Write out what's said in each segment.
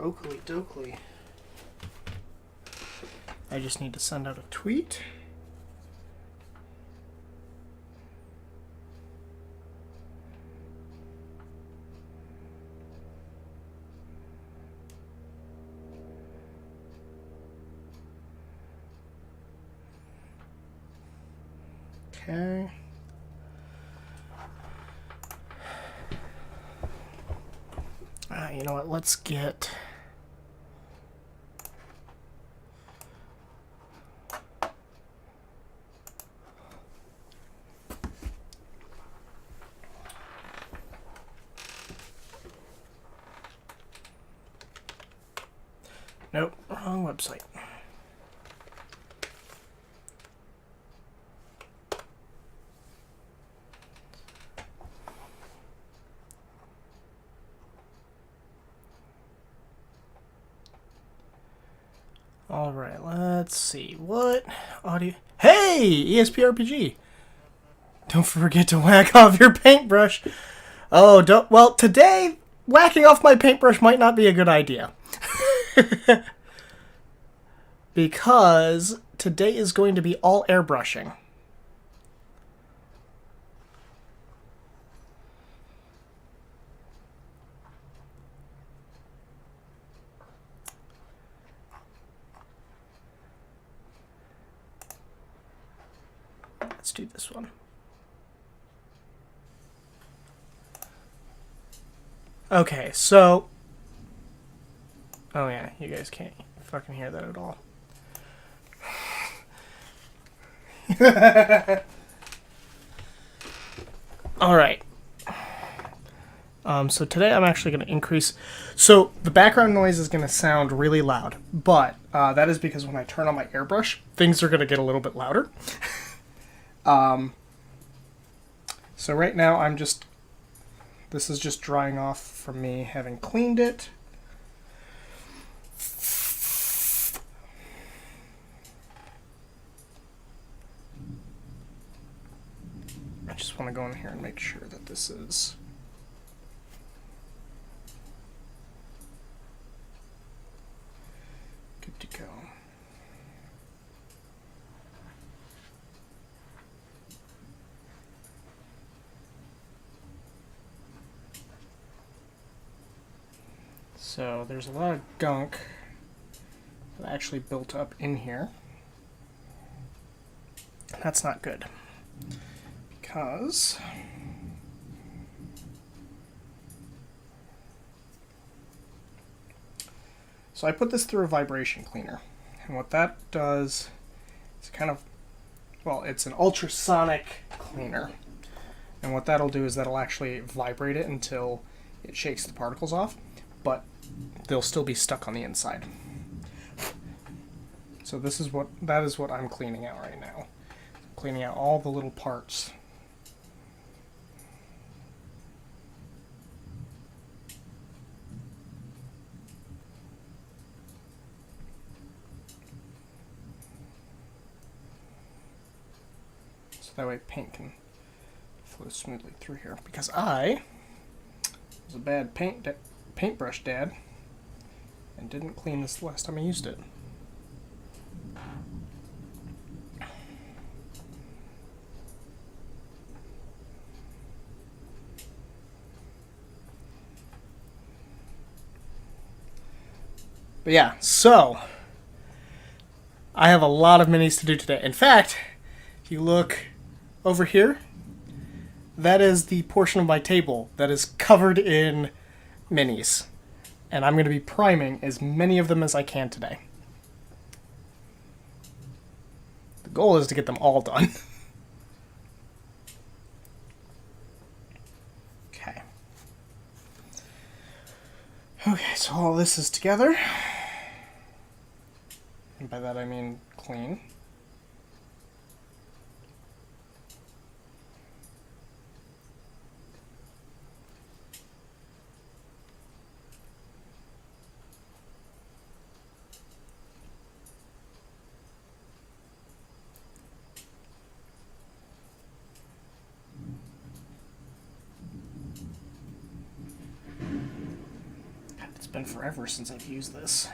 Oakley dokley. I just need to send out a tweet. Okay. You know what? Let's get... Nope, wrong website. All right, let's see. What audio? Hey, ESPRPG. Don't forget to whack off your paintbrush. Oh, don't. Well, today, whacking off my paintbrush might not be a good idea. Because today is going to be all airbrushing. Let's do this one. Okay, so... Oh yeah, you guys can't fucking hear that at all. Alright. So today I'm actually going to increase... So the background noise is going to sound really loud, but that is because when I turn on my airbrush, things are going to get a little bit louder. So right now I'm just... This is just drying off from me having cleaned it. I just want to go in here and make sure that this is... good to go. So there's a lot of gunk that actually built up in here. That's not good. Because so I put this through a vibration cleaner, and what that does is kind of, well, it's an ultrasonic cleaner, and what that'll do is that'll actually vibrate it until it shakes the particles off, but they'll still be stuck on the inside. So that is what I'm cleaning out right now. Cleaning out all the little parts. So that way paint can flow smoothly through here. Because I was a bad paintbrush dad and didn't clean this the last time I used it. But yeah, so I have a lot of minis to do today. In fact, if you look over here, that is the portion of my table that is covered in minis. And I'm going to be priming as many of them as I can today. The goal is to get them all done. Okay. Okay, so all this is together. And by that I mean clean. been forever since I've used this.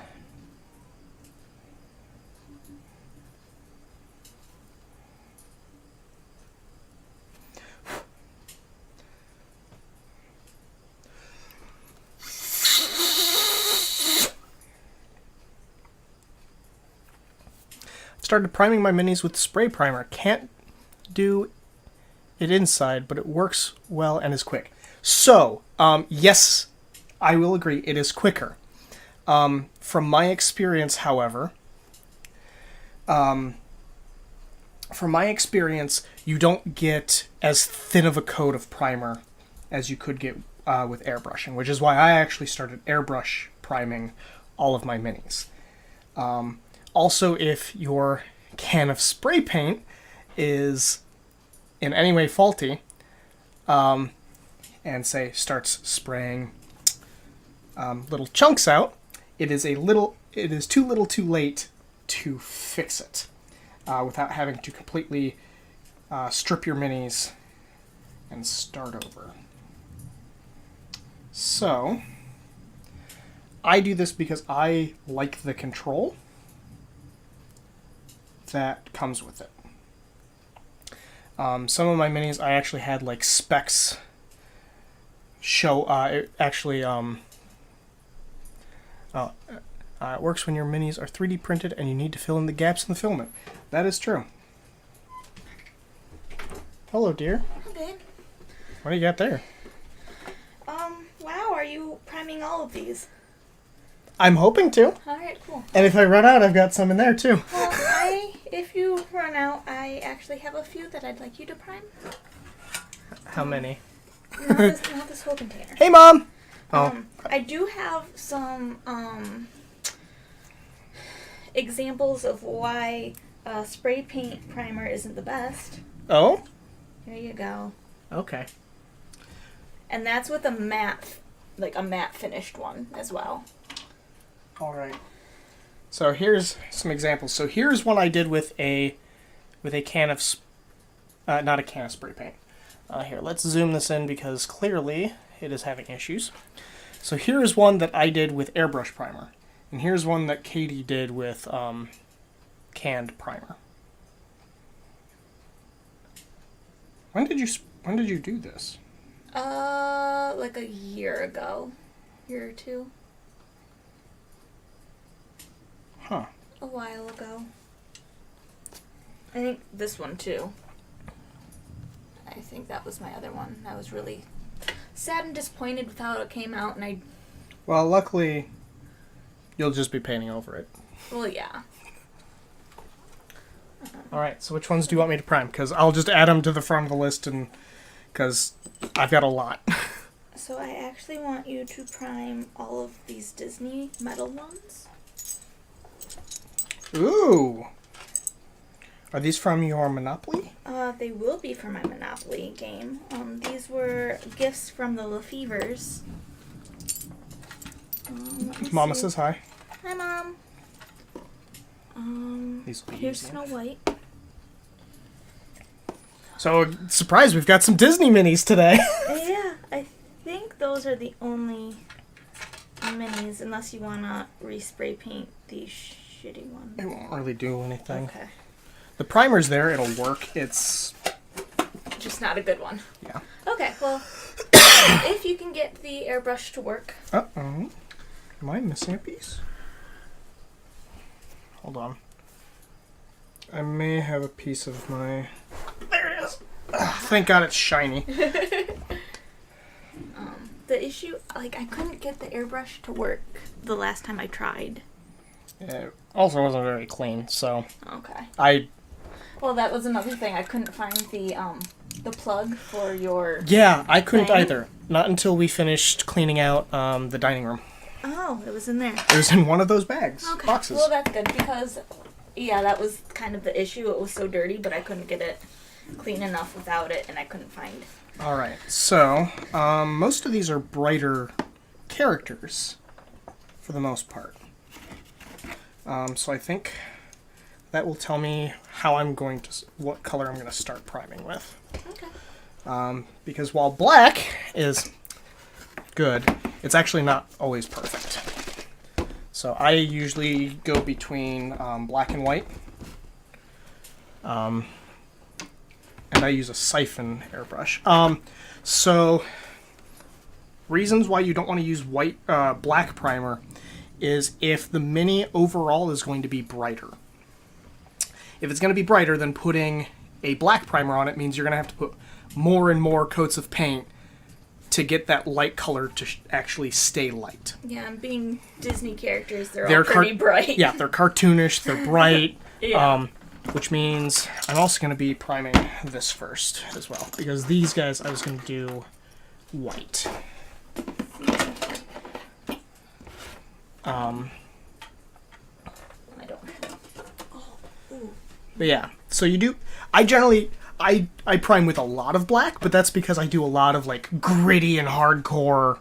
Started priming my minis with spray primer. Can't do it inside, but it works well and is quick. So, yes, I will agree, it is quicker. From my experience, however, you don't get as thin of a coat of primer as you could get with airbrushing, which is why I actually started airbrush priming all of my minis. Also, if your can of spray paint is in any way faulty, and say starts spraying little chunks out, it is too little too late to fix it without having to completely strip your minis and start over. So I do this because I like the control that comes with it. Some of my minis I actually had like specs show. It works when your minis are 3D printed and you need to fill in the gaps in the filament. That is true. Hello, dear. Okay. What do you got there? Wow, are you priming all of these? I'm hoping to. Alright, cool. And if I run out, I've got some in there too. Well, if you run out, I actually have a few that I'd like you to prime. How many? Not this whole container. Hey, Mom! Oh. I do have some examples of why spray paint primer isn't the best. Oh? Here you go. Okay. And that's with a matte finished one as well. All right. So here's some examples. So here's one I did with a can of, not a can of spray paint. Here, let's zoom this in because clearly it is having issues. So here is one that I did with airbrush primer, and here's one that Katie did with canned primer. When did you do this? Like a year or two. Huh. A while ago. I think this one too. I think that was my other one. I was really sad and disappointed with how it came out, and Well, luckily, you'll just be painting over it. Well, yeah. All right. So which ones do you want me to prime? Because I'll just add them to the front of the list, and because I've got a lot. So I actually want you to prime all of these Disney metal ones. Ooh. Are these from your Monopoly? They will be for my Monopoly game. These were gifts from the Lefevers. Mama says hi. Hi, Mom. These will be Here's easy Snow enough. White. So, surprise, we've got some Disney minis today. Yeah, I think those are the only minis, unless you want to respray paint these shitty ones. It won't really do anything. Okay. The primer's there, it'll work. It's Just not a good one. Yeah. Okay, well, if you can get the airbrush to work. Uh-oh. Am I missing a piece? Hold on. I may have a piece of my... There it is! Ugh, thank God it's shiny. The issue, I couldn't get the airbrush to work the last time I tried. It also wasn't very clean, so... Okay. Well, that was another thing. I couldn't find the plug for your... Yeah, I couldn't thing. either. Not until we finished cleaning out the dining room. Oh, it was in there. It was in one of those bags. Okay. Boxes. Well, that's good because, yeah, that was kind of the issue. It was so dirty, but I couldn't get it clean enough without it, and I couldn't find. All right, so most of these are brighter characters for the most part. So I think that will tell me how I'm going to, what color I'm going to start priming with. Okay. Because while black is good, it's actually not always perfect. So I usually go between black and white. And I use a siphon airbrush. So reasons why you don't want to use black primer is if the mini overall is going to be brighter. If it's going to be brighter, then putting a black primer on it means you're going to have to put more and more coats of paint to get that light color to actually stay light. Yeah, and being Disney characters, they're all pretty bright. Yeah, they're cartoonish, they're bright. Yeah. Which means I'm also going to be priming this first as well. Because these guys, I was going to do white. I don't have... Oh, ooh. But yeah, so you do... I generally... I prime with a lot of black, but that's because I do a lot of like gritty and hardcore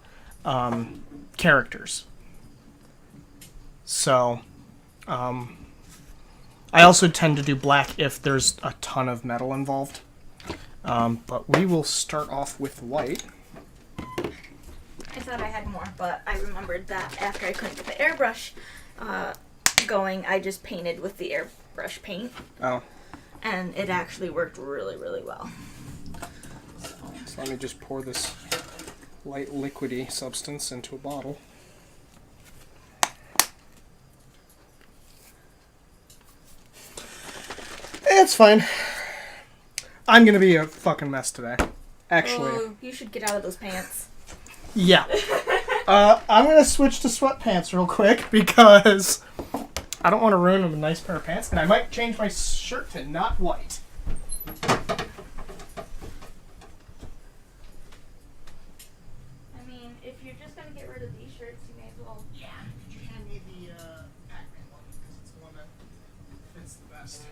characters. So, I also tend to do black if there's a ton of metal involved. But we will start off with white. I thought I had more, but I remembered that after I couldn't get the airbrush going, I just painted with the airbrush paint. Oh. And it actually worked really, really well. So let me just pour this light liquidy substance into a bottle. It's fine. I'm gonna be a fucking mess today. Actually. Oh, you should get out of those pants. Yeah. I'm gonna switch to sweatpants real quick because I don't want to ruin a nice pair of pants, and I might change my shirt to not white. I mean, if you're just going to get rid of these shirts, you may as well... Yeah, could you hand me the Pac-Man one, because it's the one that fits the best.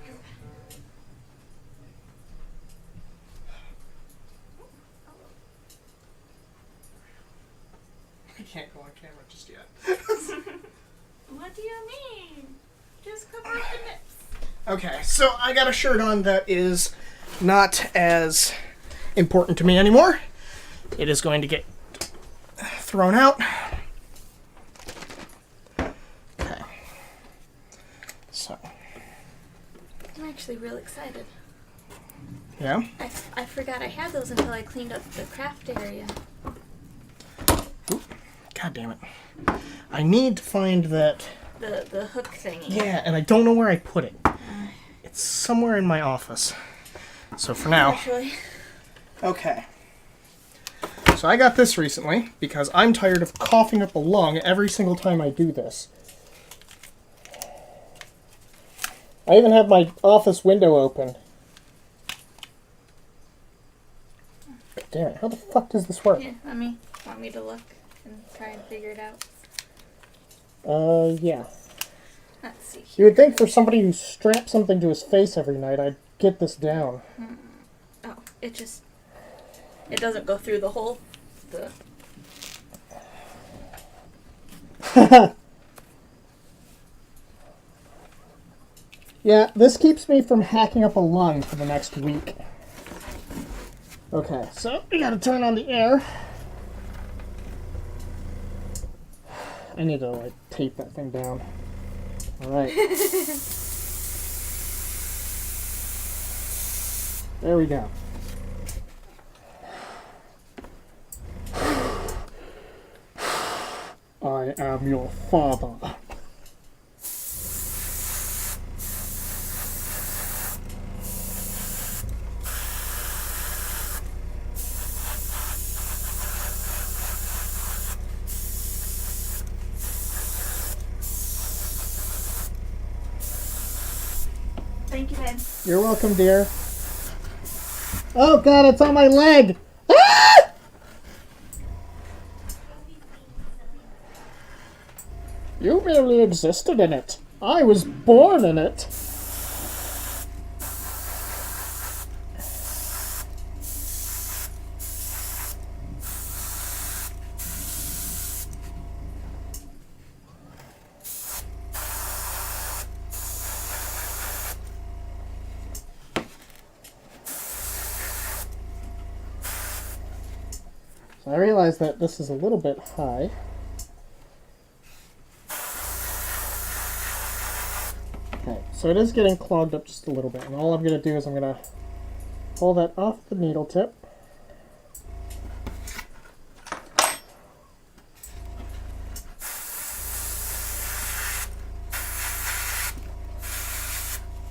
I can't go on camera just yet. What do you mean? Just cover up the nips. Okay, so I got a shirt on that is not as important to me anymore. It is going to get thrown out. Okay. So. I'm actually real excited. Yeah? I forgot I had those until I cleaned up the craft area. Oop. God damn it. I need to find that... The hook thingy. Yeah, and I don't know where I put it. It's somewhere in my office. So for now... Actually. Okay. So I got this recently because I'm tired of coughing up a lung every single time I do this. I even have my office window open. Damn it, how the fuck does this work? Yeah, want me to look and try and figure it out? Yeah. Let's see. You would think for somebody who straps something to his face every night, I'd get this down. Oh, it doesn't go through the hole. Yeah, this keeps me from hacking up a lung for the next week. Okay, so we gotta turn on the air. I need to, like, tape that thing down. Alright. There we go. I am your father. Thank you, Ben. You're welcome, dear. Oh god, it's on my leg! Ah! You merely existed in it. I was born in it. So I realize that this is a little bit high. So it is getting clogged up just a little bit, and all I'm going to do is I'm going to pull that off the needle tip.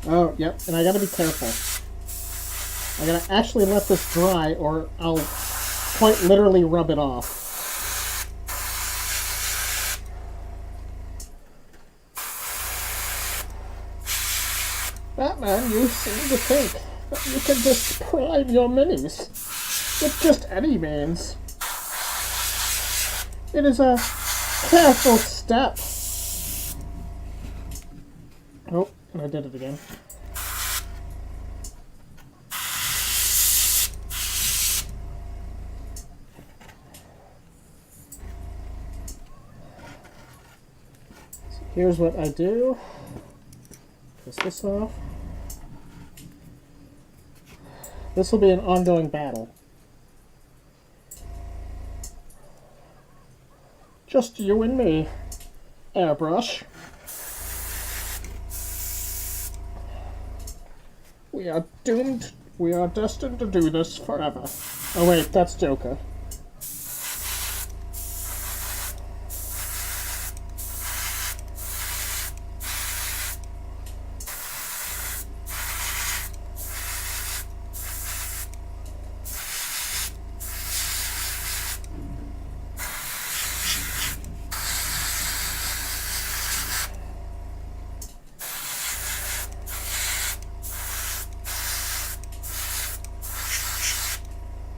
Oh, yep, and I gotta be careful. I gotta actually let this dry or I'll quite literally rub it off. Batman, you seem to think that you can just prime your minis with just any means. It is a careful step. Oh, and I did it again. So here's what I do. Twist this off. This will be an ongoing battle. Just you and me, airbrush. We are doomed. We are destined to do this forever. Oh wait, that's Joker.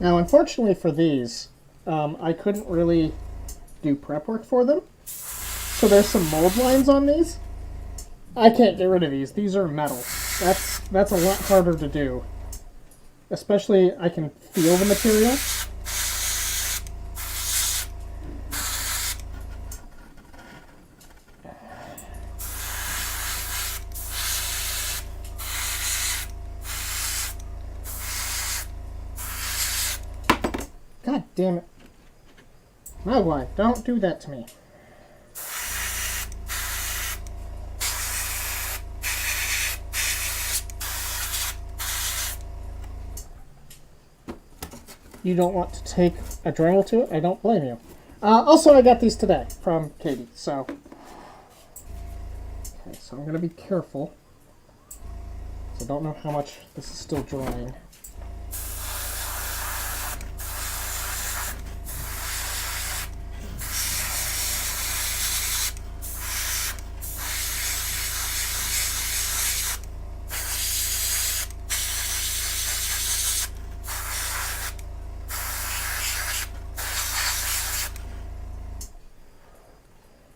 Now, unfortunately for these, I couldn't really do prep work for them. So there's some mold lines on these. I can't get rid of these. These are metal. That's a lot harder to do. Especially, I can feel the material. God damn it. Mogwai, don't do that to me. You don't want to take a Dremel to it? I don't blame you. Also, I got these today from Katie, so... Okay, so I'm going to be careful. So I don't know how much this is still drying.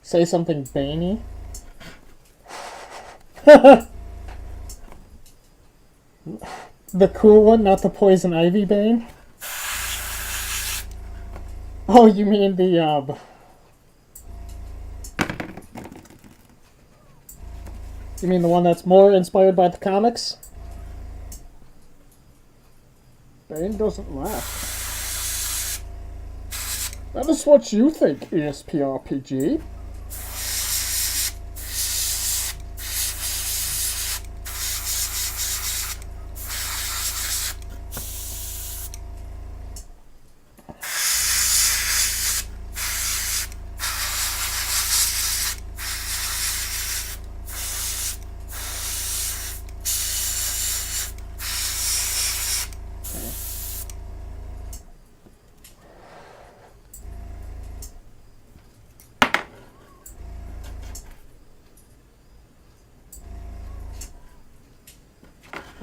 Say something Baney. The cool one, not the Poison Ivy Bane. Oh, you mean the, You mean the one that's more inspired by the comics? Bane doesn't laugh. That is what you think, ESPRPG.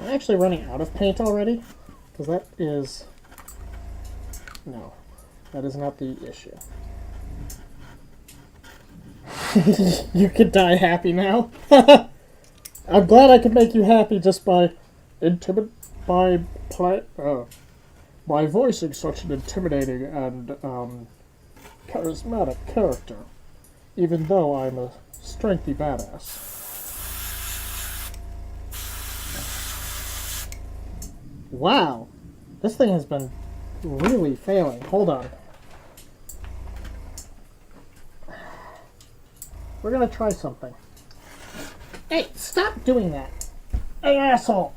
I'm actually running out of paint already, because that is... No, that is not the issue. You could die happy now. I'm glad I could make you happy just by by voicing such an intimidating and charismatic character, even though I'm a strengthy badass. Wow, this thing has been really failing. Hold on. We're gonna try something. Hey, stop doing that. Hey, asshole.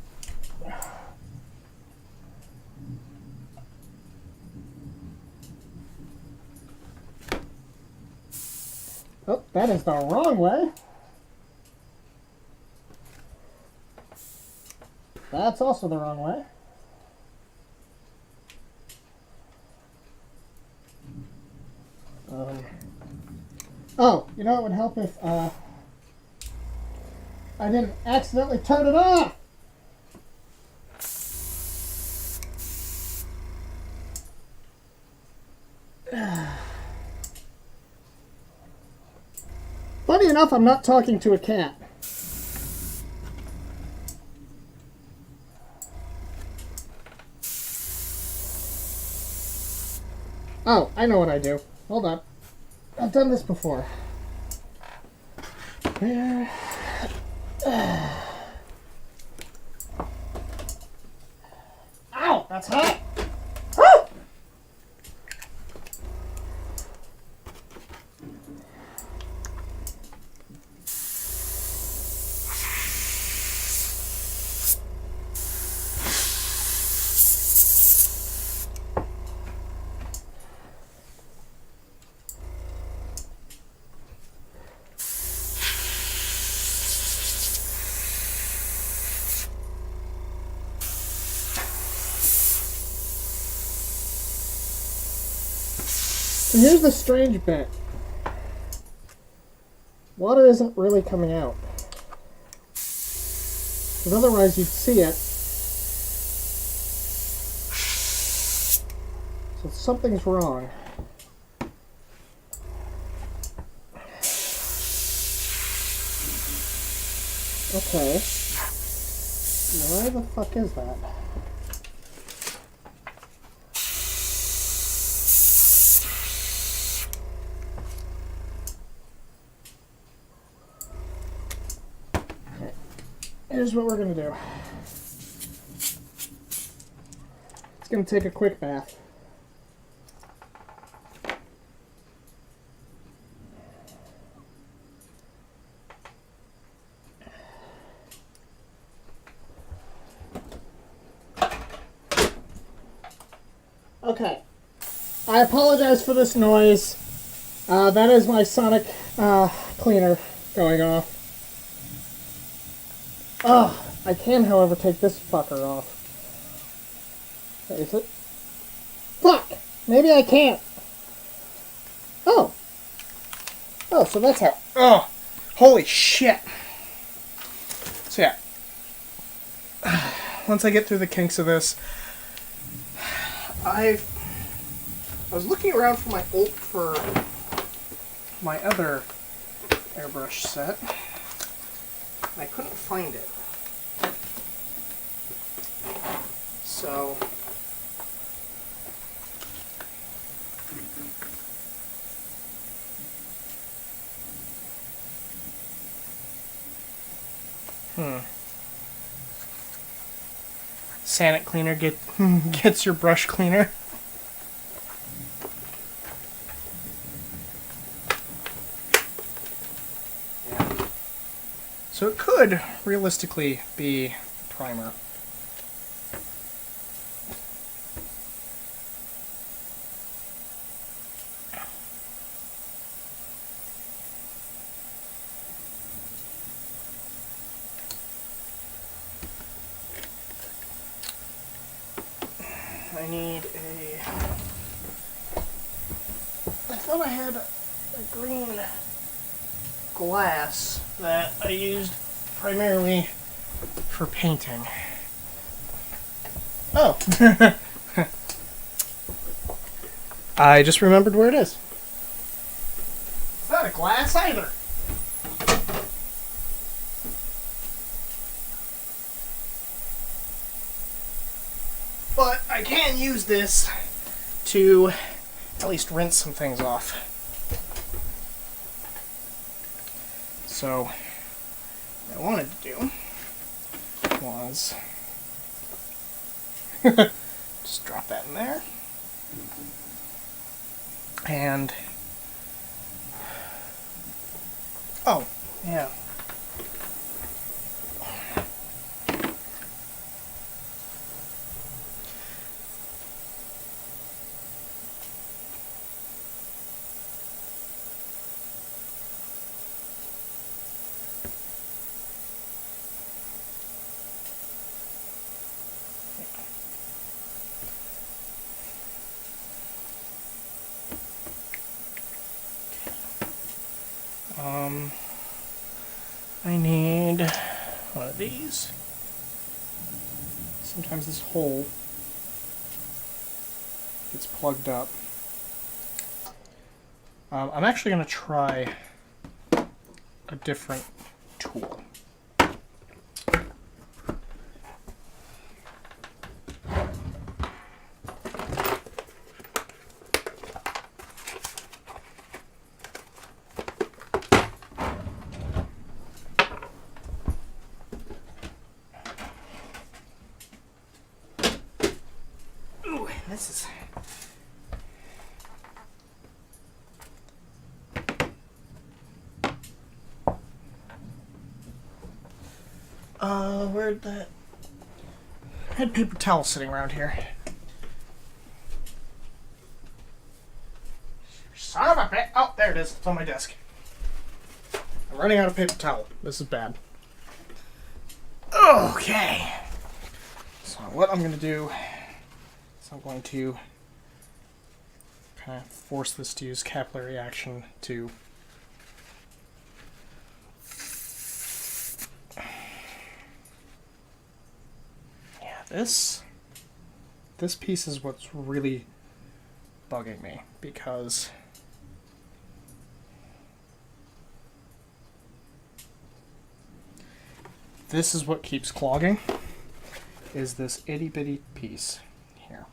Oh, that is the wrong way. That's also the wrong way. Oh, you know what would help if I didn't accidentally turn it off? Funny enough, I'm not talking to a cat. Oh, I know what I do. Hold on. I've done this before. There. Ow, that's hot. Woo! So here's the strange bit. Water isn't really coming out. Because otherwise you'd see it. So something's wrong. Okay. Why the fuck is that? Here's what we're going to do. It's going to take a quick bath. Okay. I apologize for this noise. That is my sonic cleaner going off. Oh, I can, however, take this fucker off. Is it? Fuck! Maybe I can't. Oh. Oh, so that's how. Oh, holy shit. So yeah. Once I get through the kinks of this, I was looking around for my other airbrush set. I couldn't find it. So Sanic cleaner gets your brush cleaner. Yeah. So it could realistically be primer. I need a... I thought I had a green glass that I used primarily for painting. Oh. I just remembered where it is. It's not a glass either. But I can use this to at least rinse some things off. So, what I wanted to do was just drop that in there. And, oh, yeah. I need one of these. Sometimes this hole gets plugged up. I'm actually going to try a different tool. Ooh, this is... where'd that... I had paper towel sitting around here. Son of a bitch! Oh, there it is. It's on my desk. I'm running out of paper towel. This is bad. Okay. So what I'm going to do is I'm going to kind of force this to use capillary action to This piece is what's really bugging me, because this is what keeps clogging, is this itty bitty piece here.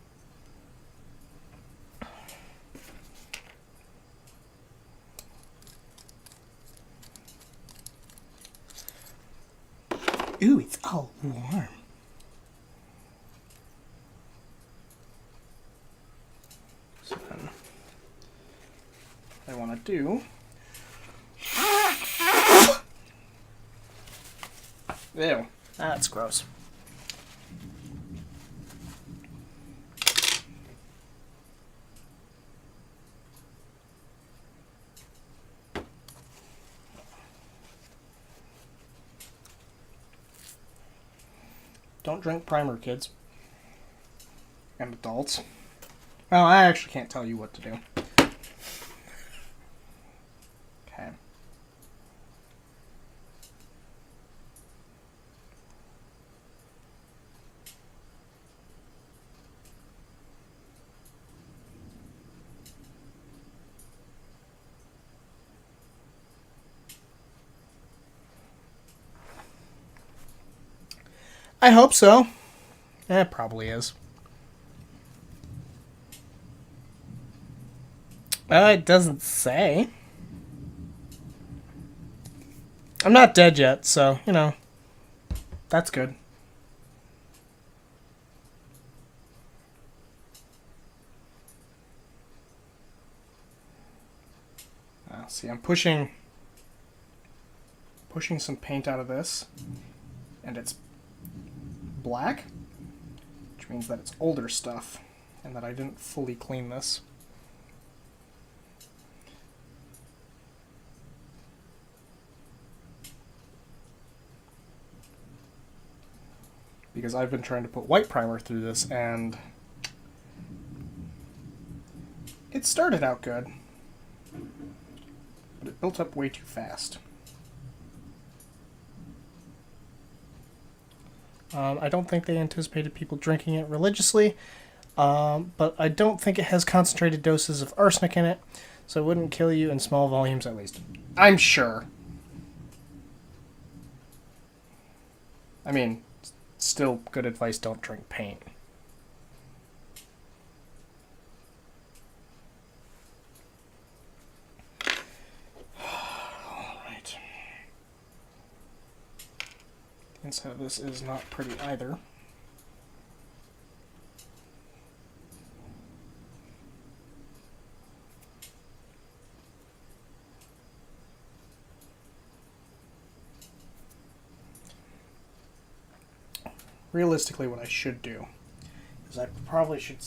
Ooh, it's all warm. So then, what I want to do... Ew, that's gross. Don't drink primer, kids. And adults. Well, I actually can't tell you what to do. Okay. I hope so. It probably is. It doesn't say. I'm not dead yet, so, you know, that's good. See, I'm pushing some paint out of this, and it's black, which means that it's older stuff, and that I didn't fully clean this. Because I've been trying to put white primer through this, and it started out good, but it built up way too fast. I don't think they anticipated people drinking it religiously, but I don't think it has concentrated doses of arsenic in it, so it wouldn't kill you in small volumes at least. I'm sure. I mean, still good advice, don't drink paint. Alright. The inside of this is not pretty either. Realistically, what I should do is I probably should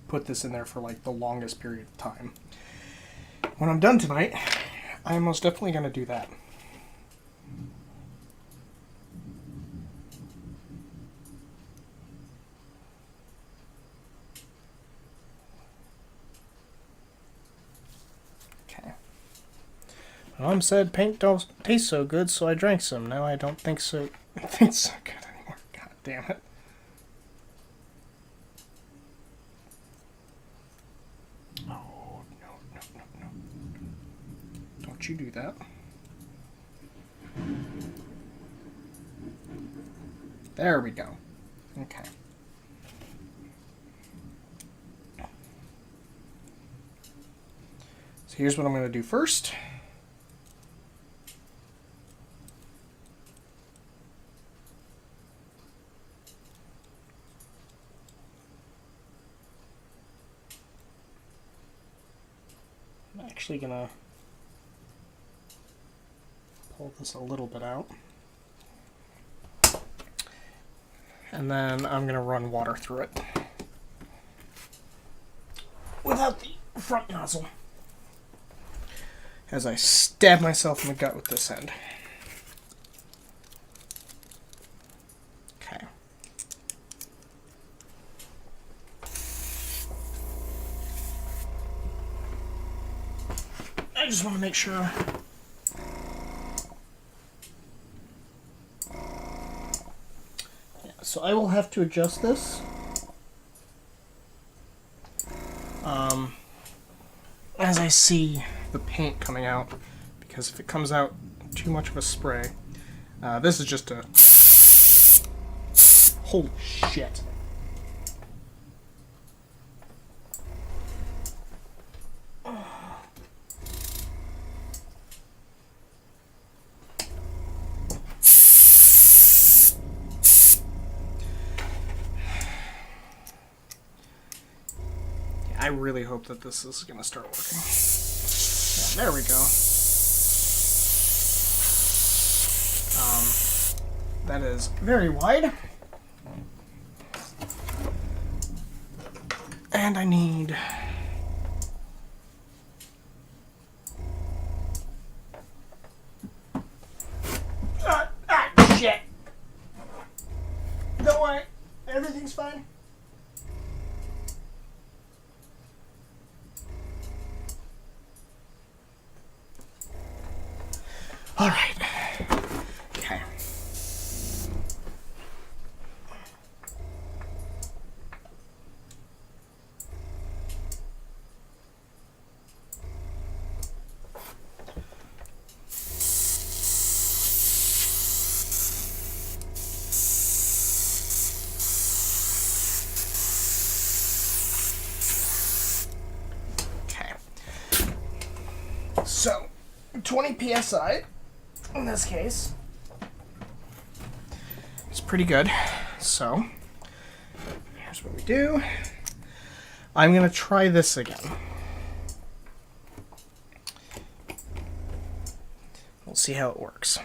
put this in there for like the longest period of time. When I'm done tonight, I'm most definitely going to do that. Okay. Mom said paint don't taste so good, so I drank some. Now I don't think so. It's so good anymore. God damn it. Oh, no. Don't you do that. There we go. Okay. So here's what I'm going to do first. I'm actually going to pull this a little bit out. And then I'm going to run water through it without the front nozzle as I stab myself in the gut with this end. Okay. I just want to make sure so I will have to adjust this as I see the paint coming out, because if it comes out too much of a spray, this is just a holy shit. I really hope that this is going to start working. Yeah, there we go. That is very wide. And I need... shit! Don't worry, everything's fine. All right. Okay. Okay. So, 20 psi. In this case, it's pretty good. So, here's what we do. I'm going to try this again. We'll see how it works.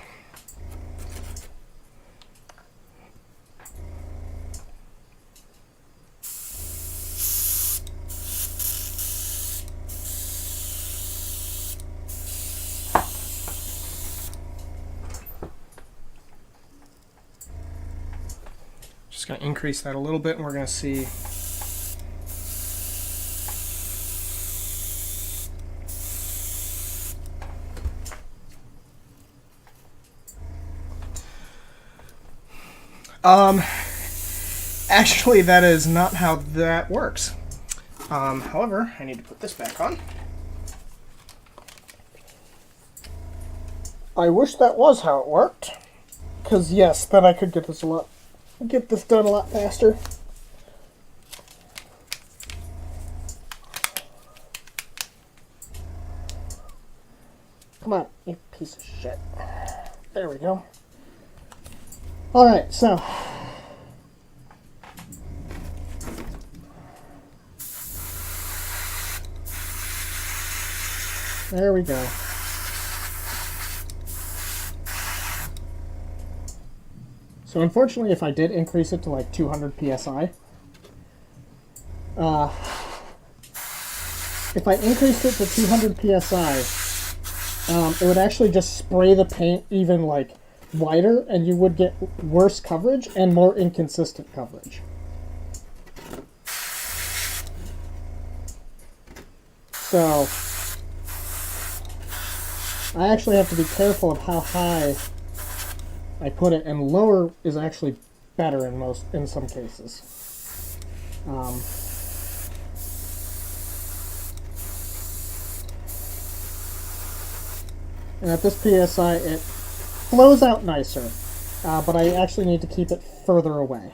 Just going to increase that a little bit, and we're going to see. Actually, that is not how that works. However, I need to put this back on. I wish that was how it worked, because yes, then I could get this done a lot faster. Come on, you piece of shit. There we go. Alright, so. There we go. So unfortunately, if I did increase it to like 200 psi, if I increased it to 200 psi, it would actually just spray the paint even like wider, and you would get worse coverage and more inconsistent coverage. So I actually have to be careful of how high I put it, and lower is actually better in some cases. And at this PSI, it flows out nicer, but I actually need to keep it further away.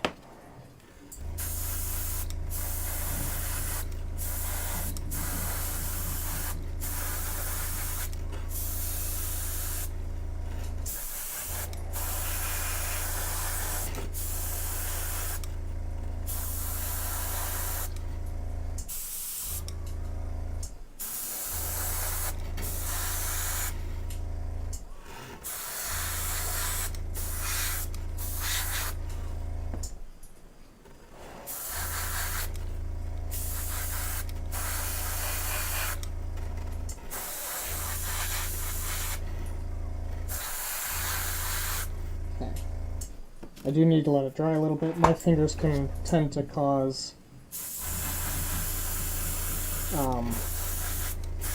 I do need to let it dry a little bit. My fingers can tend to cause...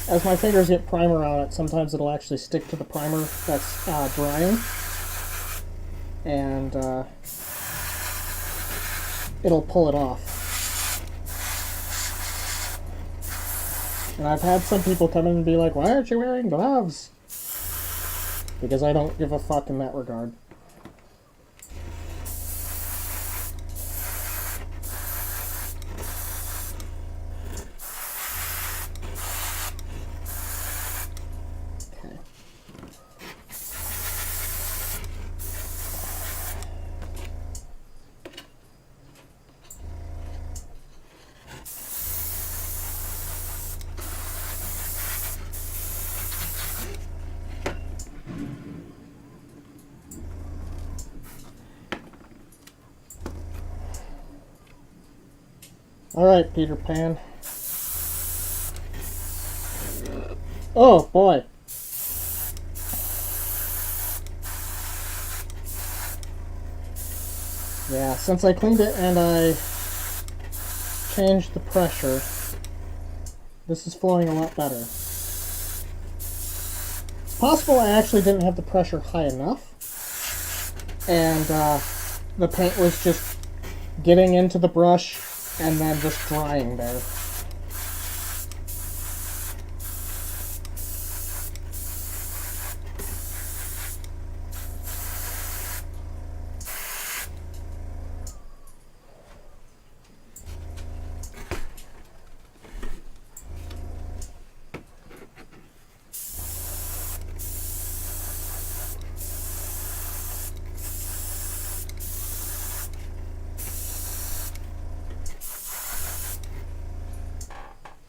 as my fingers get primer on it, sometimes it'll actually stick to the primer that's drying. And it'll pull it off. And I've had some people come in and be like, why aren't you wearing gloves? Because I don't give a fuck in that regard. Alright, Peter Pan. Oh, boy. Yeah, since I cleaned it and I changed the pressure, this is flowing a lot better. It's possible I actually didn't have the pressure high enough, and the paint was just getting into the brush and then just drying there.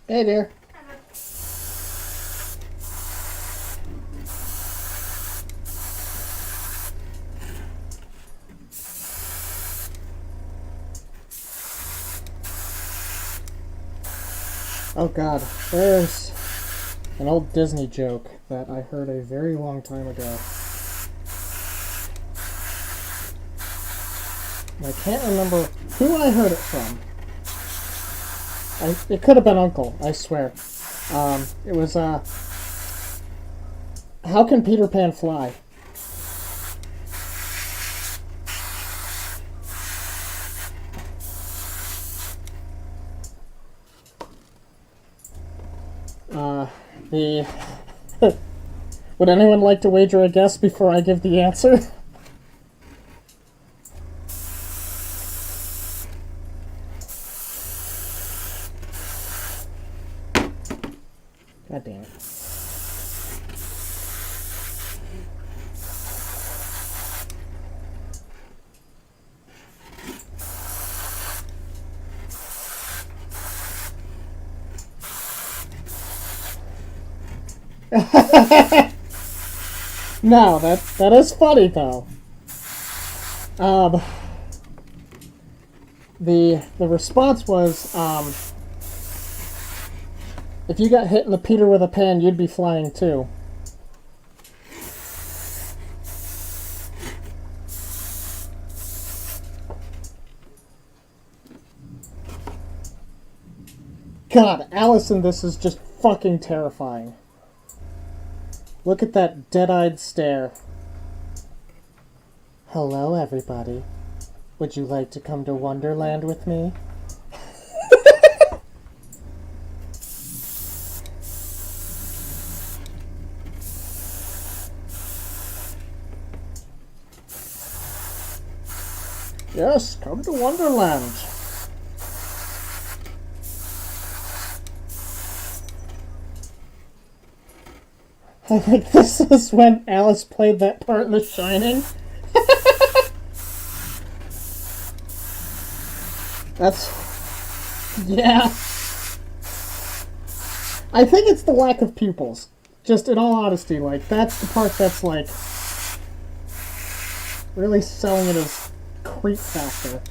Hey there. Oh god, there's an old Disney joke that I heard a very long time ago. I can't remember who I heard it from. It could have been Uncle, I swear. It was, how can Peter Pan fly? Would anyone like to wager a guess before I give the answer? God damn it. No, that is funny though. The response was, if you got hit in the Peter with a pan, you'd be flying too. God, Allison, this is just fucking terrifying. Look at that dead-eyed stare. Hello, everybody. Would you like to come to Wonderland with me? Yes, come to Wonderland. I think this is when Alice played that part in The Shining. That's... yeah. I think it's the lack of pupils. Just in all honesty, like, that's the part that's, like, really selling it as creep factor.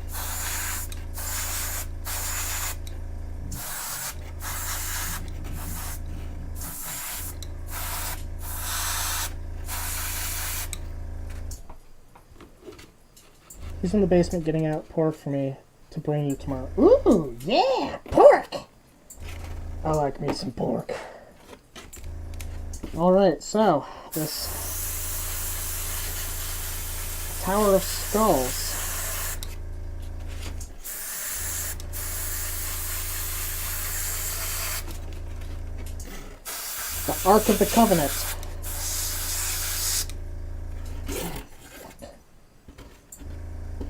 He's in the basement getting out pork for me to bring you tomorrow. Ooh, yeah, pork! I like me some pork. Alright, so, this Tower of Skulls. The Ark of the Covenant.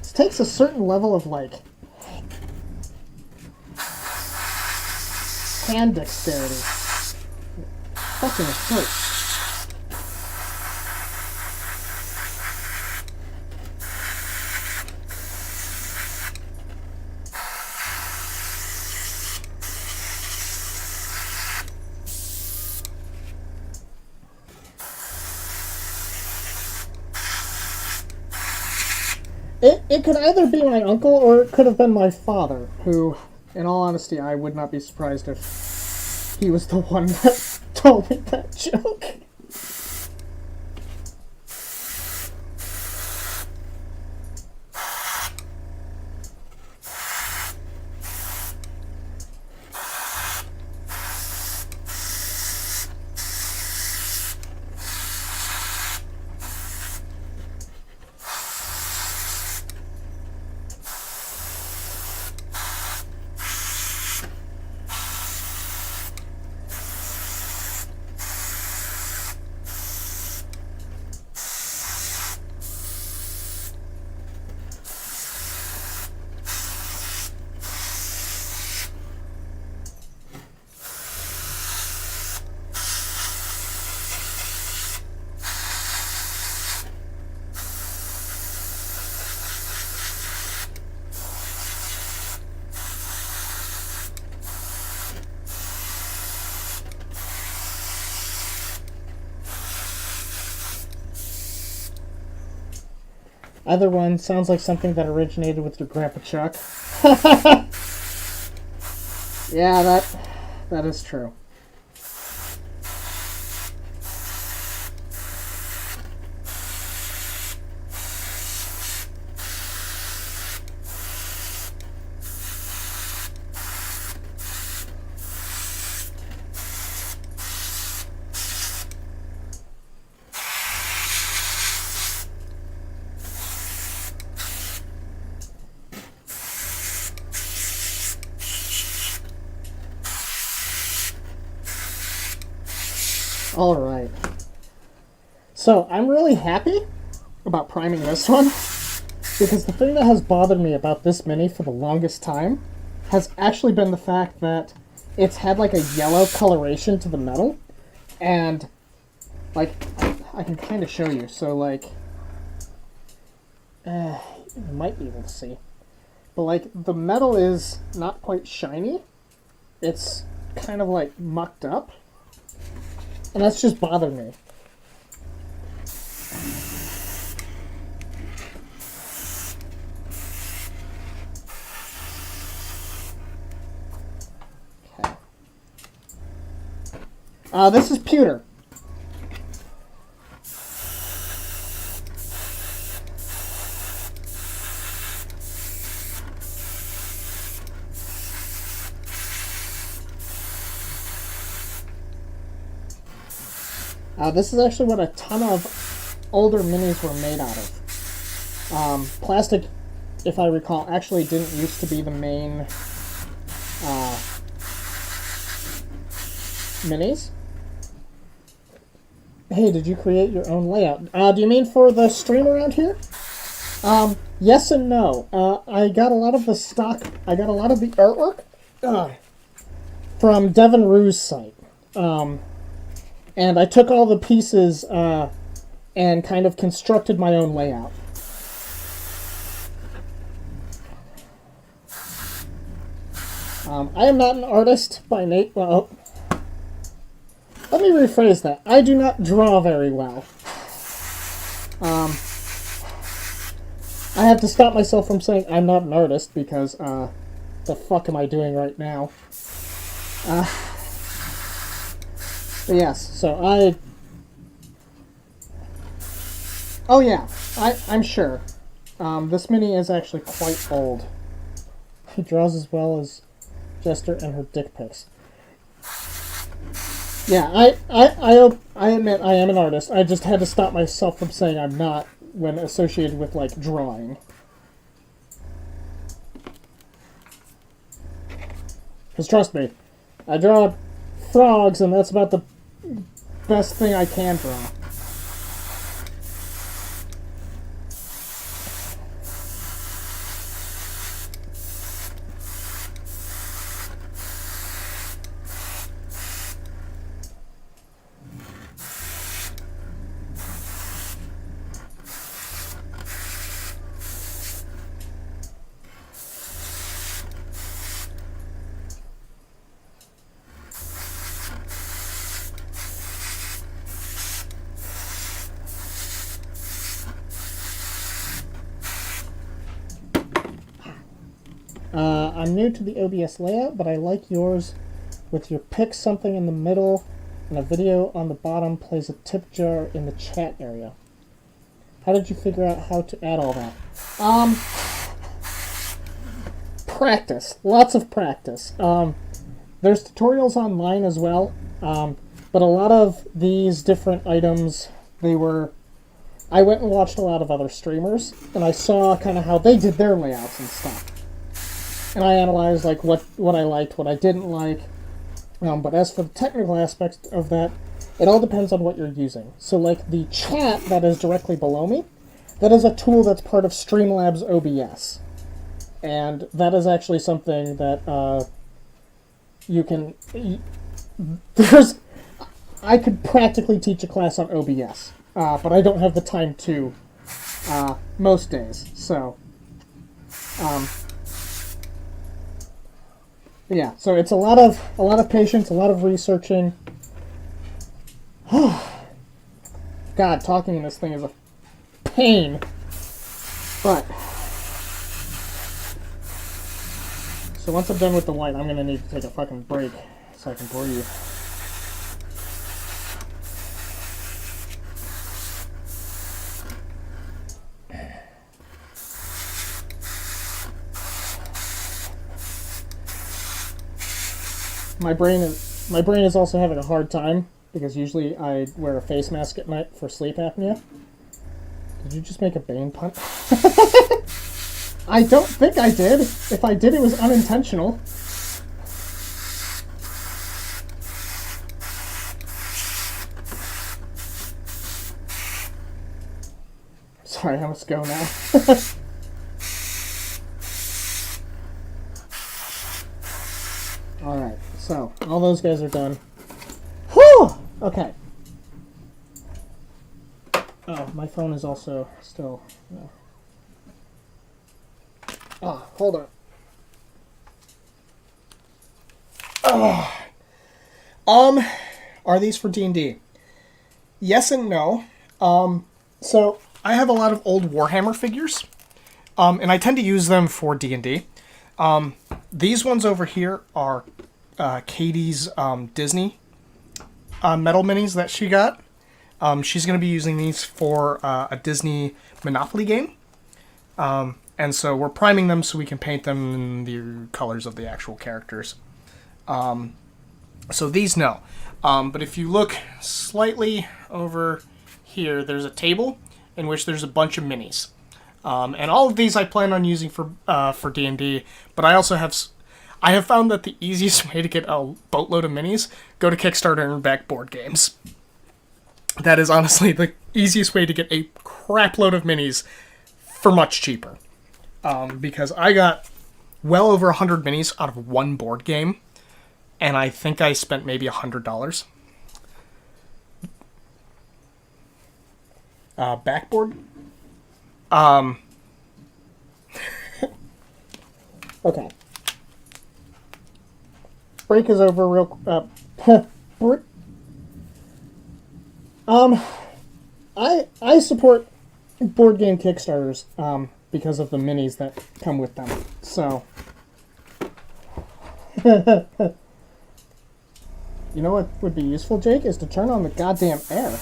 This takes a certain level of, like, hand dexterity. Fucking hurts. It could either be my uncle or it could have been my father, who, in all honesty, I would not be surprised if he was the one that told me that joke. Either one sounds like something that originated with your Grandpa Chuck. Yeah, that is true. Alright. So, I'm really happy about priming this one, because the thing that has bothered me about this mini for the longest time has actually been the fact that it's had like a yellow coloration to the metal, and like, I can kind of show you, so like, you might be able to see, but like, the metal is not quite shiny, it's kind of like mucked up. And that's just bothered me. Okay. This is pewter. This is actually what a ton of older minis were made out of. Plastic, if I recall, actually didn't used to be the main minis. Hey, did you create your own layout? Do you mean for the stream around here? Yes and no. I got a lot of the stock, I got a lot of the artwork from Devin Rue's site. And I took all the pieces and kind of constructed my own layout. I am not an artist by nature. Well, let me rephrase that. I do not draw very well. I have to stop myself from saying I'm not an artist because the fuck am I doing right now? But yes, so oh yeah, I'm sure. This mini is actually quite old. He draws as well as Jester and her dick pics. Yeah, I admit I am an artist. I just had to stop myself from saying I'm not when associated with, like, drawing. Because trust me, I draw frogs and that's about the best thing I can draw. I'm new to the OBS layout, but I like yours with your pick something in the middle and a video on the bottom plays a tip jar in the chat area. How did you figure out how to add all that? Practice. Lots of practice. There's tutorials online as well, but a lot of these different items, I went and watched a lot of other streamers, and I saw kind of how they did their layouts and stuff. And I analyzed like what I liked, what I didn't like. But as for the technical aspects of that, it all depends on what you're using. So like the chat that is directly below me, that is a tool that's part of Streamlabs OBS. And that is actually something that you can... I could practically teach a class on OBS, but I don't have the time to most days, so... yeah, so it's a lot of patience, a lot of researching. God, talking in this thing is a pain. But so once I'm done with the white, I'm gonna need to take a fucking break so I can breathe. My brain is also having a hard time because usually I wear a face mask at night for sleep apnea. Did you just make a Bane pun? I don't think I did. If I did, it was unintentional. Sorry, I must go now. Alright, so, all those guys are done. Whew! Okay. Oh, my phone is also still... No. Oh, hold on. Are these for D&D? Yes and no. So, I have a lot of old Warhammer figures, and I tend to use them for D&D. These ones over here are Katie's Disney metal minis that she got. She's going to be using these for a Disney Monopoly game. And so we're priming them so we can paint them in the colors of the actual characters. So these, no. But if you look slightly over here, there's a table in which there's a bunch of minis. And all of these I plan on using for D&D, but I also have found that the easiest way to get a boatload of minis, go to Kickstarter and back board games. That is honestly the easiest way to get a crap load of minis for much cheaper. Because I got well over 100 minis out of one board game, and I think I spent maybe $100. Backboard? Okay. Break is over real... I support board game Kickstarters, because of the minis that come with them. So... You know what would be useful, Jake, is to turn on the goddamn air.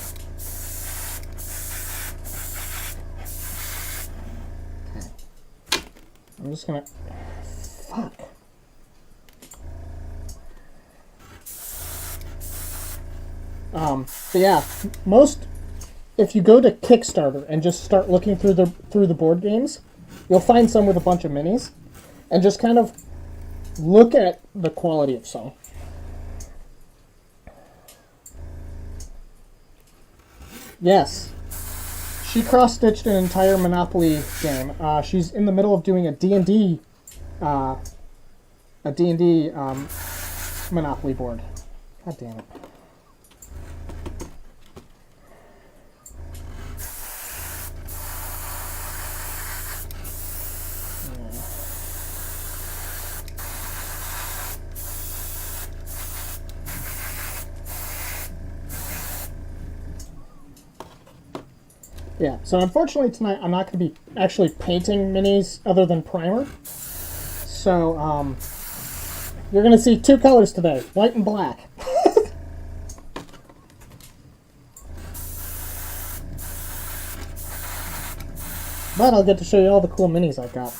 I'm just gonna... Fuck. But yeah, if you go to Kickstarter and just start looking through the board games, you'll find some with a bunch of minis, and just kind of look at the quality of some. Yes. She cross-stitched an entire Monopoly game. She's in the middle of doing a D&D Monopoly board. God damn it. Yeah, so unfortunately tonight I'm not going to be actually painting minis other than primer. So, you're going to see two colors today, white and black. But I'll get to show you all the cool minis I've got.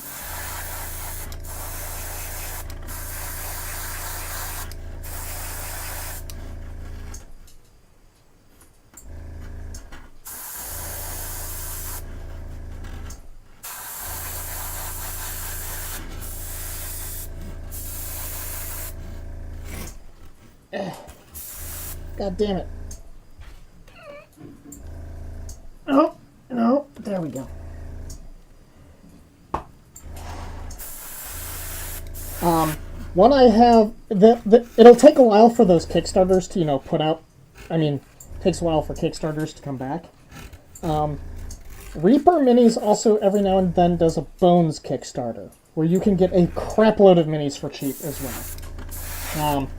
God damn it. Oh, no, there we go. One I have, it'll take a while for those Kickstarters to, put out. I mean, it takes a while for Kickstarters to come back. Reaper Minis also every now and then does a Bones Kickstarter, where you can get a crap load of minis for cheap as well.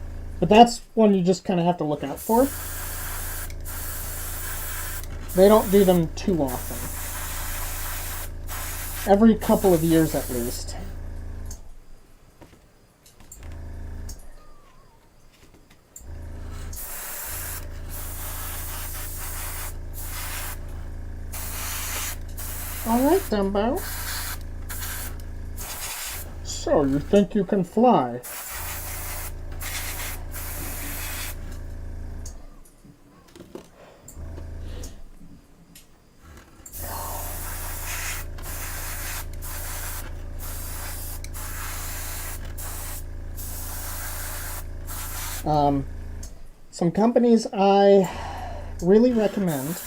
But that's one you just kind of have to look out for. They don't do them too often. Every couple of years at least. Alright, Dumbo. So, you think you can fly? Some companies I really recommend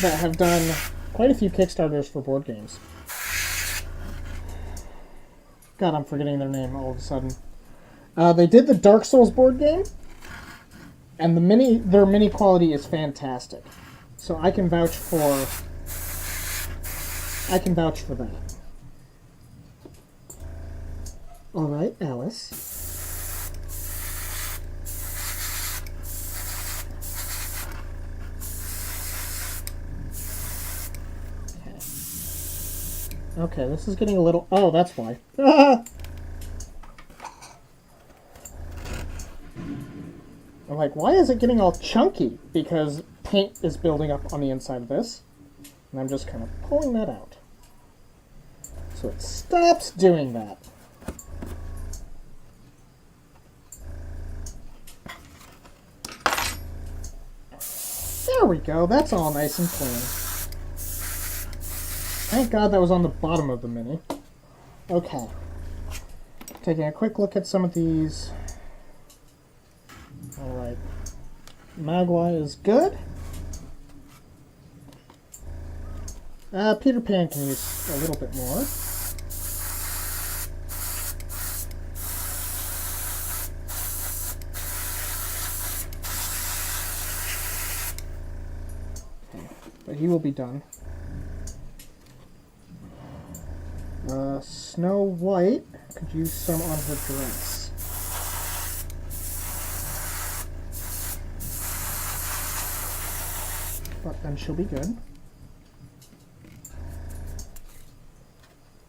that have done quite a few Kickstarters for board games. God, I'm forgetting their name all of a sudden. They did the Dark Souls board game, and their mini quality is fantastic. So I can vouch for that. All right, Alice. Okay, this is getting a little... Oh, that's why. I'm like, why is it getting all chunky? Because paint is building up on the inside of this. And I'm just kind of pulling that out. So it stops doing that. There we go. That's all nice and clean. Thank God that was on the bottom of the Mini. Okay. Taking a quick look at some of these. Alright. Magua is good. Peter Pan can use a little bit more. Okay, but he will be done. Snow White could use some on her dress. But then she'll be good.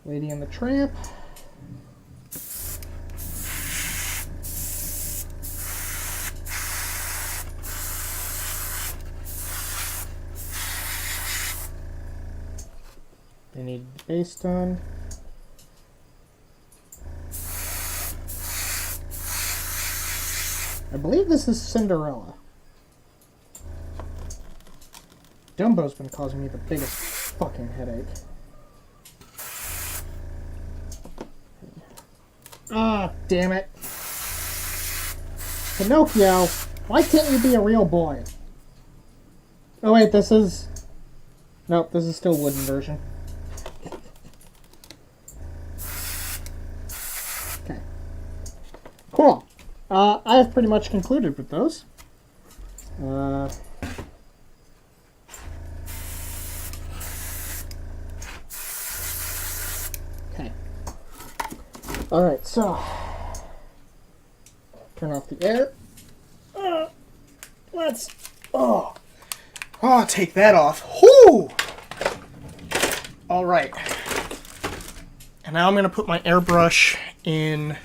Lady and the Tramp. They need the base done. I believe this is Cinderella. Dumbo's been causing me the biggest fucking headache. Ah, damn it. Pinocchio, why can't you be a real boy? Oh wait, this is... Nope, this is still wooden version. Okay. Cool. I have pretty much concluded with those. Okay. Alright, so... Turn off the air. Let's... Oh, take that off. Whoo! Alright. And now I'm going to put my airbrush in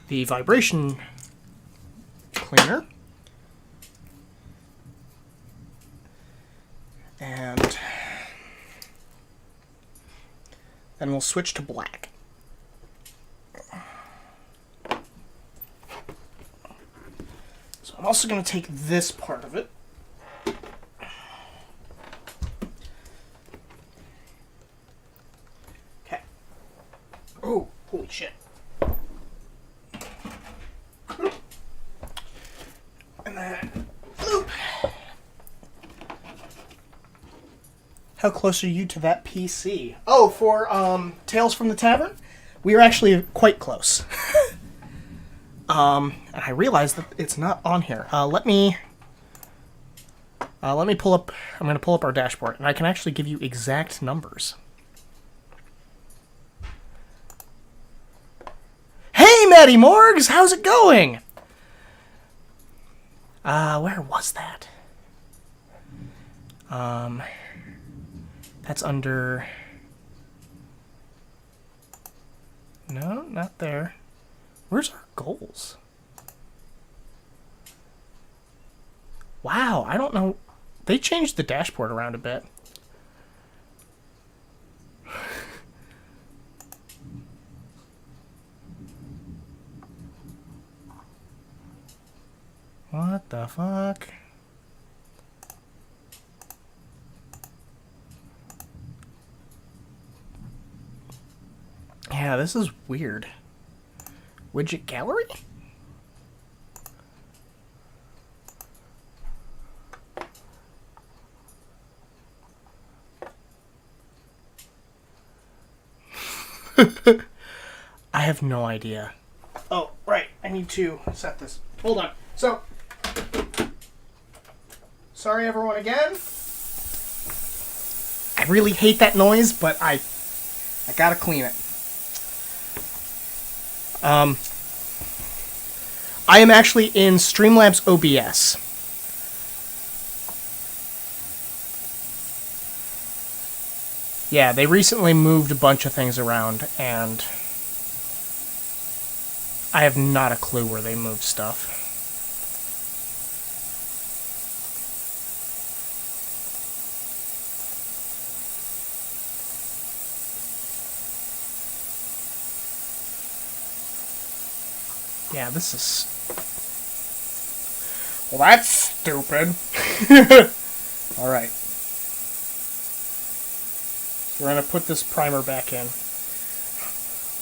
the vibration cleaner. And then we'll switch to black. So I'm also going to take this part of it. Okay. Oh, holy shit. And then, loop. How close are you to that PC? Oh, for Tales from the Tavern? We are actually quite close. And I realized that it's not on here. Let me pull up. I'm going to pull up our dashboard, and I can actually give you exact numbers. Hey, Maddie Morgs, how's it going? Where was that? That's under... No, not there. Where's our goals? Wow, I don't know. They changed the dashboard around a bit. What the fuck? Yeah, this is weird. Widget gallery? I have no idea. Oh, right. I need to set this. Hold on. So, sorry everyone again. I really hate that noise, but I gotta clean it. I am actually in Streamlabs OBS. Yeah, they recently moved a bunch of things around, and I have not a clue where they moved stuff. Yeah, this is... Well, that's stupid. Alright. So we're going to put this primer back in.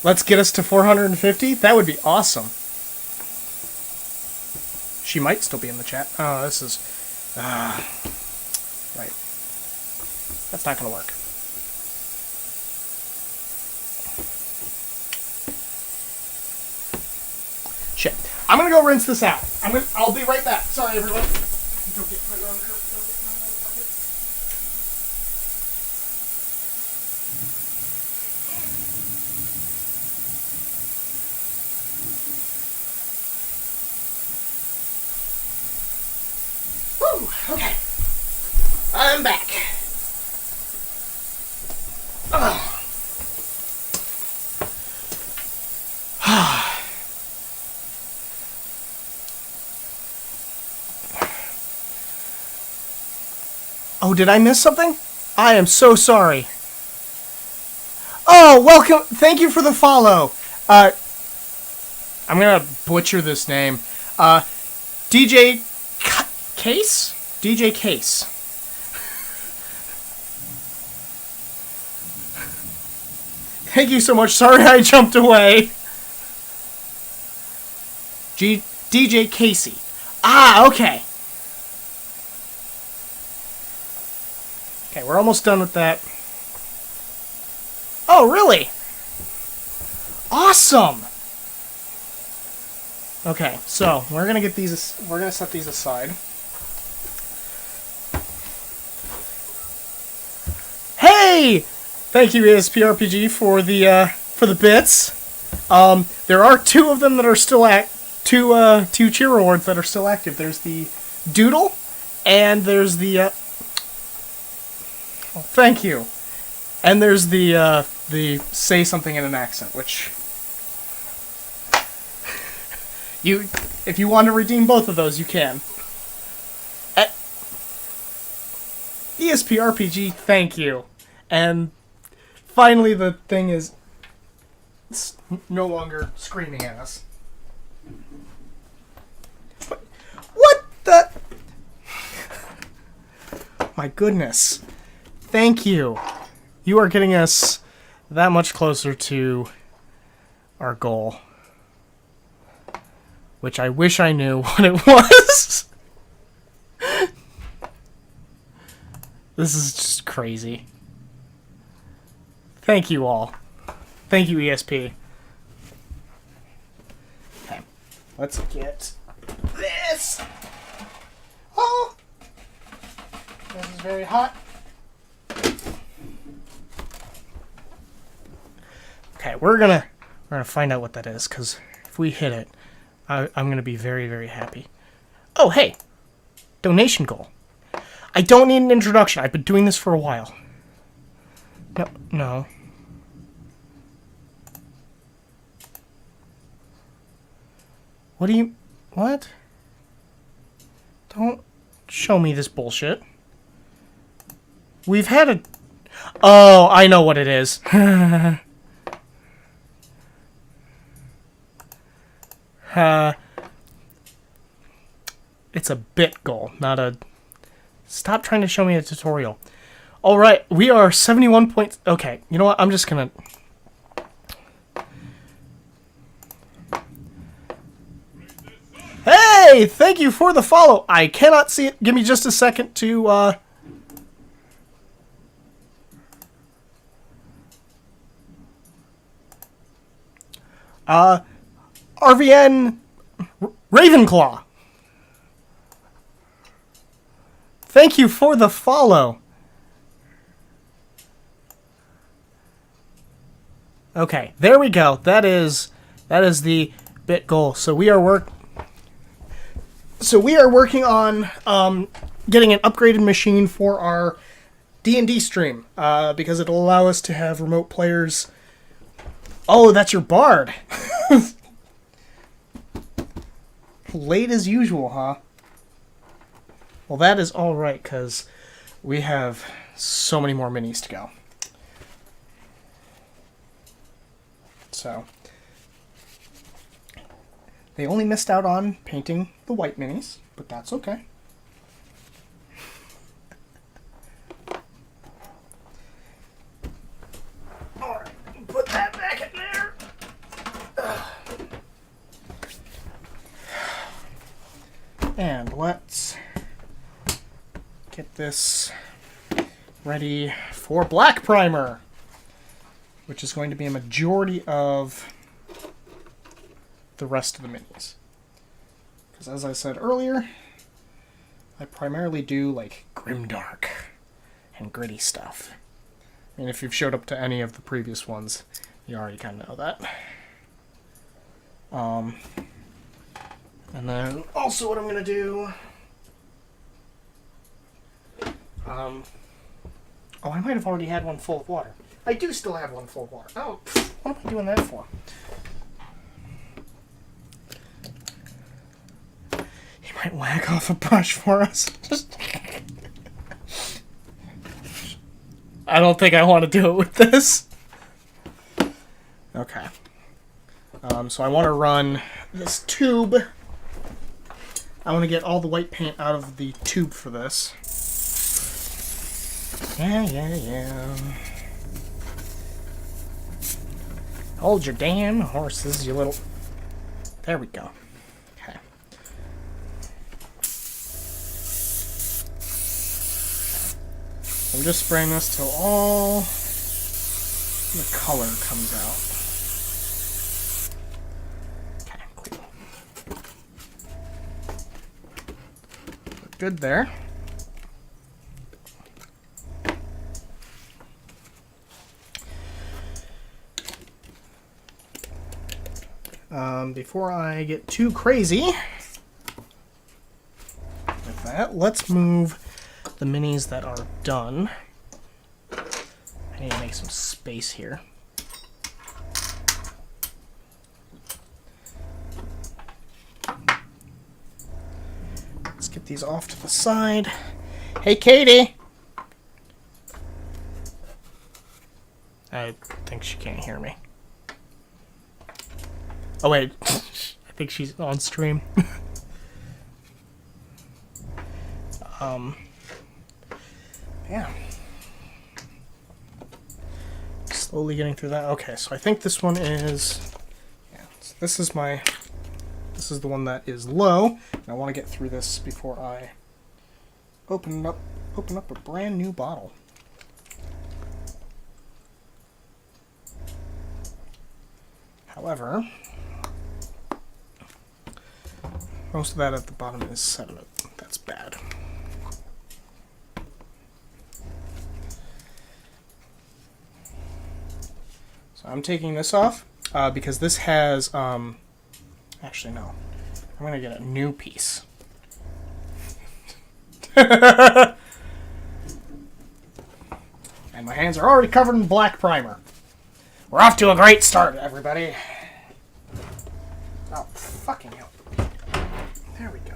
Let's get us to 450. That would be awesome. She might still be in the chat. Oh, this is... right. That's not going to work. Shit. I'm going to go rinse this out. I'll be right back. Sorry, everyone. Go get my roller cup. Go get my roller bucket. Woo! Okay. I'm back. Oh, did I miss something? I am so sorry. Oh, welcome. Thank you for the follow. I'm going to butcher this name. DJ Case? DJ Case. Thank you so much. Sorry I jumped away. DJ Casey. Ah, okay. Okay, we're almost done with that. Oh, really? Awesome! Okay, so we're gonna get these. We're gonna set these aside. Hey! Thank you, ESPRPG, for the bits. There are two of them that are still two cheer rewards that are still active. There's the doodle, and there's the. Oh, thank you. And there's the say something in an accent, which if you want to redeem both of those, you can. ESPRPG, thank you. And finally, the thing is no longer screaming at us. What the? My goodness. Thank you. You are getting us that much closer to our goal. Which I wish I knew what it was. This is just crazy. Thank you all. Thank you, ESP. Okay. Let's get this. Oh! This is very hot. Okay, we're gonna find out what that is, because if we hit it, I'm gonna be very, very happy. Oh, hey! Donation goal. I don't need an introduction. I've been doing this for a while. No. What? Don't show me this bullshit. We've had a... Oh, I know what it is. It's a bit goal, not a... Stop trying to show me a tutorial. Alright, we are 71 points... Okay, you know what? I'm just gonna... Hey! Thank you for the follow! I cannot see it. Give me just a second to, RVN Ravenclaw. Thank you for the follow. Okay, there we go. That is the bit goal. So we are working on getting an upgraded machine for our D&D stream because it'll allow us to have remote players. Oh, that's your bard. Late as usual, huh? Well, that is all right, because we have so many more minis to go. So, They only missed out on painting the white minis, but that's okay. Alright, put that back in there. And let's get this ready for black primer, which is going to be a majority of the rest of the minis. Because as I said earlier, I primarily do like grimdark and gritty stuff. I mean, if you've showed up to any of the previous ones, you already kind of know that. And then also what I'm going to do... oh, I might have already had one full of water. I do still have one full of water. Oh, what am I doing that for? He might whack off a brush for us. I don't think I want to do it with this. Okay. So I want to run this tube. I want to get all the white paint out of the tube for this. Yeah. Hold your damn horses, you little... There we go. Okay. I'm just spraying this till all the color comes out. Okay, cool. Good there. Before I get too crazy with that, let's move the minis that are done. I need to make some space here. Let's get these off to the side. Hey, Katie! I think she can't hear me. Oh, wait. I think she's on stream. Yeah. Slowly getting through that. Okay, so I think this one is... Yeah, so this is the one that is low. And I want to get through this before I open up a brand new bottle. However... most of that at the bottom is sediment. That's bad. So I'm taking this off because this has... actually, no. I'm going to get a new piece. And my hands are already covered in black primer. We're off to a great start, everybody. Oh, fucking hell. There we go.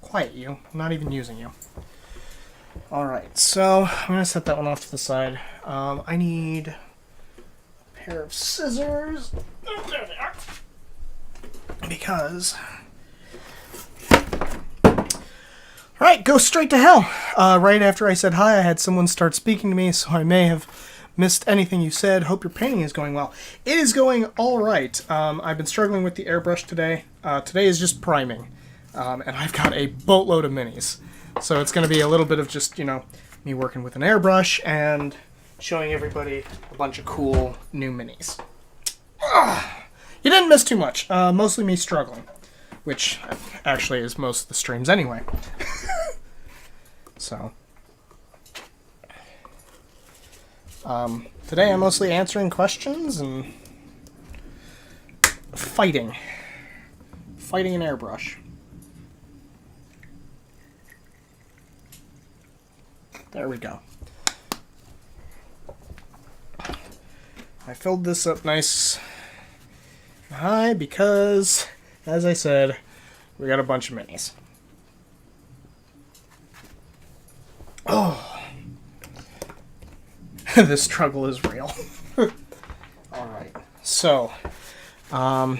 Quiet you. I'm not even using you. Alright, so I'm going to set that one off to the side. I need a pair of scissors. Oh, there they are. Because... Alright, go straight to hell. Right after I said hi, I had someone start speaking to me, so I may have missed anything you said. Hope your painting is going well. It is going alright. I've been struggling with the airbrush today. Today is just priming. And I've got a boatload of minis. So it's going to be a little bit of just, me working with an airbrush and showing everybody a bunch of cool new minis. You didn't miss too much. Mostly me struggling. Which actually is most of the streams anyway. So. Today I'm mostly answering questions and fighting. Fighting an airbrush. There we go. I filled this up nice and high because, as I said, we got a bunch of minis. Oh. The struggle is real. Alright, so Let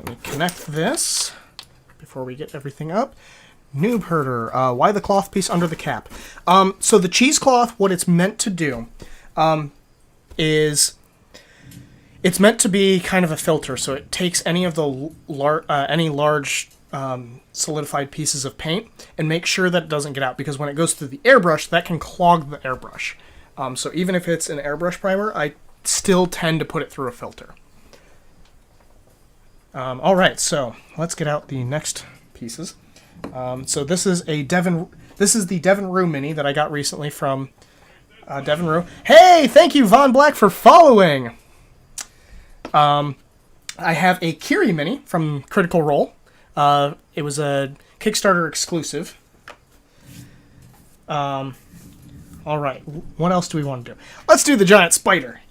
me connect this before we get everything up. Noob Herder, why the cloth piece under the cap? So the cheesecloth, what it's meant to do, is it's meant to be kind of a filter. So it takes any of the any large solidified pieces of paint and makes sure that it doesn't get out, because when it goes through the airbrush, that can clog the airbrush. So even if it's an airbrush primer, I still tend to put it through a filter. All right, so let's get out the next pieces. So this is the Devon Rue Mini that I got recently from Devon Rue. Hey, thank you, Von Black, for following. I have a Kiri Mini from Critical Role. It was a Kickstarter exclusive. All right, what else do we want to do? Let's do the giant spider.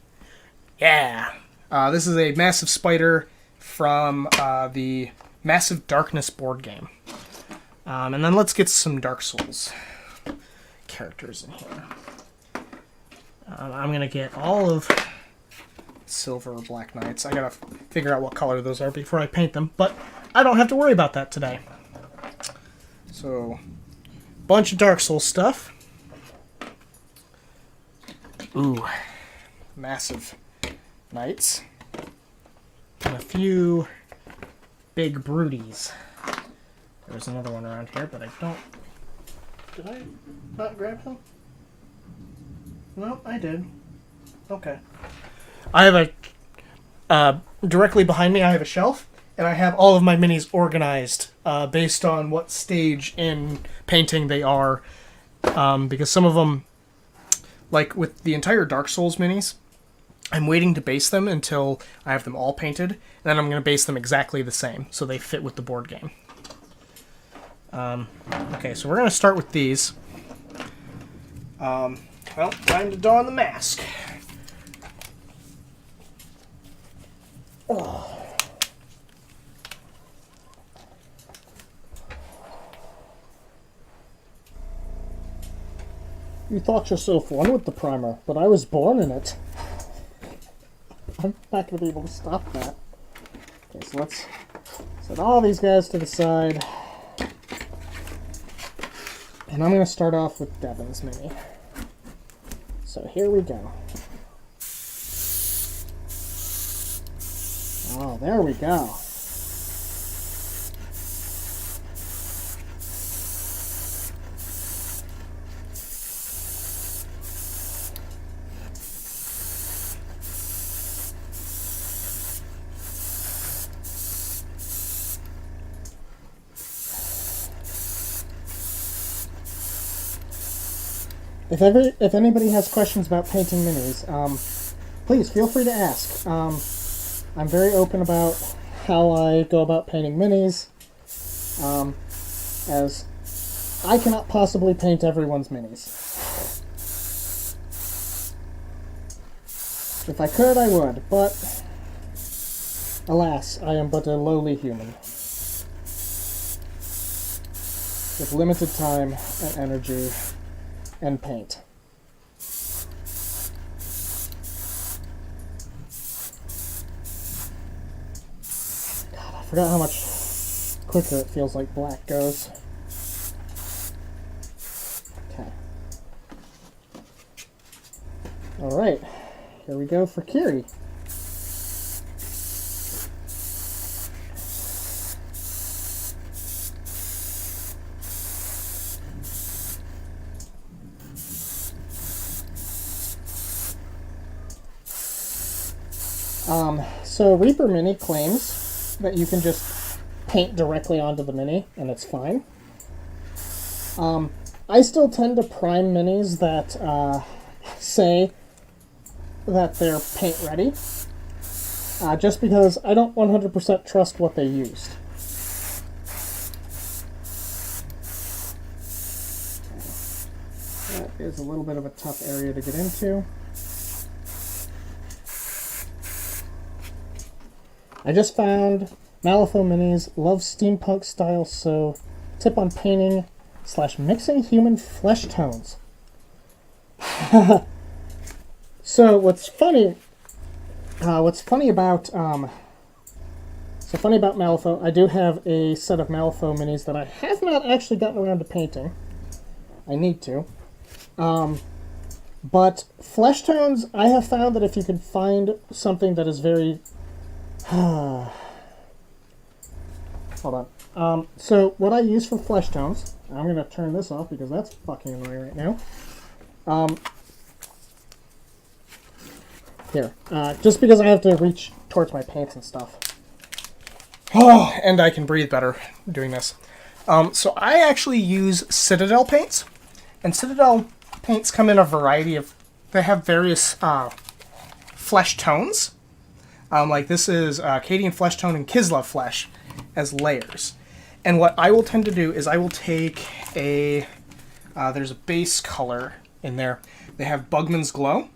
Yeah. This is a massive spider from the Massive Darkness board game. And then let's get some Dark Souls characters in here. I'm going to get all of Silver Black Knights. I got to figure out what color those are before I paint them, but I don't have to worry about that today. So, bunch of Dark Souls stuff. Ooh, massive knights. And a few big broodies. There's another one around here, but I don't... Did I not grab him? No, I did. Okay. I have a... directly behind me, I have a shelf, and I have all of my minis organized based on what stage in painting they are. Because some of them, like with the entire Dark Souls minis, I'm waiting to base them until I have them all painted, and then I'm going to base them exactly the same, so they fit with the board game. Okay, so we're going to start with these. Well, time to don the mask. Oh. You thought yourself won with the primer, but I was born in it. I'm not going to be able to stop that. Okay, so let's set all these guys to the side. And I'm going to start off with Devon's Mini. So here we go. Oh, there we go. If anybody has questions about painting minis, please feel free to ask. I'm very open about how I go about painting minis, as I cannot possibly paint everyone's minis. If I could, I would, but alas, I am but a lowly human with limited time and energy and paint. God, I forgot how much quicker it feels like black goes. Okay. Alright, here we go for Kiri. So Reaper Mini claims that you can just paint directly onto the Mini, and it's fine. I still tend to prime minis that say that they're paint ready, just because I don't 100% trust what they used. That is a little bit of a tough area to get into. I just found Malifaux Minis, love steampunk style, so tip on painting / mixing human flesh tones. So what's funny What's funny about Malifaux, I do have a set of Malifaux minis that I have not actually gotten around to painting. I need to. But flesh tones, I have found that if you can find something that is very... Hold on. So what I use for flesh tones, I'm going to turn this off because that's fucking annoying right now. Here. Just because I have to reach towards my paints and stuff. Oh, and I can breathe better doing this. So I actually use Citadel paints. And Citadel paints come in a variety of... They have various flesh tones. Like this is Cadian flesh tone and Kislev flesh as layers. And what I will tend to do is I will take a... there's a base color in there. They have Bugman's Glow.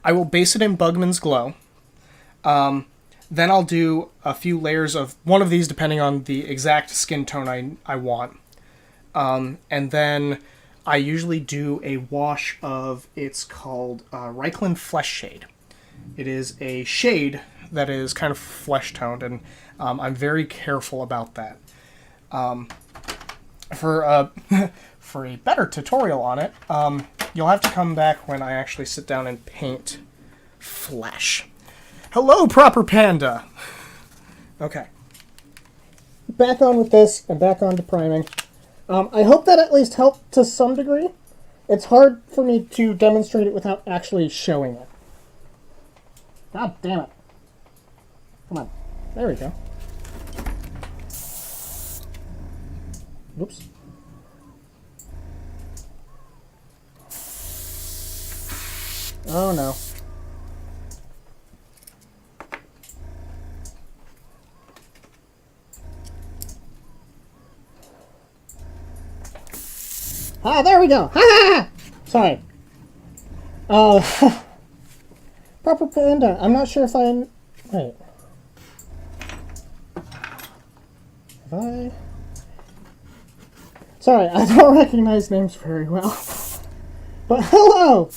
I will base it in Bugman's Glow. Then I'll do a few layers of one of these depending on the exact skin tone I want. And then I usually do a wash of, it's called Reikland Flesh Shade. It is a shade that is kind of flesh toned, and I'm very careful about that. For a better tutorial on it, you'll have to come back when I actually sit down and paint flesh. Hello, Proper Panda! Okay. Back on with this, and back on to priming. I hope that at least helped to some degree. It's hard for me to demonstrate it without actually showing it. God damn it. Come on. There we go. Oops. Oh no. Ah, there we go. Ha ha ha! Sorry. Proper Panda. I'm not sure if I... Wait. Have I... Sorry, I don't recognize names very well. But hello!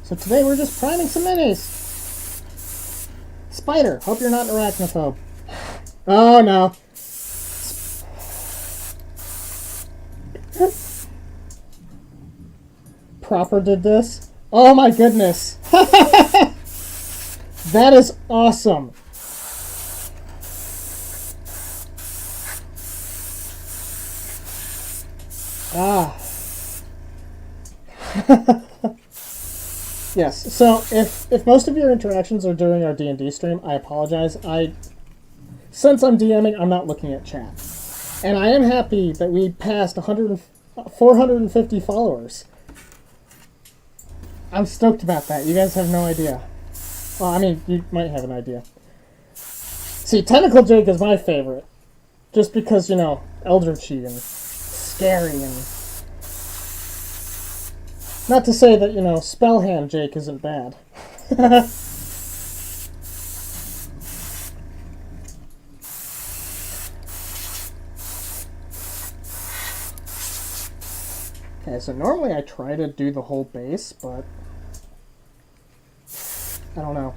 So today we're just priming some minis. Spider, hope you're not an arachnophobe. Oh no. Proper did this? Oh my goodness. That is awesome. Ah. Yes, so if most of your interactions are during our D&D stream, I apologize. Since I'm DMing, I'm not looking at chat. And I am happy that we passed 450 followers. I'm stoked about that. You guys have no idea. Well, I mean, you might have an idea. See, Tentacle Jake is my favorite. Just because, you know, Eldritchy and scary and... Not to say that, you know, Spellhand Jake isn't bad. Okay, so normally I try to do the whole base, but... I don't know.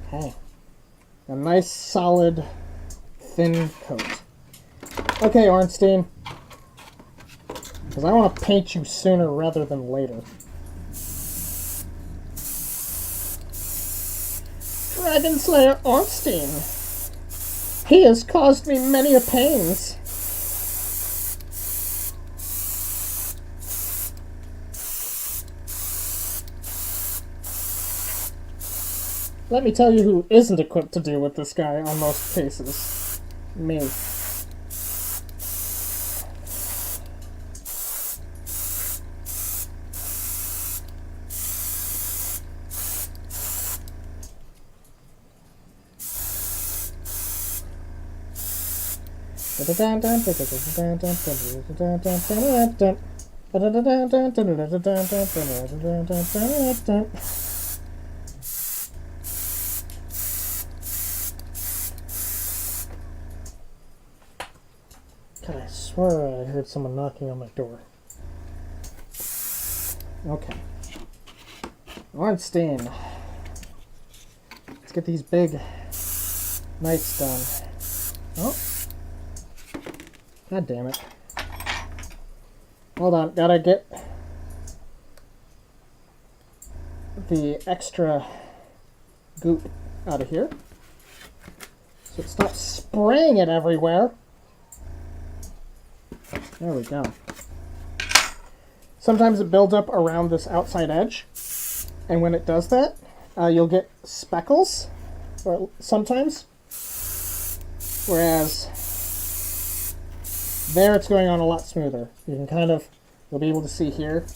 Okay. A nice, solid... thin coat. Okay, Ornstein. Because I want to paint you sooner rather than later. Dragon Slayer Ornstein. He has caused me many a pains. Let me tell you who isn't equipped to deal with this guy on most cases. Me. God, I swear I heard someone knocking on my door. Okay. Ornstein. Let's get these big knights done. Oh. God damn it. Hold on, gotta get the extra goop out of here. So it stops spraying it everywhere. There we go. Sometimes it builds up around this outside edge, and when it does that, you'll get speckles, or sometimes, whereas there it's going on a lot smoother. You can kind of, you'll be able to see here,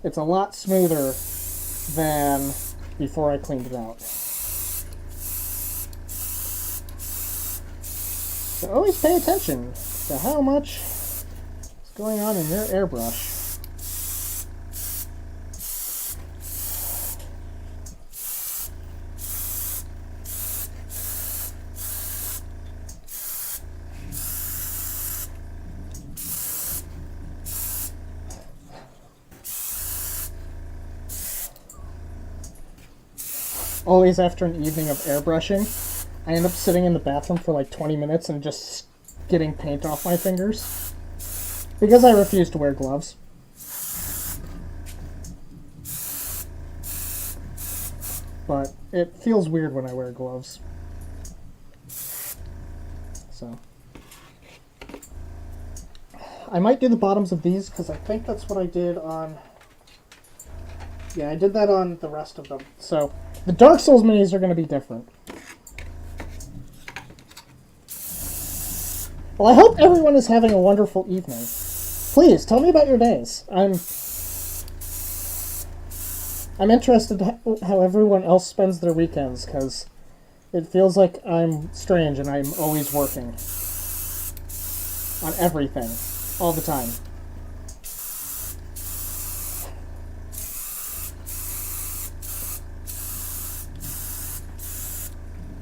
it's a lot smoother than before I cleaned it out. So always pay attention to how much is going on in your airbrush. Always after an evening of airbrushing, I end up sitting in the bathroom for like 20 minutes and just getting paint off my fingers. Because I refuse to wear gloves. But it feels weird when I wear gloves. So. I might do the bottoms of these because I think that's what I did on... Yeah, I did that on the rest of them. So, the Dark Souls minis are going to be different. Well, I hope everyone is having a wonderful evening. Please, tell me about your days. I'm interested how everyone else spends their weekends, because it feels like I'm strange and I'm always working. On everything. All the time.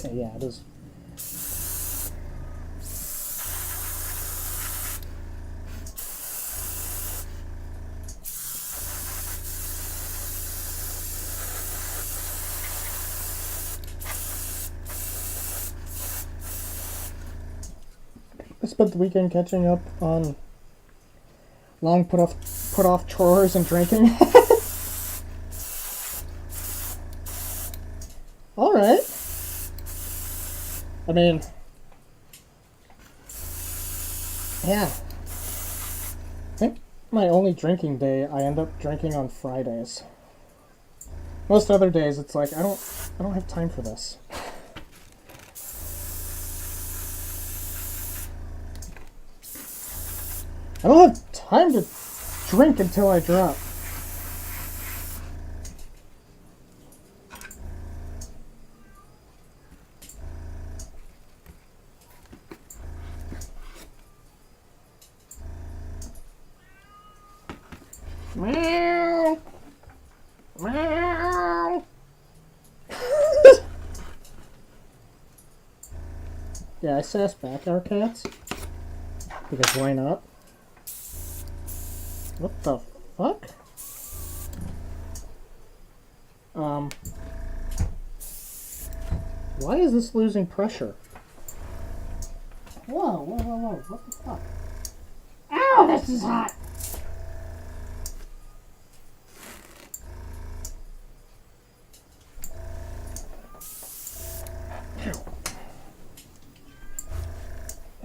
Okay, yeah, it is. I spent the weekend catching up on long put off chores and drinking. All right. I mean, yeah. I think my only drinking day, I end up drinking on Fridays. Most other days, it's like I don't have time for this. I don't have time to drink until I drop. Meow. Meow. Yeah, I sass back our cats. Because why not? What the fuck? Why is this losing pressure? Whoa, whoa, whoa, whoa, what the fuck? Ow, this is hot!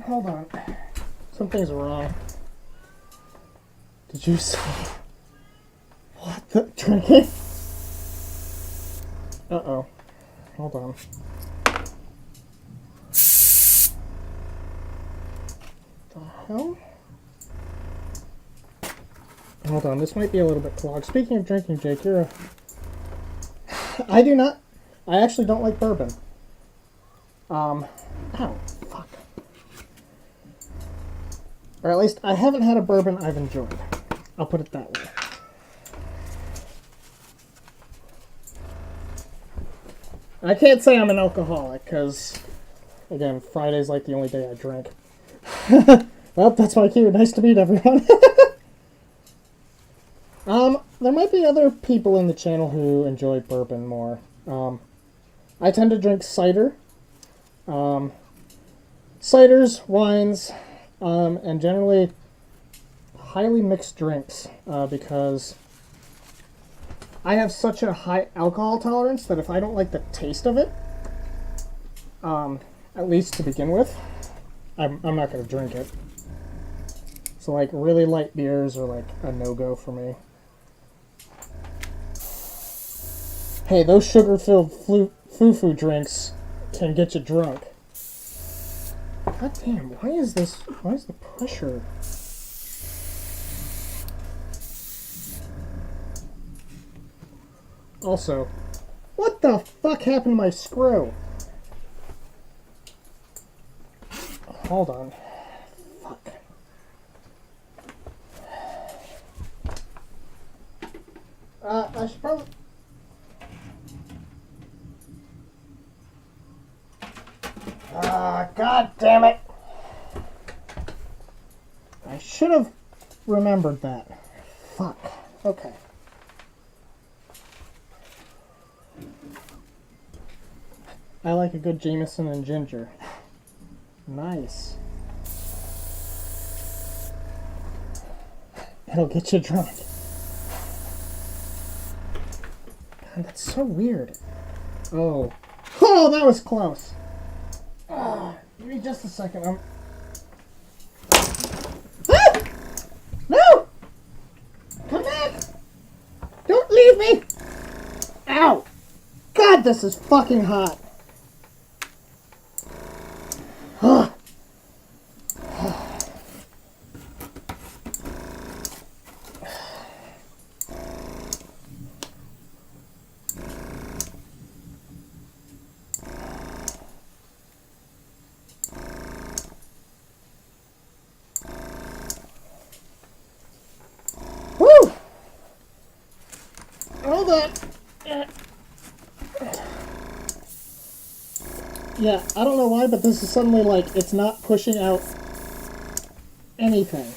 Hold on. Something's wrong. Did you say... What the... Drinking? Uh-oh. Hold on. The hell? Hold on, this might be a little bit clogged. Speaking of drinking, Jake, you're a... I do not... I actually don't like bourbon. Ow. Fuck. Or at least, I haven't had a bourbon I've enjoyed. I'll put it that way. I can't say I'm an alcoholic, because, again, Friday's like the only day I drink. Well, that's my cue. Nice to meet everyone. There might be other people in the channel who enjoy bourbon more. I tend to drink cider. Ciders, wines, and generally highly mixed drinks, because I have such a high alcohol tolerance that if I don't like the taste of it, at least to begin with, I'm not going to drink it. So like really light beers are like a no-go for me. Hey, those sugar-filled foo-foo drinks can get you drunk. God damn, why is the pressure? Also, what the fuck happened to my screw? Hold on. Fuck. I should probably... God damn it! I should have remembered that. Fuck. Okay. I like a good Jameson and ginger. Nice. It'll get you drunk. God, that's so weird. Oh. Oh, that was close. Give me just a second. Ah! No! Come back! Don't leave me! Ow! God, this is fucking hot. Woo! Hold on. Yeah, I don't know why, but this is suddenly like, it's not pushing out anything.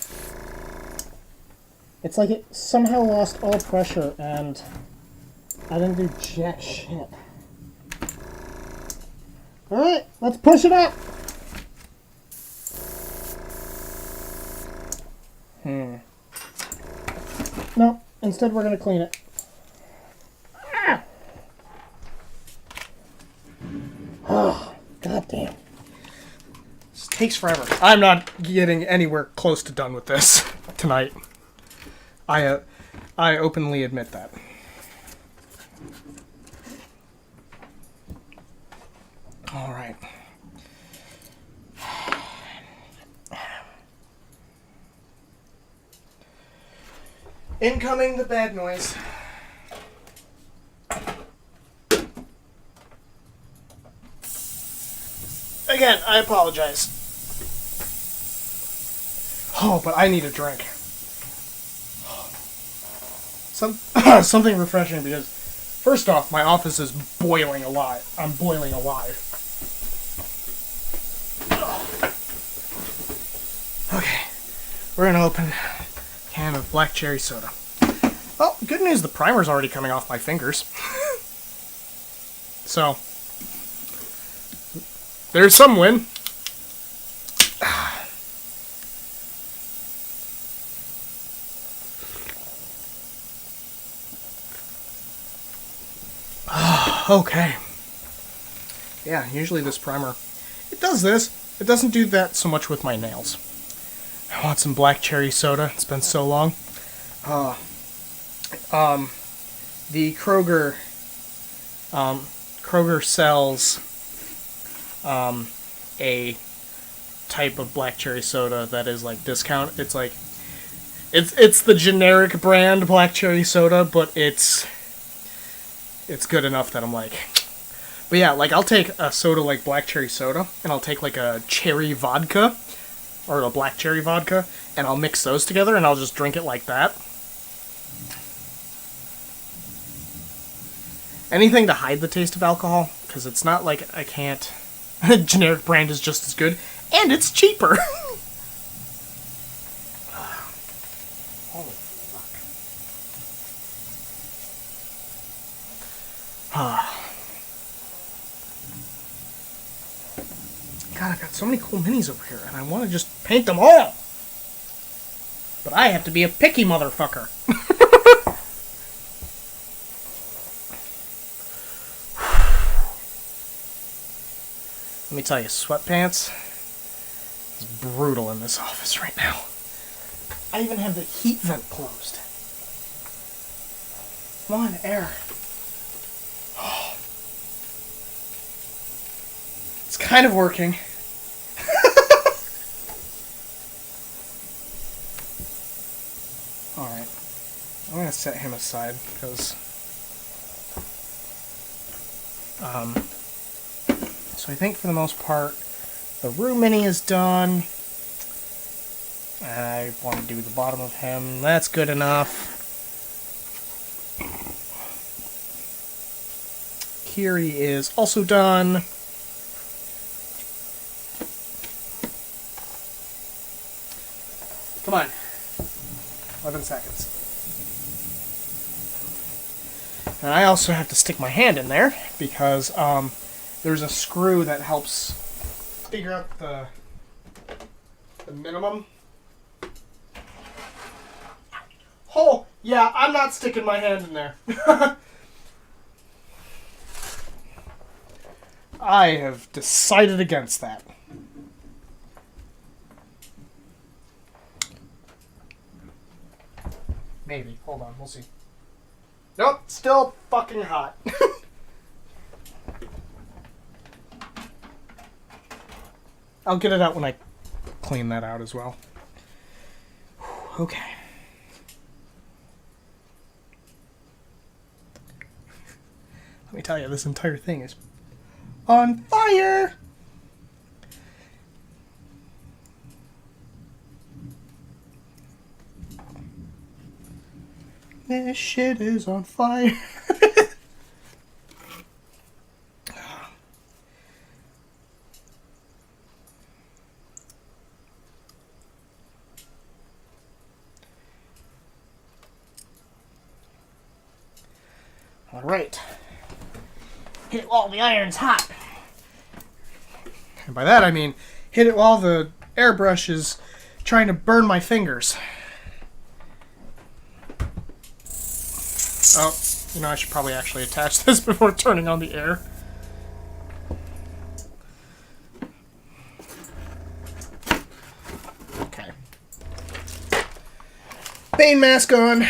It's like it somehow lost all pressure and I didn't do jack shit. Alright, let's push it up! No, instead we're gonna clean it. Ah! Oh, God damn. This takes forever. I'm not getting anywhere close to done with this tonight. I openly admit that. All right. Incoming the bad noise. Again, I apologize. Oh, but I need a drink. Something refreshing because, first off, my office is boiling alive. I'm boiling alive. Okay, we're gonna open a can of black cherry soda. Well, good news, the primer's already coming off my fingers. So, there's some win. Okay. Yeah, usually this primer, it does this. It doesn't do that so much with my nails. I want some black cherry soda. It's been so long. The Kroger sells a type of black cherry soda that is like discount. It's like it's the generic brand black cherry soda, but it's good enough that I'm like. But yeah, like I'll take a soda like black cherry soda, and I'll take like a cherry vodka or a black cherry vodka, and I'll mix those together, and I'll just drink it like that. Anything to hide the taste of alcohol, because it's not like I can't. Generic brand is just as good, and it's cheaper. God, I've got so many cool minis over here, and I want to just paint them all. But I have to be a picky motherfucker. Let me tell you, sweatpants is brutal in this office right now. I even have the heat vent closed. Come on, air. It's kind of working. Alright. I'm going to set him aside because... So I think for the most part, the room mini is done. I want to do the bottom of him. That's good enough. Kiri is also done. Come on. 11 seconds. And I also have to stick my hand in there because there's a screw that helps figure out the minimum. Oh, yeah, I'm not sticking my hand in there. I have decided against that. Maybe. Hold on, we'll see. Nope, still fucking hot. I'll get it out when I clean that out as well. Okay. Let me tell you, this entire thing is on fire! This shit is on fire. All right. Hit it while the iron's hot. And by that I mean hit it while the airbrush is trying to burn my fingers. Oh, you know, I should probably actually attach this before turning on the air. Okay. Bane mask on.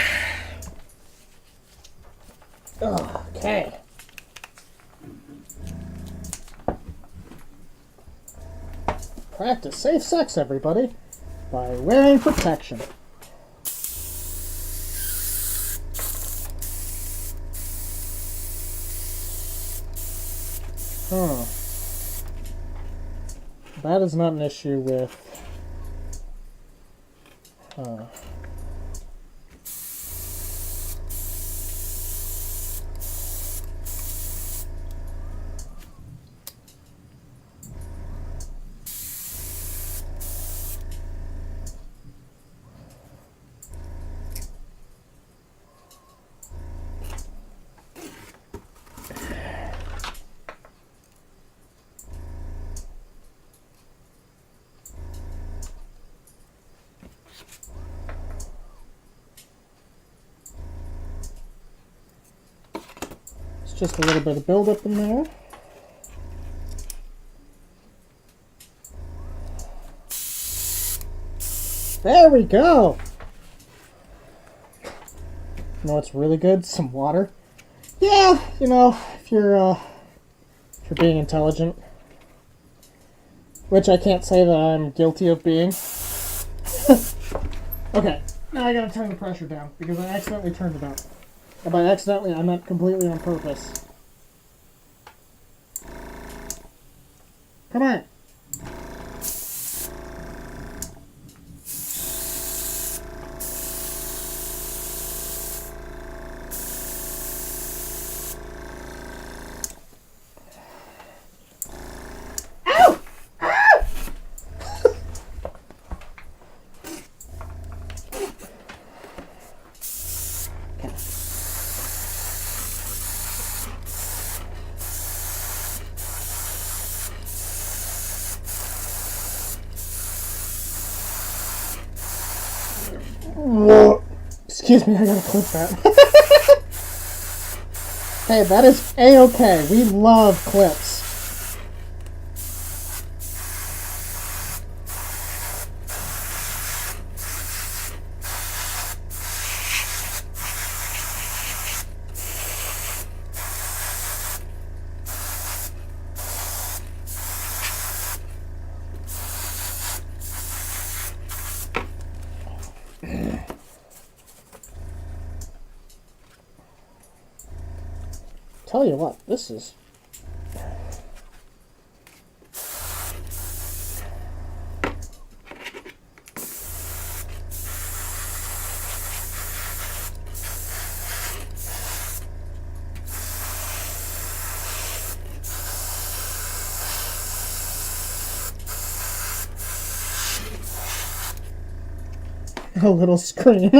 Okay. Practice safe sex, everybody, by wearing protection. Huh. That is not an issue with... Just a little bit of buildup in there. There we go! You know what's really good? Some water. Yeah, you know, if you're being intelligent. Which I can't say that I'm guilty of being. Okay, now I gotta turn the pressure down because I accidentally turned it up. And by accidentally, I meant completely on purpose. Come on. Ow! Ah! Whoa. Excuse me, I gotta clip that. Hey, that is A-okay. We love clips. Tell you what, this is... a little scream.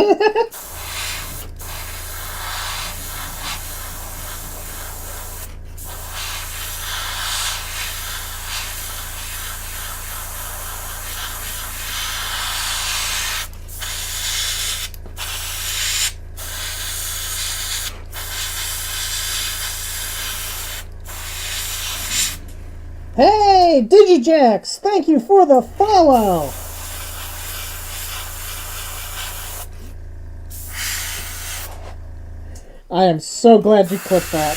Hey, Digijax! Thank you for the follow! I am so glad you clipped that.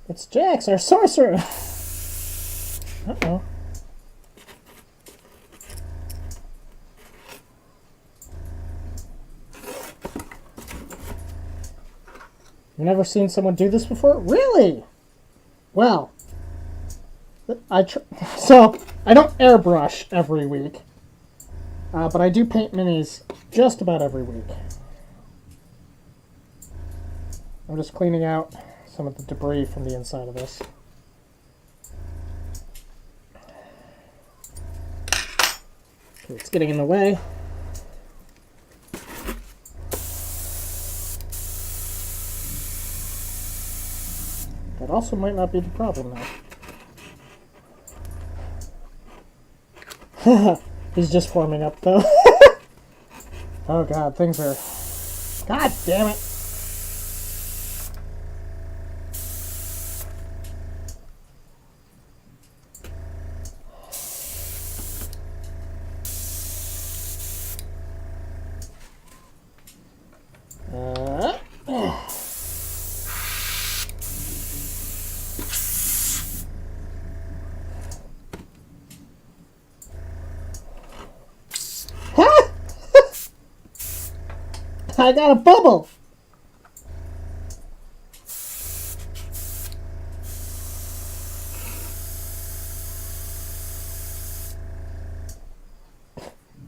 It's Jax, our sorcerer! Uh-oh. You've never seen someone do this before? Really? Well, so I don't airbrush every week, but I do paint minis just about every week. I'm just cleaning out some of the debris from the inside of this. Okay, it's getting in the way. That also might not be the problem now. He's just forming up though. Oh god, things are... God damn it! I got a bubble!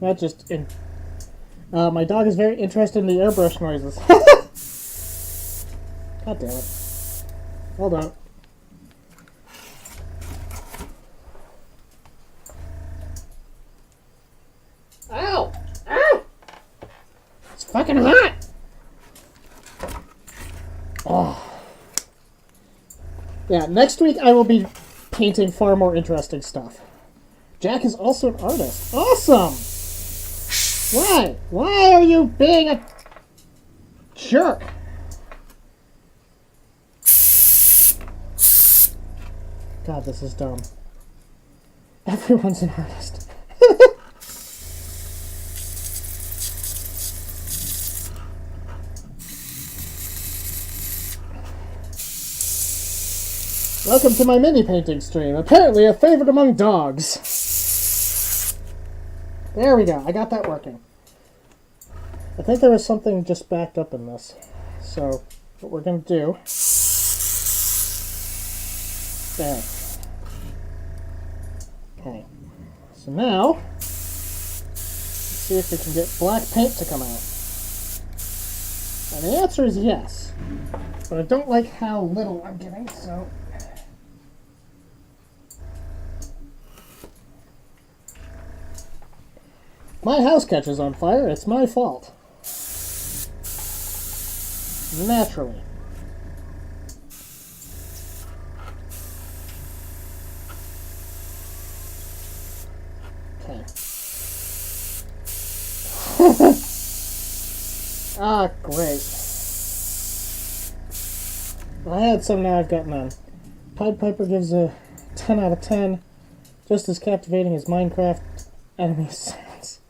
That just... my dog is very interested in the airbrush noises. God damn it. Hold on. Ow! Ow! It's fucking hot! Oh. Yeah, next week I will be painting far more interesting stuff. Jack is also an artist. Awesome! Why? Why are you being a jerk? God, this is dumb. Everyone's an artist. Welcome to my mini painting stream. Apparently a favorite among dogs. There we go. I got that working. I think there was something just backed up in this. So, what we're going to do... There. Okay. So now, let's see if we can get black paint to come out. And the answer is yes. But I don't like how little I'm getting, so... My house catches on fire, it's my fault. Naturally. Ah, great. I had some, now I've got none. Pied Piper gives a 10 out of 10. Just as captivating as Minecraft enemy sounds.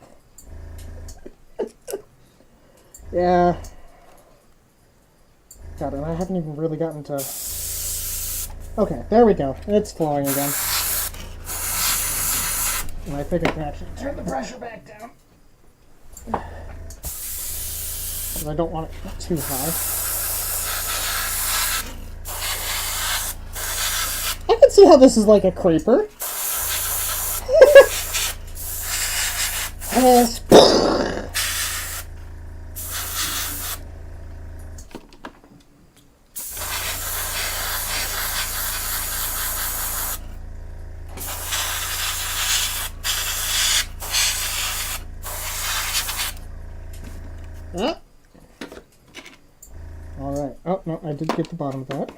Yeah. God, and I haven't even really gotten to... Okay, there we go. It's flowing again. And I think I can actually turn the pressure back down. Because I don't want it too high. I can see how this is like a creeper. Yes. Huh? All right. Oh, no, I did get the bottom of that.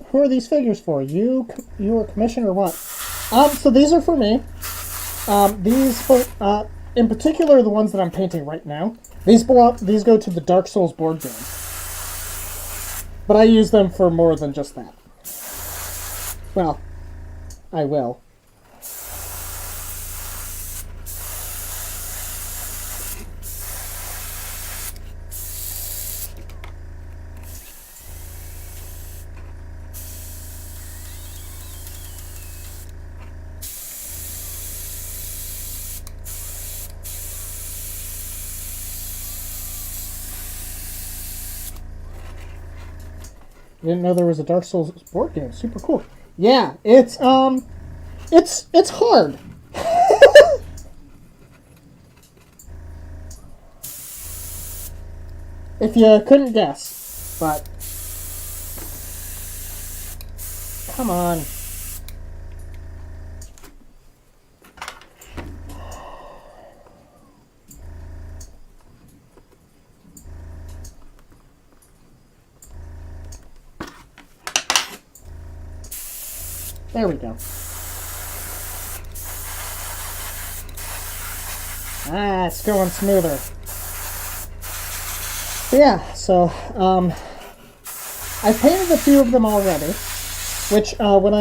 Who are these figures for? You are commissioned or what? So these are for me. In particular, the ones that I'm painting right now. These go to the Dark Souls board game. But I use them for more than just that. Well, I will. I didn't know there was a Dark Souls board game. Super cool. Yeah, it's hard. If you couldn't guess, but come on. There we go. Ah, it's going smoother. But yeah, so, I've painted a few of them already, which, when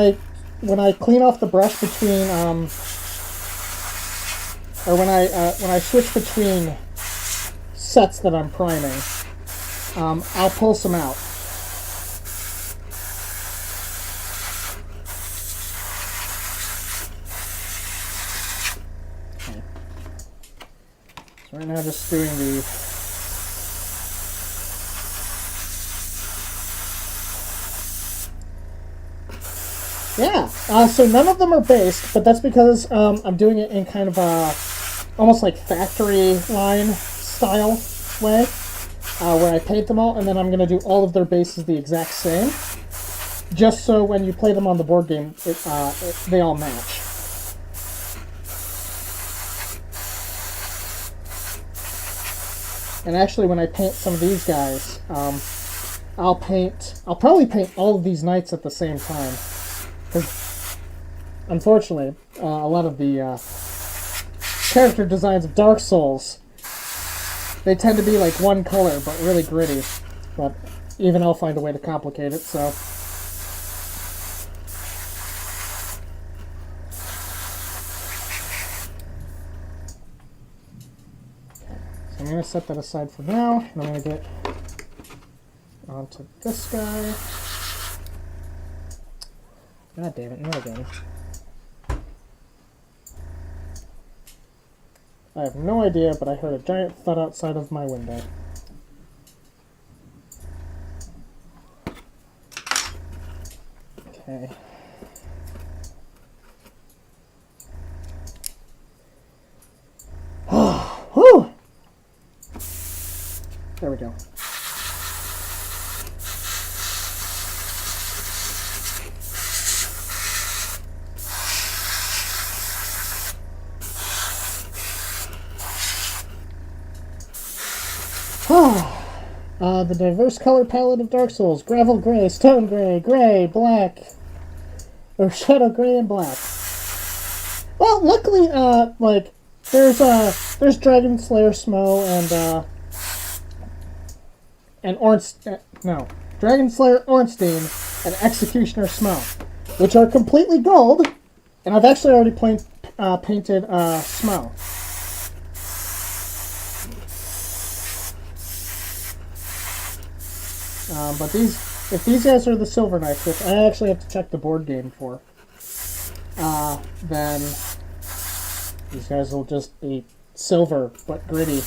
I clean off the brush between, or when I switch between sets that I'm priming, I'll pull some out. So right now just doing the yeah, so none of them are based, but that's because I'm doing it in kind of a almost like factory line style way, where I paint them all and then I'm going to do all of their bases the exact same, just so when you play them on the board game, they all match. And actually, when I paint some of these guys, I'll probably paint all of these knights at the same time. Because, unfortunately, a lot of the character designs of Dark Souls, they tend to be like one color, but really gritty. But even I'll find a way to complicate it, so... I'm going to set that aside for now, and I'm going to get onto this guy. God damn it, not again. I have no idea, but I heard a giant thud outside of my window. Okay. Whew! There we go. The diverse color palette of Dark Souls: gravel gray, stone gray, gray, black, or shadow gray and black. Well, luckily, like there's Dragon Slayer Smo and Dragon Slayer Ornstein and Executioner Smo, which are completely gold, and I've actually already painted Smo. But if these guys are the Silver Knights, which I actually have to check the board game for, then these guys will just be silver but gritty.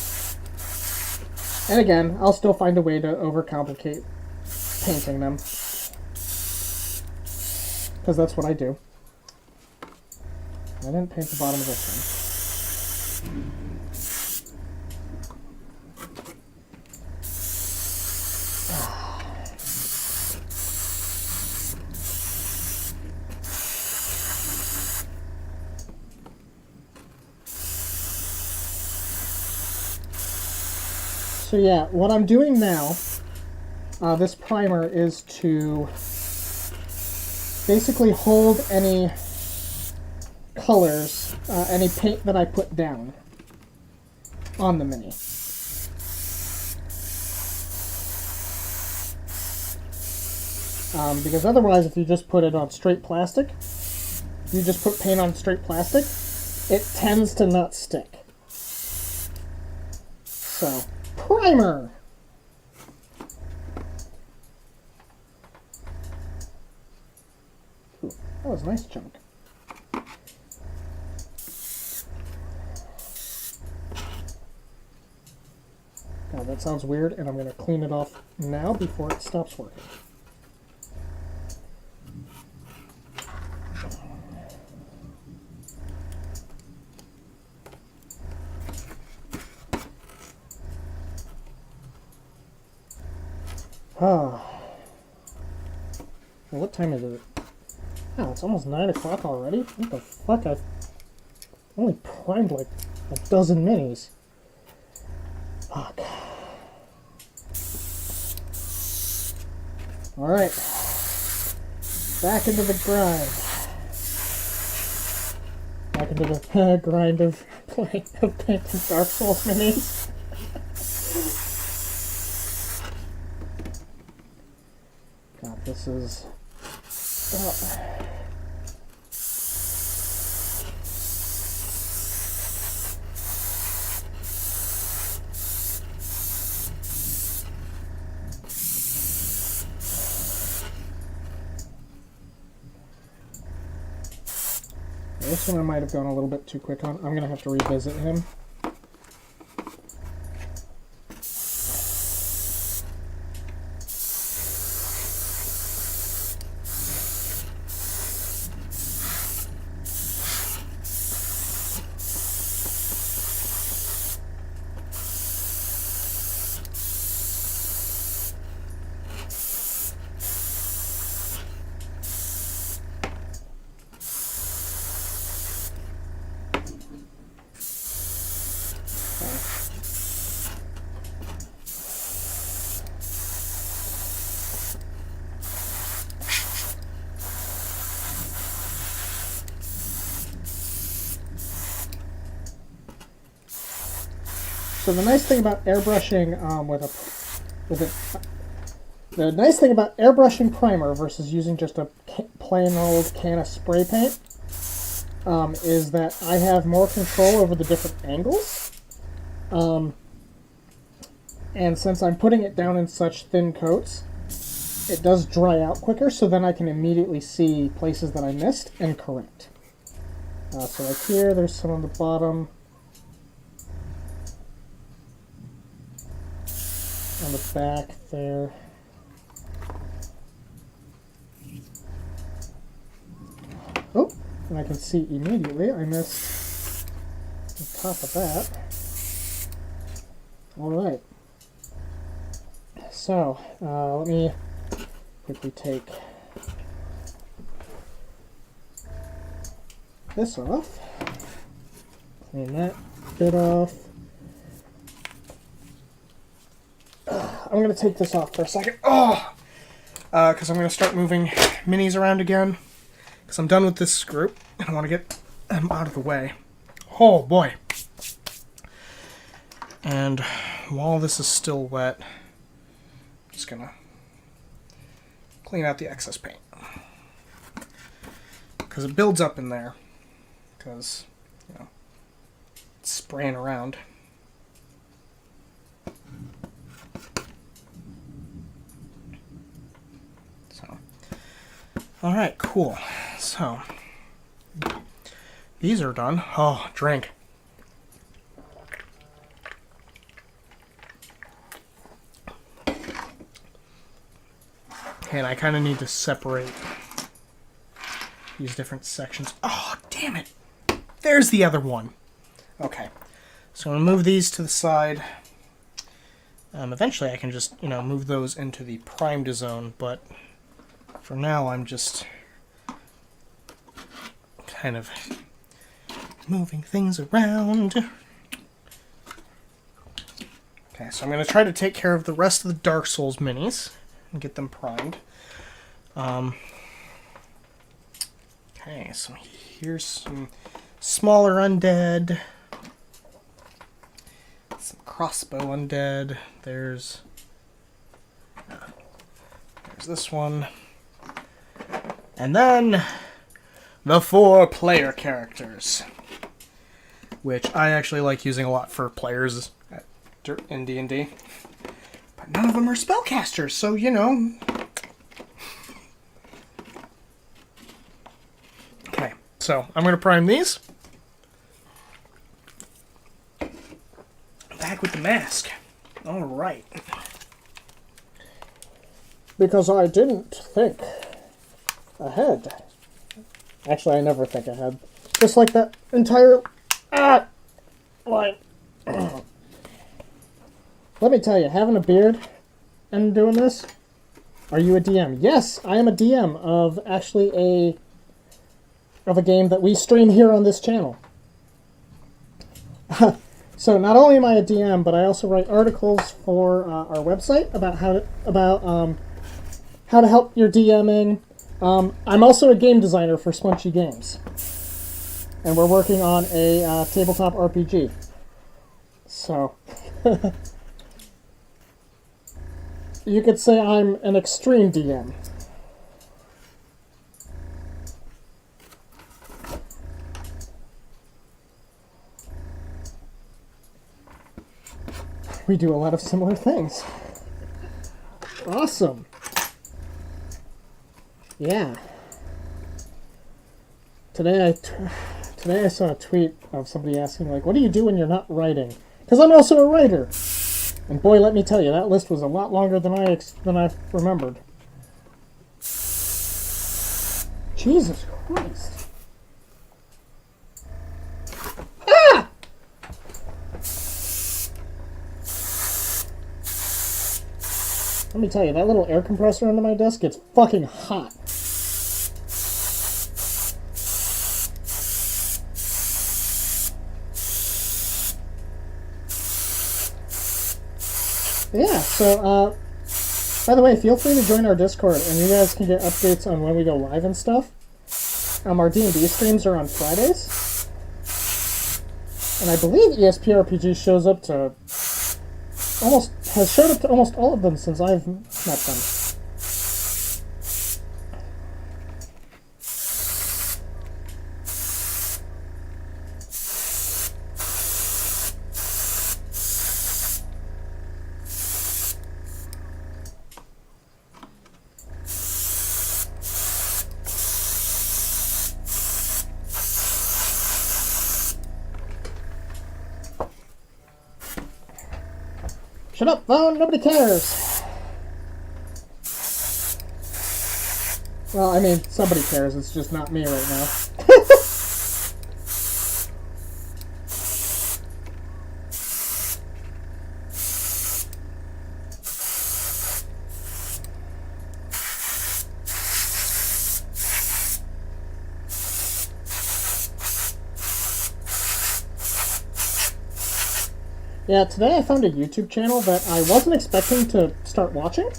And again, I'll still find a way to overcomplicate painting them, because that's what I do. I didn't paint the bottom of this one. So yeah, what I'm doing now, this primer, is to basically hold any colors, any paint that I put down on the mini. Because otherwise, if you just put it on straight plastic, you just put paint on straight plastic, it tends to not stick. So, primer! Ooh, that was a nice chunk. God, that sounds weird, and I'm going to clean it off now before it stops working. Well, what time is it? Oh, it's almost 9 o'clock already? What the fuck? I've only primed like a dozen minis. Fuck. Alright. Back into the grind. Back into the grind of painting Dark Souls minis. God, this is... This one I might have gone a little bit too quick on. I'm going to have to revisit him. So the nice thing about airbrushing the nice thing about airbrushing primer versus using just a plain old can of spray paint is that I have more control over the different angles. And since I'm putting it down in such thin coats, it does dry out quicker, so then I can immediately see places that I missed and correct. So like here, there's some on the bottom. On the back there. Oh, and I can see immediately I missed the top of that. Alright. So, let me quickly take this off. Clean that bit off. I'm going to take this off for a second. Oh! Because I'm going to start moving minis around again. Because I'm done with this group. And I want to get them out of the way. Oh, boy. And while this is still wet, I'm just going to clean out the excess paint. Because it builds up in there. Because, you know, it's spraying around. So, alright, cool. So, these are done. Oh, drink. And I kind of need to separate these different sections. Oh, damn it. There's the other one. Okay. So I'm going to move these to the side. Eventually I can just, move those into the primed zone, but for now I'm just kind of moving things around. Okay, so I'm going to try to take care of the rest of the Dark Souls minis and get them primed. Okay, so here's some smaller undead. Some crossbow undead. There's this one. And then the 4 player characters, which I actually like using a lot for players in D&D. But none of them are spellcasters, so, Okay, so I'm going to prime these. Back with the mask. Alright. Because I didn't think ahead. Actually, I never think ahead. Just like that entire... line. Let me tell you, having a beard and doing this, are you a DM? Yes, I am a DM of actually a game that we stream here on this channel. So not only am I a DM, but I also write articles for our website about how to help your DMing. I'm also a game designer for Spunchy Games, and we're working on a tabletop RPG. So you could say I'm an extreme DM. We do a lot of similar things. Awesome. Yeah. Today I saw a tweet of somebody asking, like, what do you do when you're not writing? Because I'm also a writer. And boy, let me tell you, that list was a lot longer than I remembered. Jesus Christ. Ah! Let me tell you, that little air compressor under my desk gets fucking hot. Yeah, so, by the way, feel free to join our Discord, and you guys can get updates on when we go live and stuff. Our D&D streams are on Fridays. And I believe ESPRPG shows up to has showed up to almost all of them since I've met them. Shut up, phone, nobody cares. Well, I mean, somebody cares, it's just not me right now. Yeah, today I found a YouTube channel that I wasn't expecting to start watching.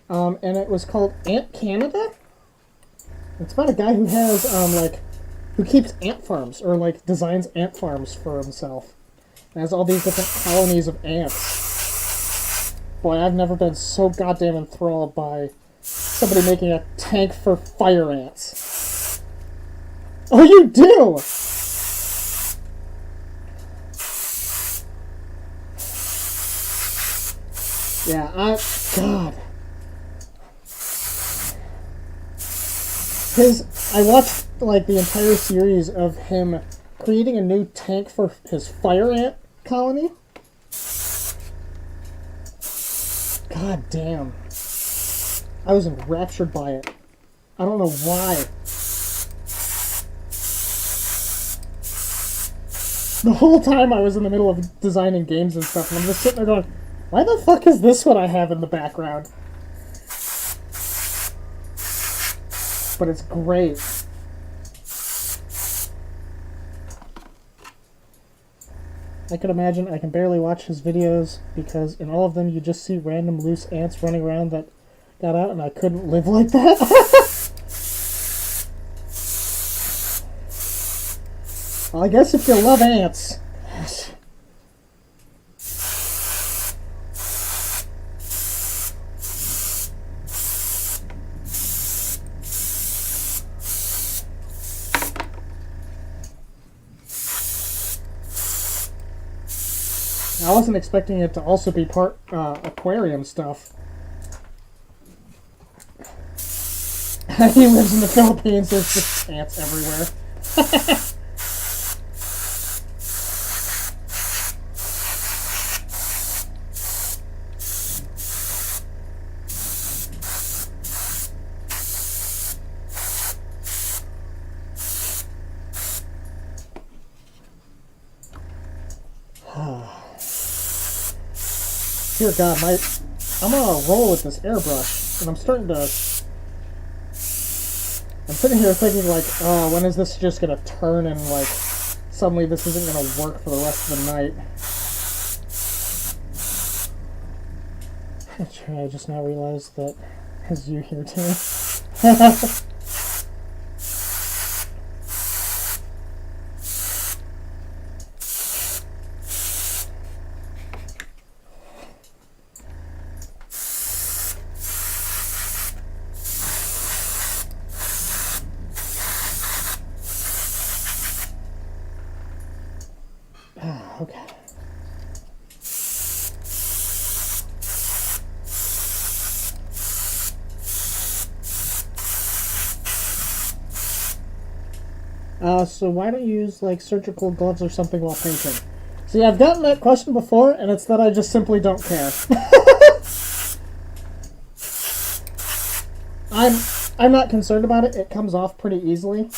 And it was called Ant Canada. It's about a guy who has, who keeps ant farms, or, designs ant farms for himself. And has all these different colonies of ants. Boy, I've never been so goddamn enthralled by somebody making a tank for fire ants. Oh, you do! Yeah, God. I watched, the entire series of him creating a new tank for his fire ant colony. God damn. I was enraptured by it. I don't know why. The whole time I was in the middle of designing games and stuff, and I'm just sitting there going, why the fuck is this what I have in the background? But it's great. I can imagine I can barely watch his videos because in all of them you just see random loose ants running around that got out, and I couldn't live like that. Well, I guess if you love ants. I wasn't expecting it to also be part aquarium stuff. He lives in the Philippines, there's just ants everywhere. Dear God, I'm on a roll with this airbrush, and I'm sitting here thinking, oh, when is this just gonna turn and, suddenly this isn't gonna work for the rest of the night. I just now realized that has you here too. Okay. So why don't you use, surgical gloves or something while painting? See, I've gotten that question before, and it's that I just simply don't care. I'm not concerned about it. It comes off pretty easily.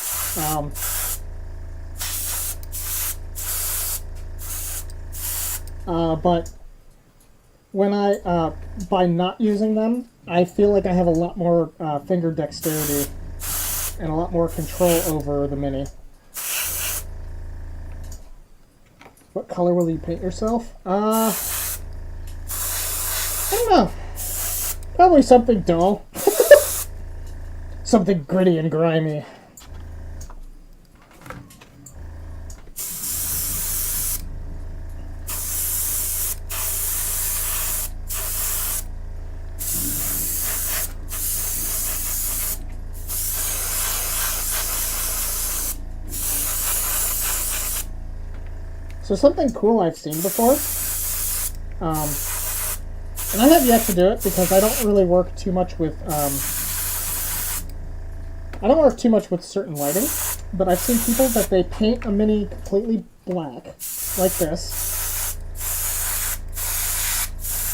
But when by not using them, I feel like I have a lot more finger dexterity and a lot more control over the Mini. What color will you paint yourself? I don't know. Probably something dull. Something gritty and grimy. So something cool I've seen before, and I have yet to do it because I don't really work too much with, certain lighting, but I've seen people that they paint a Mini completely black, like this,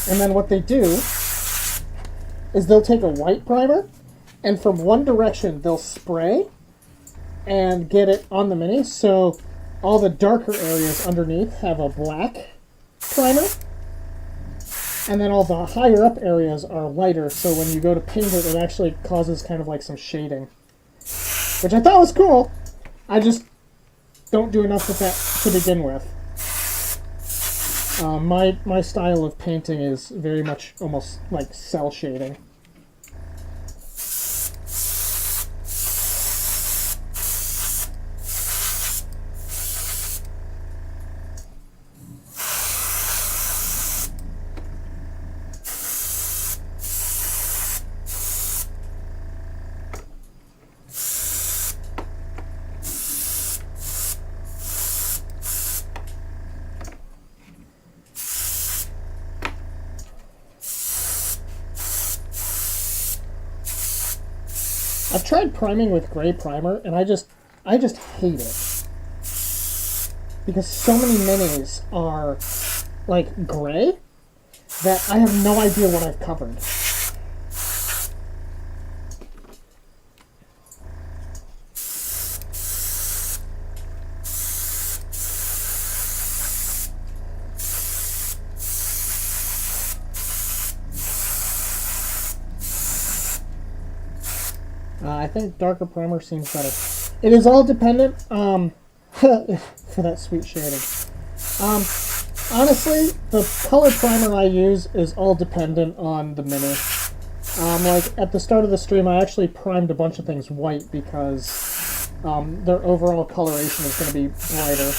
and then what they do is they'll take a white primer, and from one direction they'll spray and get it on the Mini, so all the darker areas underneath have a black primer, and then all the higher up areas are lighter, so when you go to paint it, it actually causes kind of some shading. Which I thought was cool. I just don't do enough with that to begin with. My style of painting is very much almost like cell shading. I've tried priming with gray primer, and I just hate it. Because so many minis are, like, gray, that I have no idea what I've covered. I think darker primer seems better. It is all dependent, for that sweet shading. Honestly, the color primer I use is all dependent on the mini. Like, at the start of the stream, I actually primed a bunch of things white because their overall coloration is going to be brighter.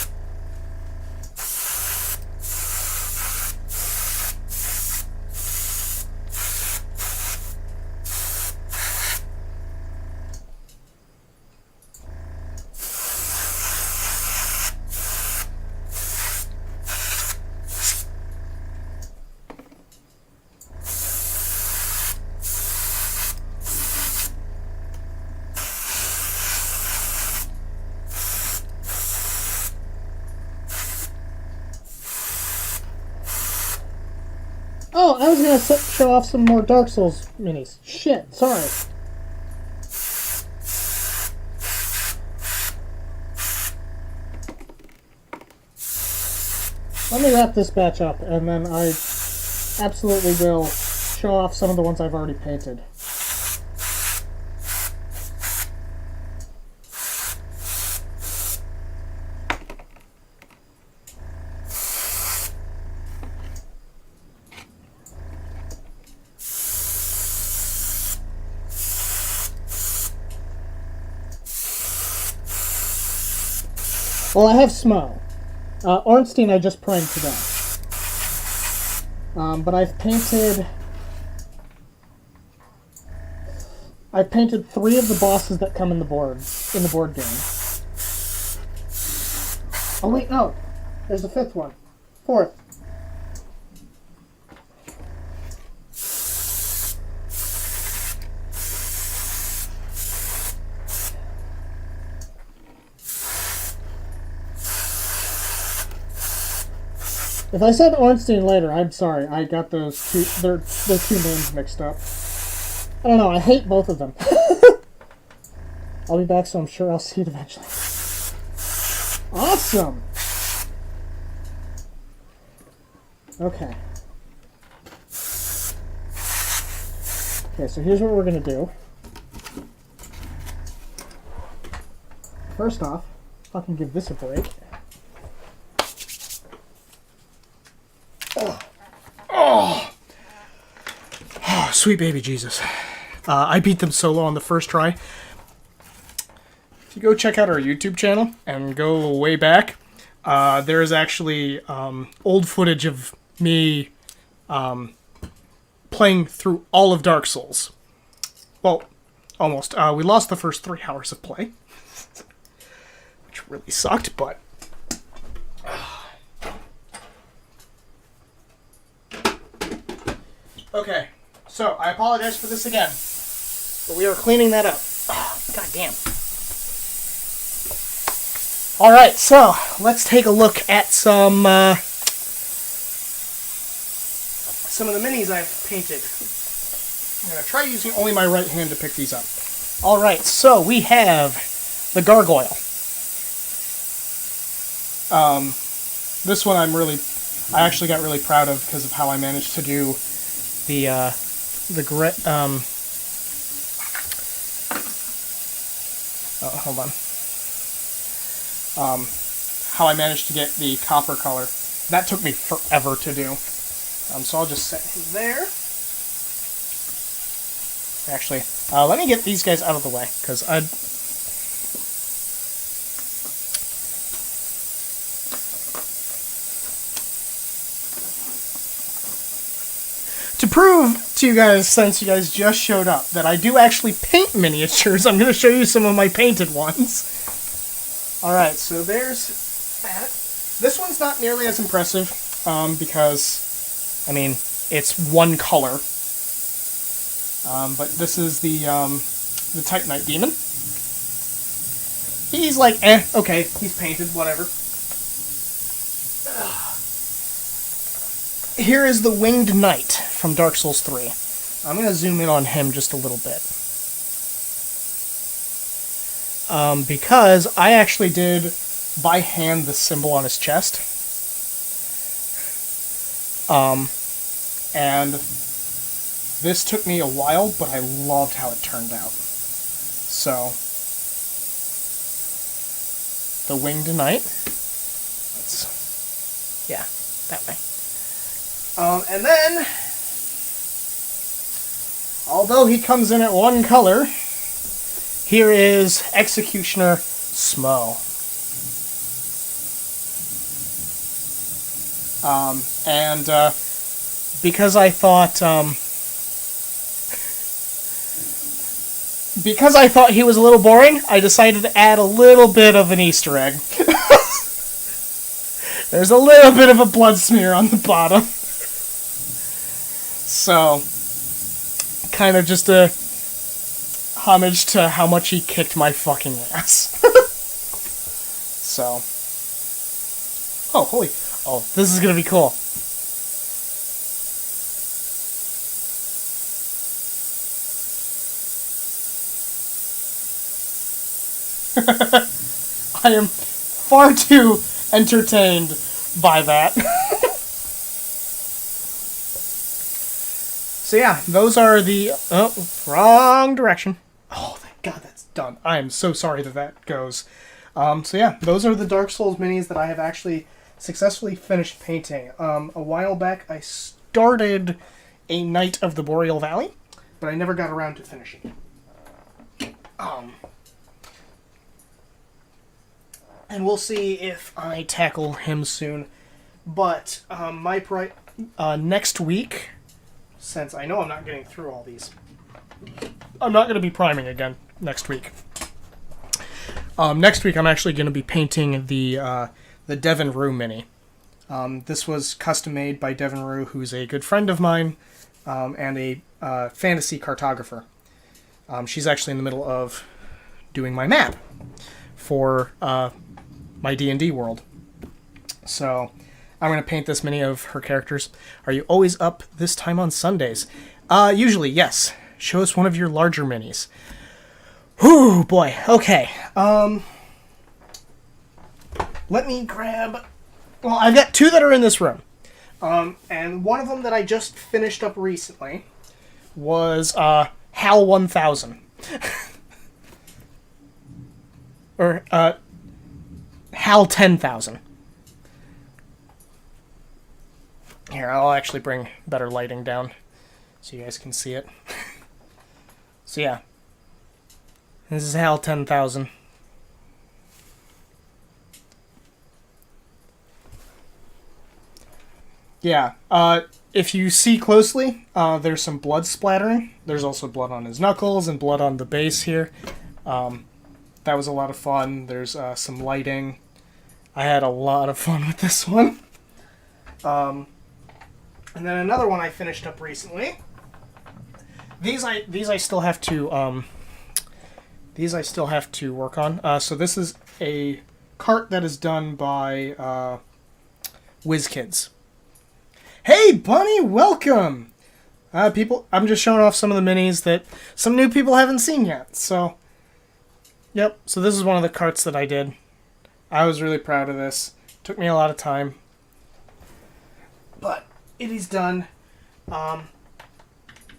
Oh, I was going to show off some more Dark Souls minis. Shit, sorry. Let me wrap this batch up, and then I absolutely will show off some of the ones I've already painted. Well, I have Smo. Ornstein I just primed today. But I've painted 3 of the bosses that come in the board game. Oh wait, no. There's a 5th one. 4th. If I said Ornstein later, I'm sorry. I got those two names mixed up. I don't know. I hate both of them. I'll be back, so I'm sure I'll see it eventually. Awesome! Okay. Okay, so here's what we're going to do. First off, fucking give this a break. Oh, sweet baby Jesus. I beat them solo on the first try. If you go check out our YouTube channel and go way back, there is actually old footage of me playing through all of Dark Souls. Well, almost. We lost the first 3 hours of play, which really sucked, but... Okay, so I apologize for this again, but we are cleaning that up. Oh, God damn. All right, so let's take a look at some of the minis I've painted. I'm going to try using only my right hand to pick these up. All right, so we have the gargoyle. This one I actually got really proud of because of how I managed to do how I managed to get the copper color that took me forever to do. So I'll just set him there. Actually, let me get these guys out of the way, because to prove to you guys, since you guys just showed up, that I do actually paint miniatures, I'm going to show you some of my painted ones. Alright, so there's that. This one's not nearly as impressive, because, I mean, it's one color. But this is the Titanite Demon. He's like, okay, he's painted, whatever. Here is the Winged Knight from Dark Souls 3. I'm going to zoom in on him just a little bit. Because I actually did, by hand, the symbol on his chest. And this took me a while, but I loved how it turned out. So, the Winged Knight. Yeah, that way. And then, although he comes in at one color, here is Executioner Smo. Because I thought he was a little boring, I decided to add a little bit of an Easter egg. There's a little bit of a blood smear on the bottom. So, kind of just a homage to how much he kicked my fucking ass. So. Oh, holy. Oh, this is gonna be cool. I am far too entertained by that. So yeah, those are the... Oh, wrong direction. Oh, thank God that's done. I am so sorry that goes. So yeah, those are the Dark Souls minis that I have actually successfully finished painting. A while back I started a Knight of the Boreal Valley, but I never got around to finishing it. And we'll see if I tackle him soon. But next week, since I know I'm not getting through all these, I'm not going to be priming again next week. Next week I'm actually going to be painting the Devin Rue mini. This was custom made by Devin Rue, who's a good friend of mine, and a fantasy cartographer. She's actually in the middle of doing my map for my D&D world. So I'm going to paint this many of her characters. Are you always up this time on Sundays? Usually, yes. Show us one of your larger minis. Whew, boy. Okay. Let me grab... Well, I've got two that are in this room. And one of them that I just finished up recently was HAL 1000. Or, HAL 10,000. Here, I'll actually bring better lighting down so you guys can see it. So yeah, this is HAL 10,000. Yeah, if you see closely, there's some blood splattering. There's also blood on his knuckles and blood on the base here. That was a lot of fun. There's some lighting. I had a lot of fun with this one. And then another one I finished up recently. These I still have to work on. So this is a cart that is done by WizKids. Hey, Bunny, welcome. People, I'm just showing off some of the minis that some new people haven't seen yet. So, yep. So this is one of the carts that I did. I was really proud of this. Took me a lot of time, but it is done. I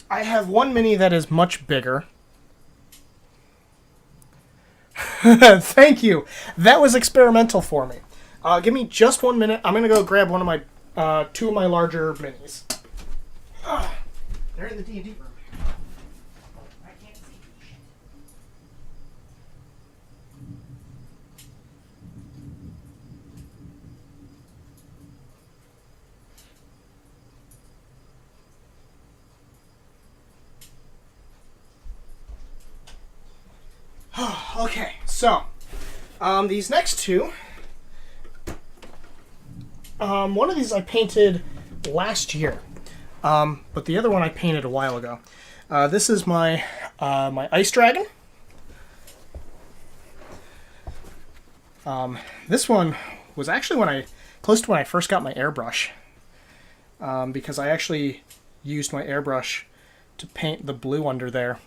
have one mini that is much bigger. Thank you. That was experimental for me. Give me just 1 minute. I'm gonna go grab one of my, two of my larger minis. They're in the D&D room. I can't see shit. Okay, so these next two. One of these I painted last year, but the other one I painted a while ago. This is my my ice dragon. This one was actually close to when I first got my airbrush, because I actually used my airbrush to paint the blue under there.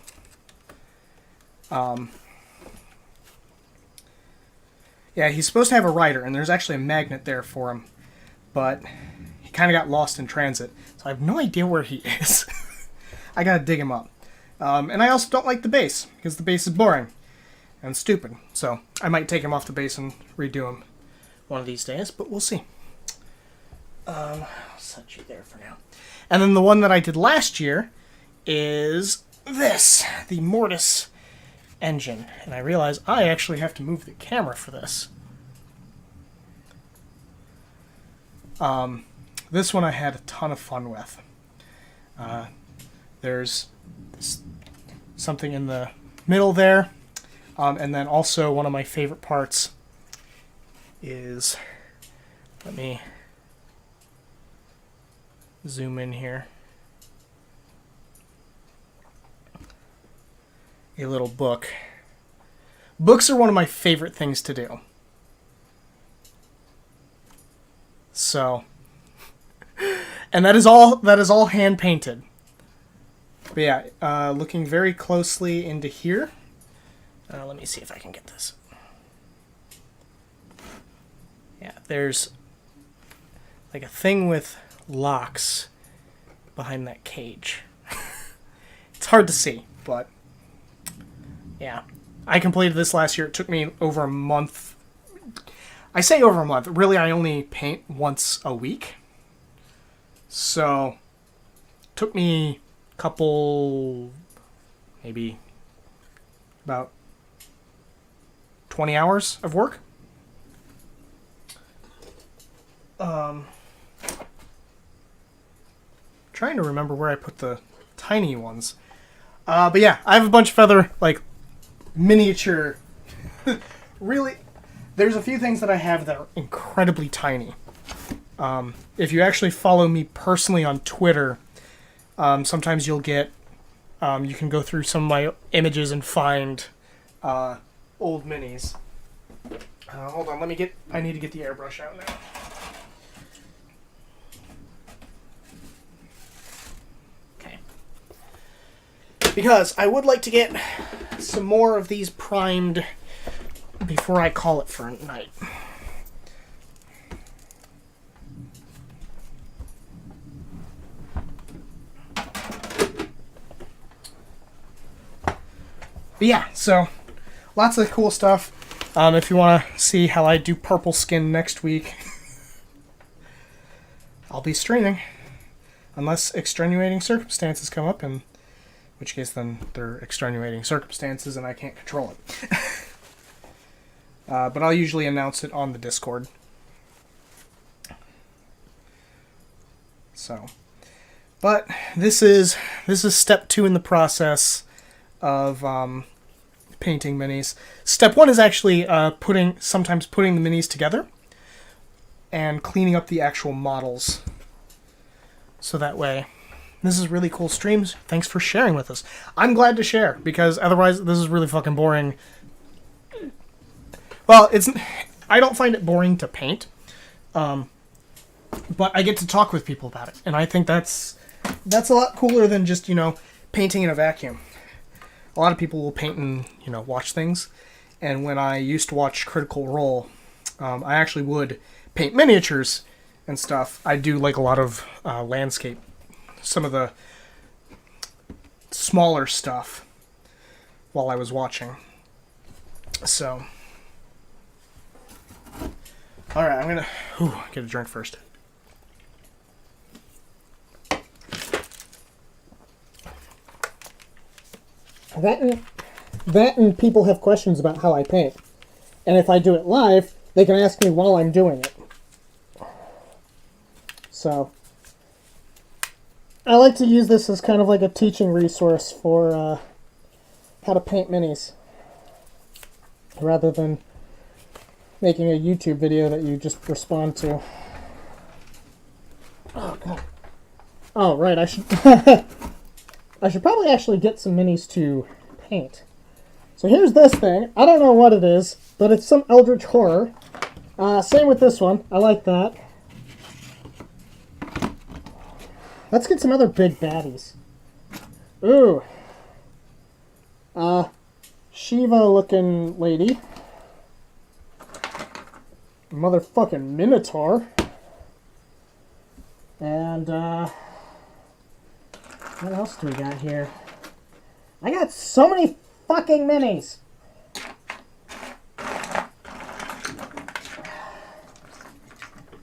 Yeah, he's supposed to have a rider, and there's actually a magnet there for him, but he kind of got lost in transit, so I have no idea where he is. I gotta dig him up. And I also don't like the base, because the base is boring and stupid, so I might take him off the base and redo him one of these days, but we'll see. I'll set you there for now. And then the one that I did last year is this, the Mortis engine, and I realize I actually have to move the camera for this. This one I had a ton of fun with. There's something in the middle there, and then also one of my favorite parts is, let me zoom in here, a little book. Books are one of my favorite things to do. So, and that is all hand painted. But yeah, looking very closely into here. Let me see if I can get this. Yeah, there's like a thing with locks behind that cage. It's hard to see, but yeah. I completed this last year. It took me over a month. I say over a month. Really, I only paint once a week. So, it took me a couple, maybe about 20 hours of work. Trying to remember where I put the tiny ones. But yeah, I have a bunch of other, like, miniature. Really, there's a few things that I have that are incredibly tiny. If you actually follow me personally on Twitter, sometimes you'll get, you can go through some of my images and find old minis. Hold on, I need to get the airbrush out now. Okay. Because I would like to get some more of these primed before I call it for a night. But yeah, so lots of cool stuff. If you want to see how I do purple skin next week, I'll be streaming. Unless extenuating circumstances come up, in which case then they're extenuating circumstances and I can't control it. But I'll usually announce it on the Discord. So, but this is step 2 in the process of painting minis. Step 1 is actually sometimes putting the minis together and cleaning up the actual models. So that way, this is really cool streams. Thanks for sharing with us. I'm glad to share, because otherwise this is really fucking boring. Well, I don't find it boring to paint, but I get to talk with people about it, and I think that's a lot cooler than just, painting in a vacuum. A lot of people will paint and, watch things, and when I used to watch Critical Role, I actually would paint miniatures and stuff. I do like a lot of landscape, some of the smaller stuff while I was watching. So, All right, I'm gonna get a drink first. That and people have questions about how I paint. And if I do it live, they can ask me while I'm doing it. So, I like to use this as kind of like a teaching resource for how to paint minis. Rather than making a YouTube video that you just respond to. Oh, God. Oh, right, I should... I should probably actually get some minis to paint. So here's this thing. I don't know what it is, but it's some Eldritch Horror. Same with this one. I like that. Let's get some other big baddies. Ooh. Shiva-looking lady. Motherfucking Minotaur. And, what else do we got here? I got so many fucking minis!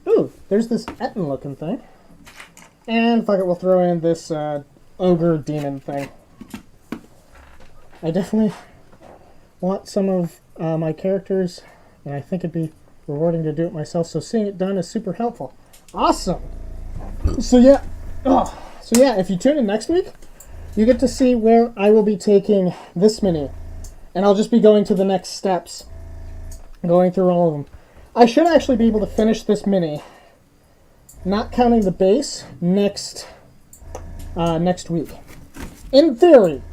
Ooh, there's this Etten looking thing. And fuck it, we'll throw in this ogre demon thing. I definitely want some of my characters, and I think it'd be rewarding to do it myself, so seeing it done is super helpful. Awesome! So yeah, if you tune in next week, you get to see where I will be taking this mini. And I'll just be going to the next steps. Going through all of them. I should actually be able to finish this mini, not counting the base, next week. In theory.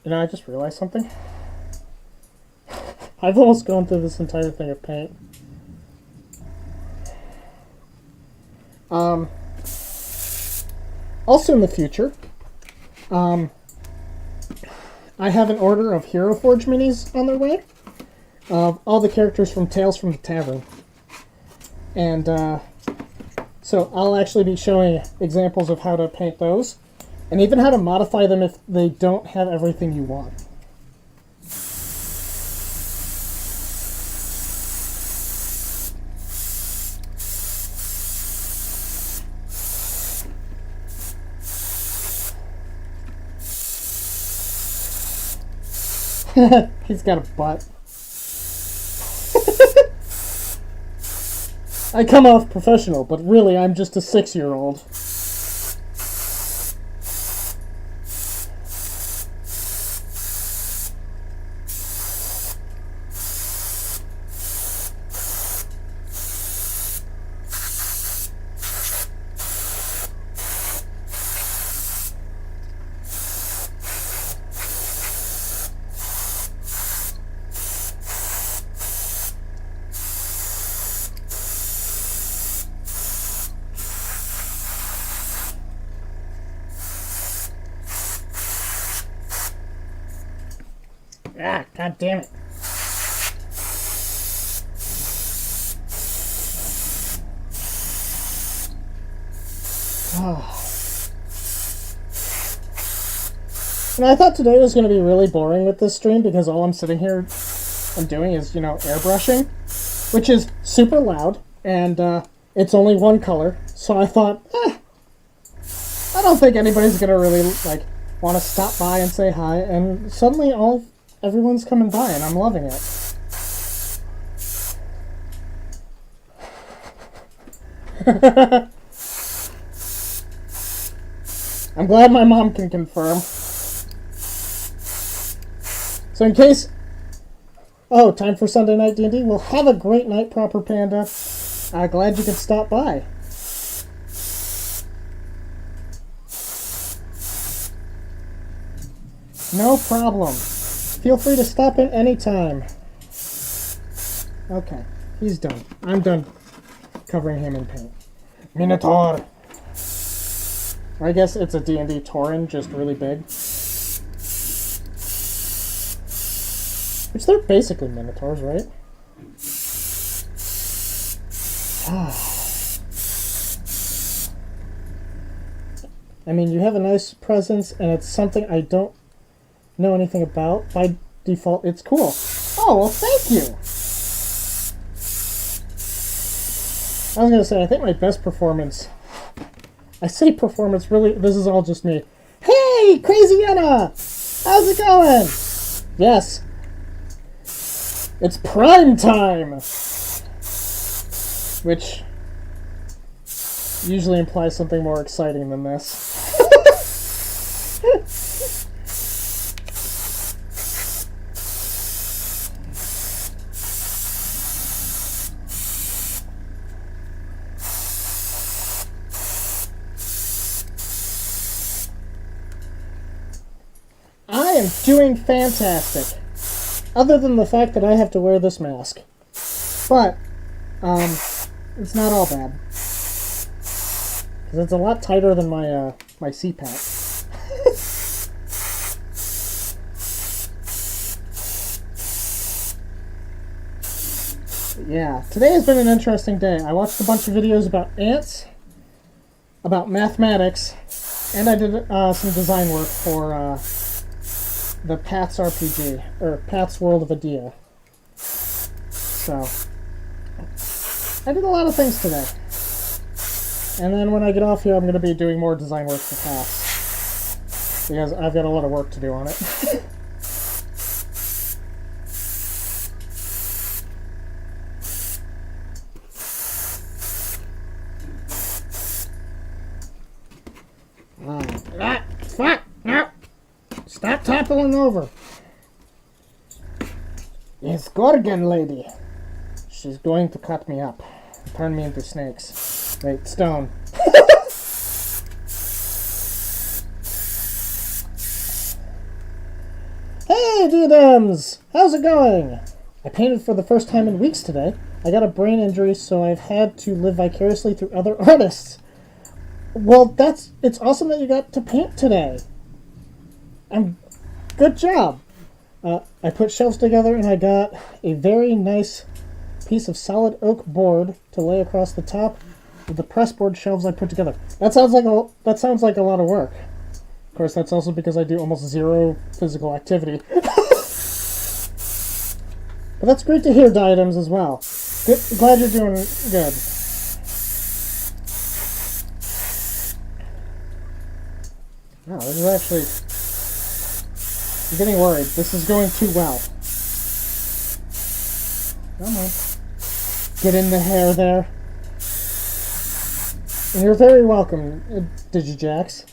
You know, I just realized something. I've almost gone through this entire thing of paint. Also in the future, I have an order of Hero Forge minis on their way. Of all the characters from Tales from the Tavern. And so I'll actually be showing examples of how to paint those. And even how to modify them if they don't have everything you want. He's got a butt. I come off professional, but really I'm just a 6-year-old. Ah, god damn it. Oh. And I thought today was going to be really boring with this stream because all I'm sitting here and doing is, airbrushing, which is super loud, and it's only one color, so I thought, I don't think anybody's going to really, want to stop by and say hi, and suddenly everyone's coming by, and I'm loving it. I'm glad my mom can confirm. So in case... Oh, time for Sunday Night D&D? Well, have a great night, Proper Panda. Glad you could stop by. No problem. Feel free to stop in anytime. Okay, he's done. I'm done covering him in paint. Minotaur! Or I guess it's a D&D Tauren, just really big. Which they're basically Minotaurs, right? I mean, you have a nice presence, and it's something I don't know anything about. By default, it's cool. Oh, well, thank you! I was going to say, I think my best performance... I say performance, really, this is all just me. Hey, Crazy Anna! How's it going? Yes. It's prime time! Which usually implies something more exciting than this. I am doing fantastic. Other than the fact that I have to wear this mask. But, it's not all bad. Because it's a lot tighter than my, my CPAP. Yeah, today has been an interesting day. I watched a bunch of videos about ants, about mathematics, and I did some design work for the Pat's RPG, or Pat's World of Idea. So, I did a lot of things today. And then when I get off here, I'm going to be doing more design work for Pat's. Because I've got a lot of work to do on it. Fuck! No! Stop toppling over. Yes, Gorgon lady. She's going to cut me up. Turn me into snakes. Wait, stone. Hey, Dudums! How's it going? I painted for the first time in weeks today. I got a brain injury, so I've had to live vicariously through other artists. Well, it's awesome that you got to paint today. Good job. I put shelves together and I got a very nice piece of solid oak board to lay across the top of the pressboard shelves I put together. That sounds like a lot of work. Of course, that's also because I do almost zero physical activity. But that's great to hear, Diadems, as well. Glad you're doing good. Wow, this is actually... I'm getting worried. This is going too well. Come on. Get in the hair there. And you're very welcome, Digijax.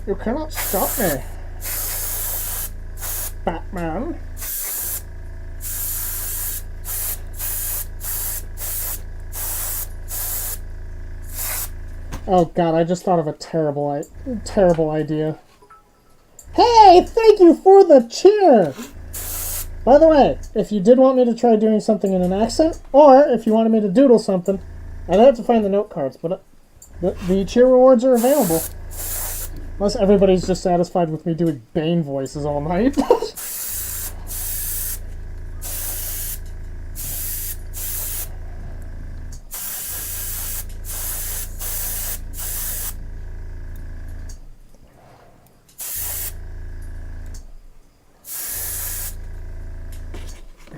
You cannot stop me, Batman. Oh god, I just thought of a terrible idea. Hey, thank you for the cheer! By the way, if you did want me to try doing something in an accent, or if you wanted me to doodle something, I'd have to find the note cards, but the cheer rewards are available. Unless everybody's just satisfied with me doing Bane voices all night.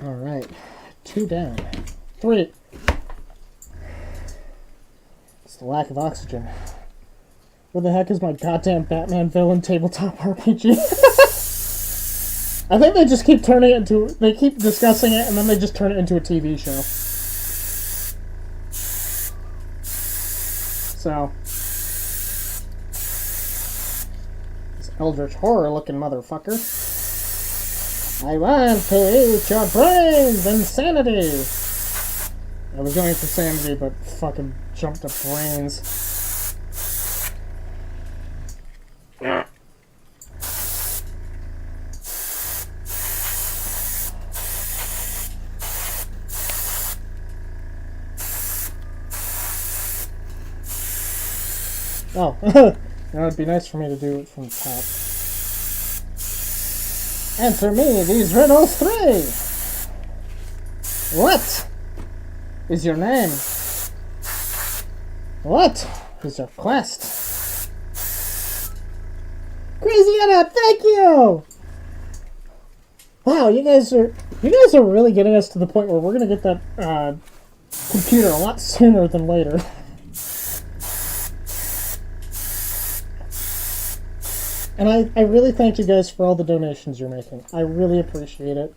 Alright. 2 down. 3. It's the lack of oxygen. Where the heck is my goddamn Batman villain tabletop RPG? I think they just keep turning it into... They keep discussing it, and then they just turn it into a TV show. So... This eldritch horror-looking motherfucker. I want to eat your brains and sanity! I was going for sanity, but fucking jumped to brains. Oh, You know, it'd be nice for me to do it from the top. Answer me these riddles 3. What is your name? What is your quest? Crazy Anna, thank you! Wow, you guys are really getting us to the point where we're gonna get that computer a lot sooner than later. And I really thank you guys for all the donations you're making. I really appreciate it.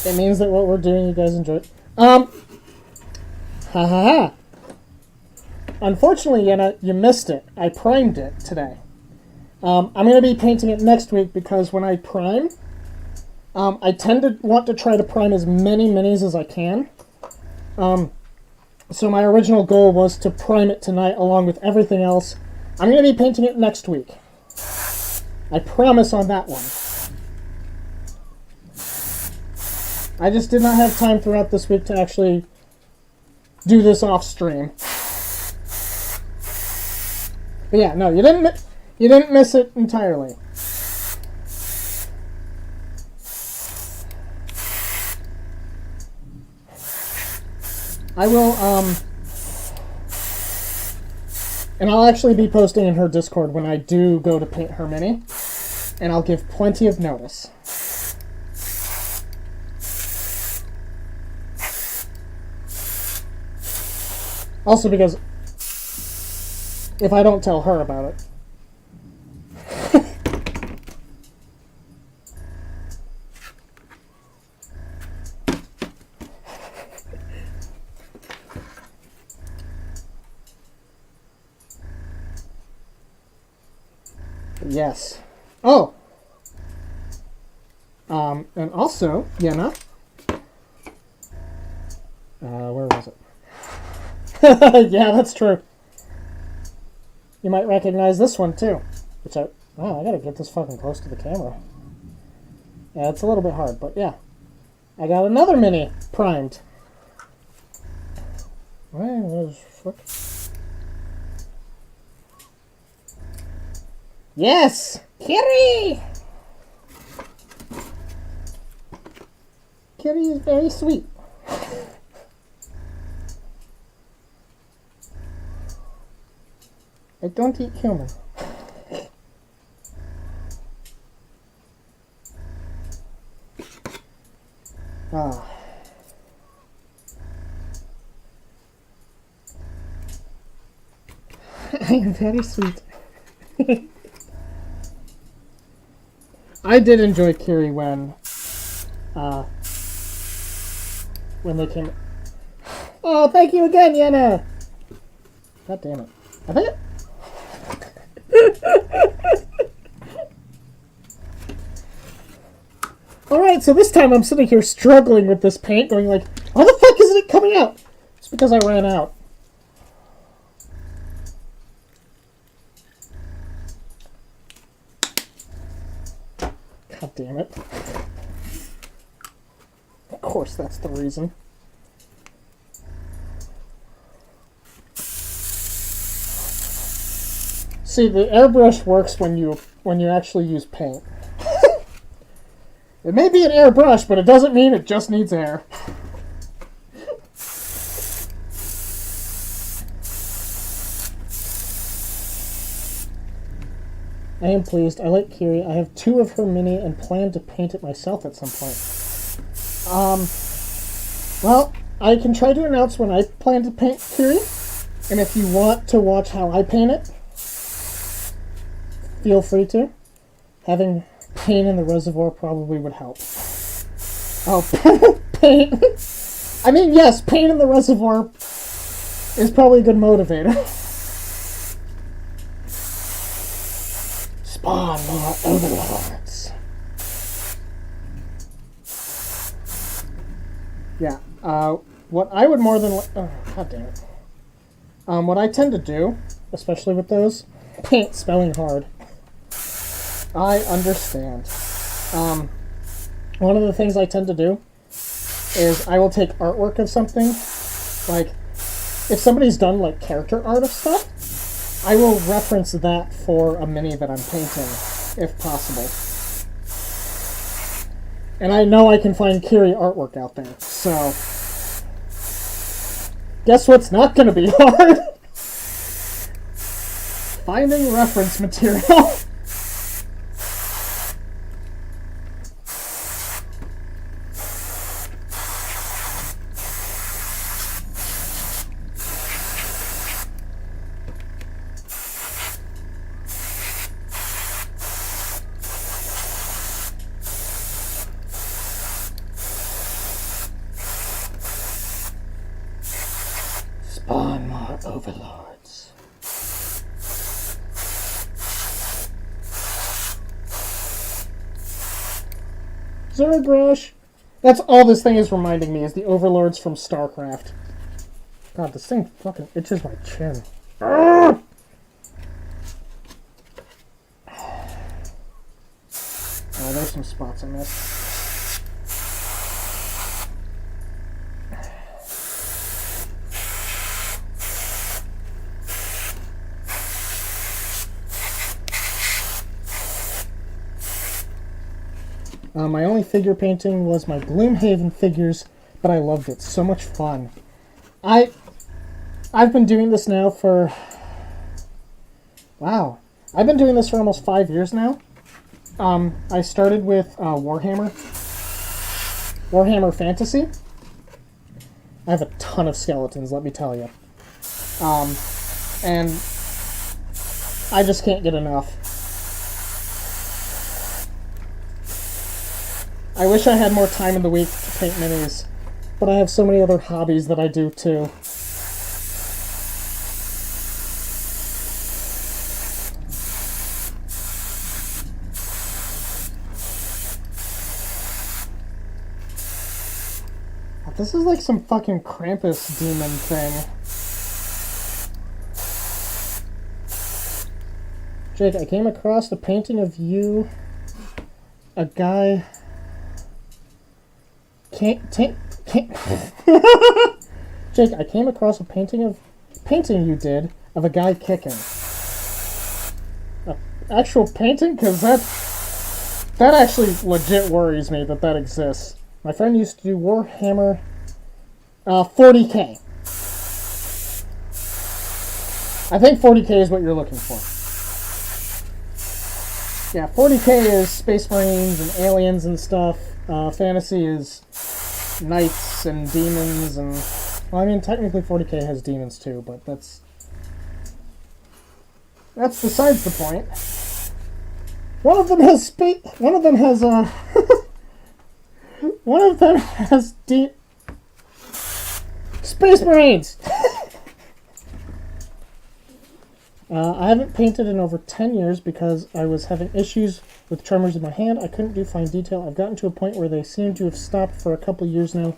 It means that what we're doing, you guys enjoy. Ha ha ha. Unfortunately, Yenna, you missed it. I primed it today. I'm going to be painting it next week because when I prime, I tend to want to try to prime as many minis as I can. So my original goal was to prime it tonight along with everything else. I'm going to be painting it next week. I promise on that one. I just did not have time throughout this week to actually do this off stream. But yeah, no, you didn't miss it entirely. I will, and I'll actually be posting in her Discord when I do go to paint her mini, and I'll give plenty of notice. Also because if I don't tell her about it. Yes. Oh! And also, Yenna. Where was it? Yeah, that's true. You might recognize this one too. I gotta get this fucking close to the camera. Yeah, it's a little bit hard, but yeah. I got another mini primed. Yes! Kitty! Kitty is very sweet. I don't eat human. Ah. I am very sweet. I did enjoy Kiri when they came. Oh, thank you again, Yenna. God damn it! I think it. Alright, so this time I'm sitting here struggling with this paint, going like, why the fuck isn't it coming out? It's because I ran out. God damn it. Of course that's the reason. See, the airbrush works when you actually use paint. It may be an airbrush, but it doesn't mean it just needs air. I am pleased. I like Kiri. I have 2 of her mini and plan to paint it myself at some point. Well, I can try to announce when I plan to paint Kiri, and if you want to watch how I paint it, feel free to. Having paint in the reservoir probably would help. Oh, paint. I mean, yes, paint in the reservoir is probably a good motivator. Spawn more overlords. Yeah, what I would more than... Oh, god damn it. What I tend to do, especially with those, paint spelling hard. I understand. One of the things I tend to do is I will take artwork of something. Like, if somebody's done, like, character art of stuff, I will reference that for a mini that I'm painting, if possible. And I know I can find Kiri artwork out there, so... Guess what's not going to be hard? Finding reference material. Spawn more overlords. Zergrush! That's all this thing is reminding me, is the overlords from StarCraft. God, this thing fucking itches my chin. Urgh! Oh, there's some spots I missed. My only figure painting was my Gloomhaven figures, but I loved it. So much fun. I've been doing this now for... Wow. I've been doing this for almost 5 years now. I started with Warhammer Fantasy. I have a ton of skeletons, let me tell you. And I just can't get enough. I wish I had more time in the week to paint minis, but I have so many other hobbies that I do too. This is like some fucking Krampus demon thing. Jake, I came across a painting of you, a guy... Jake, I came across a painting you did of a guy kicking. Actual painting? Because that actually legit worries me that exists. My friend used to do Warhammer 40k. I think 40k is what you're looking for. Yeah, 40k is Space Marines and aliens and stuff. Fantasy is knights and demons and... Well, I mean, technically 40k has demons too, but that's besides the point. One of them has one of them has Space Marines! I haven't painted in over 10 years because I was having issues with tremors in my hand. I couldn't do fine detail. I've gotten to a point where they seem to have stopped for a couple years now.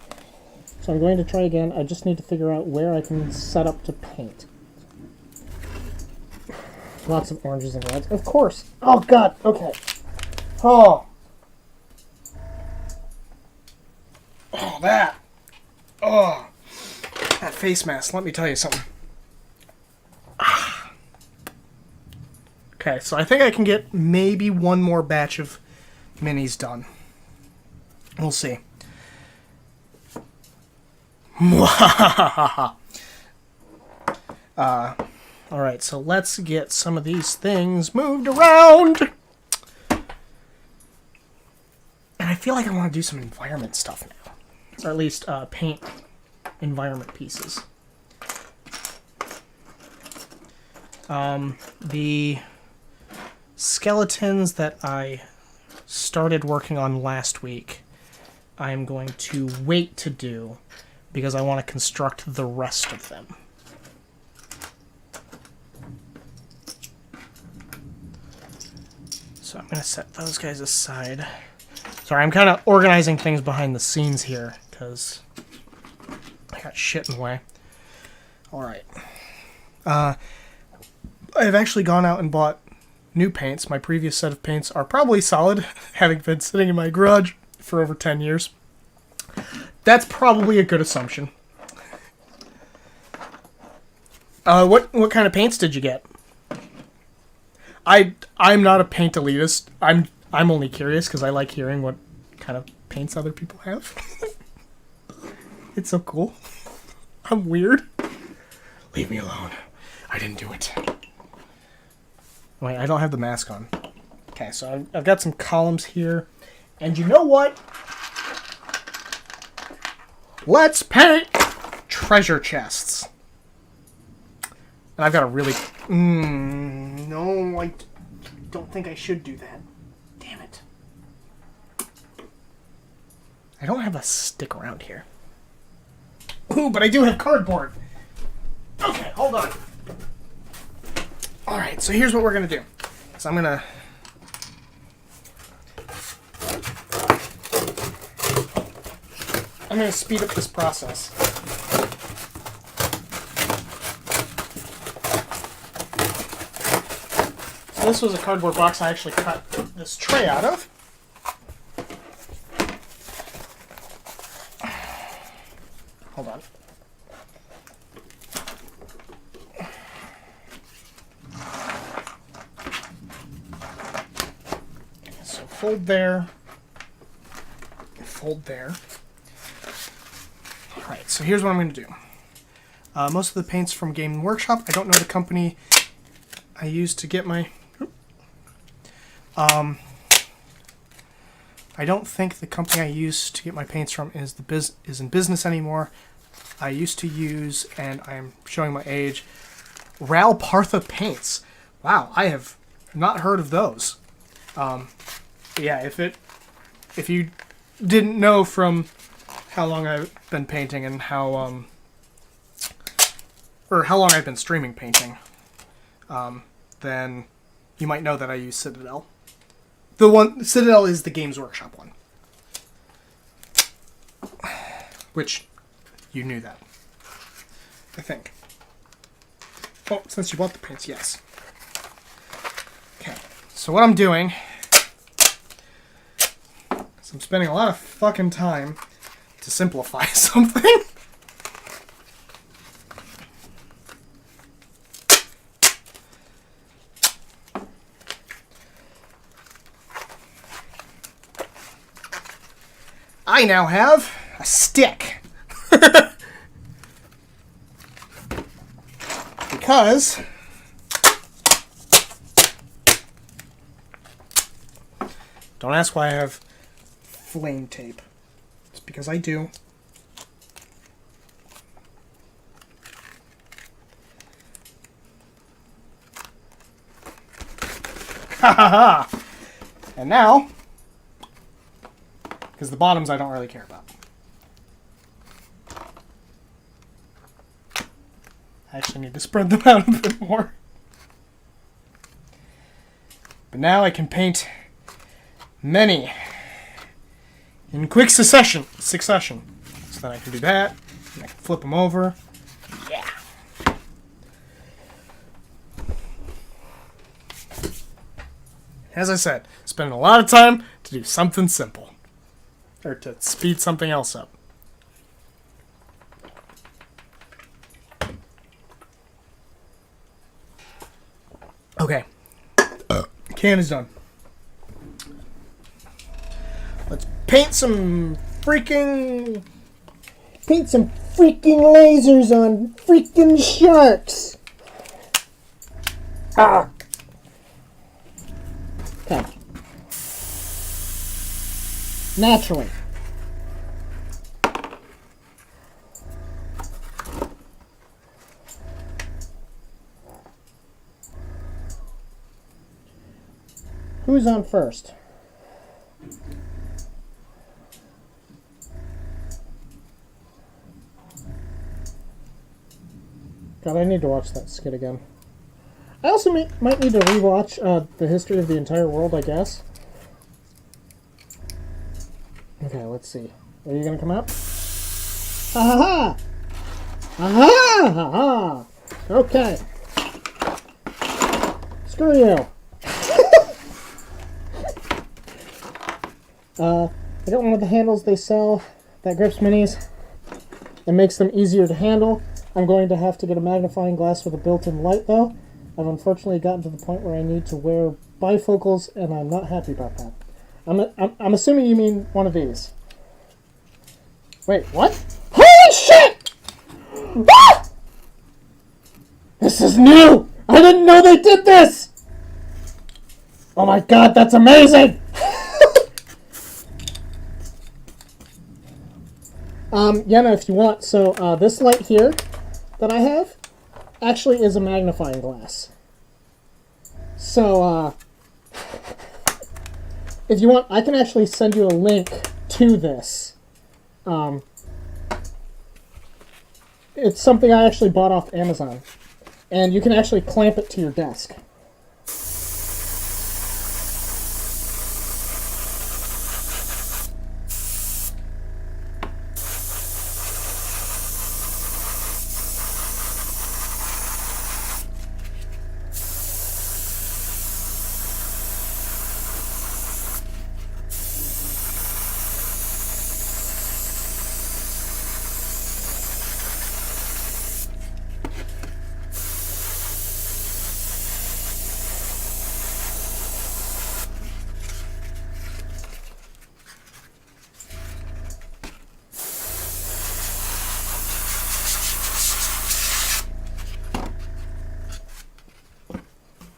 So I'm going to try again. I just need to figure out where I can set up to paint. Lots of oranges and reds. Of course! Oh god! Okay. Oh! Oh, that! Oh! That face mask, let me tell you something. Okay, so I think I can get maybe one more batch of minis done. We'll see. Alright, so let's get some of these things moved around. And I feel like I want to do some environment stuff now. Or at least paint environment pieces. The skeletons that I started working on last week, I'm going to wait to do because I want to construct the rest of them. So I'm going to set those guys aside. Sorry, I'm kind of organizing things behind the scenes here because I got shit in the way. Alright. I've actually gone out and bought new paints. My previous set of paints are probably solid, having been sitting in my garage for over 10 years. That's probably a good assumption. What kind of paints did you get? I'm not a paint elitist. I'm only curious because I like hearing what kind of paints other people have. It's so cool. I'm weird. Leave me alone. I didn't do it. Wait, I don't have the mask on. Okay, so I've got some columns here. And you know what? Let's paint treasure chests. And I've got a really... no, I don't think I should do that. Damn it. I don't have a stick around here. Ooh, but I do have cardboard. Okay, hold on. Alright, so here's what we're going to do. So I'm going to... speed up this process. So this was a cardboard box I actually cut this tray out of. Hold on. So fold there. Fold there. Alright, so here's what I'm going to do. Most of the paint's from Game Workshop. I don't know the company I used to get my... I don't think the company I used to get my paints from is in business anymore. I used to use, and I'm showing my age, Ral Partha paints. Wow, I have not heard of those. Yeah, if you didn't know from how long I've been painting and how long I've been streaming painting, then you might know that I use Citadel. Citadel is the Games Workshop one. Which, you knew that. I think. Oh, since you bought the paints, yes. Okay, so what I'm doing is I'm spending a lot of fucking time to simplify something. I now have a stick. Because don't ask why I have flame tape. It's because I do. Ha ha ha! And now, because the bottoms I don't really care about. I actually need to spread them out a bit more. But now I can paint many in quick succession. So then I can do that, and I can flip them over. Yeah. As I said, spending a lot of time to do something simple. Or to speed something else up. Okay. Can is done. Let's paint some freaking lasers on freaking sharks. Ah. Okay. Naturally. Who's on first? God, I need to watch that skit again. I also might need to rewatch The History of the Entire World, I guess. Okay, let's see. Are you gonna come up? Ha ha ha! Ha ha ha! Okay. Screw you. I got one of the handles they sell that grips minis. It makes them easier to handle. I'm going to have to get a magnifying glass with a built-in light, though. I've unfortunately gotten to the point where I need to wear bifocals, and I'm not happy about that. I'm assuming you mean one of these. Wait, what? Holy shit! Ah! This is new! I didn't know they did this! Oh my god, that's amazing! Yenna, if you want, so this light here that I have actually is a magnifying glass. So, if you want, I can actually send you a link to this. It's something I actually bought off Amazon. And you can actually clamp it to your desk.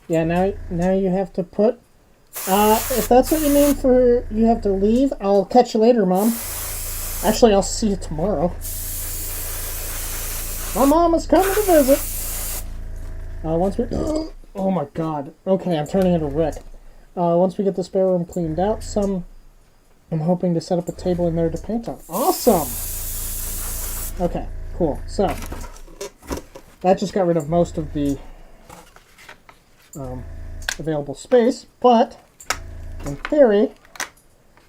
Yeah, now you have to put... if that's what you mean for you have to leave, I'll catch you later, Mom. Actually, I'll see you tomorrow. My mom is coming to visit. Once we... Oh my god. Okay, I'm turning into Rick. Once we get the spare room cleaned out, I'm hoping to set up a table in there to paint on. Awesome! Okay, cool. So, that just got rid of most of the available space, but in theory,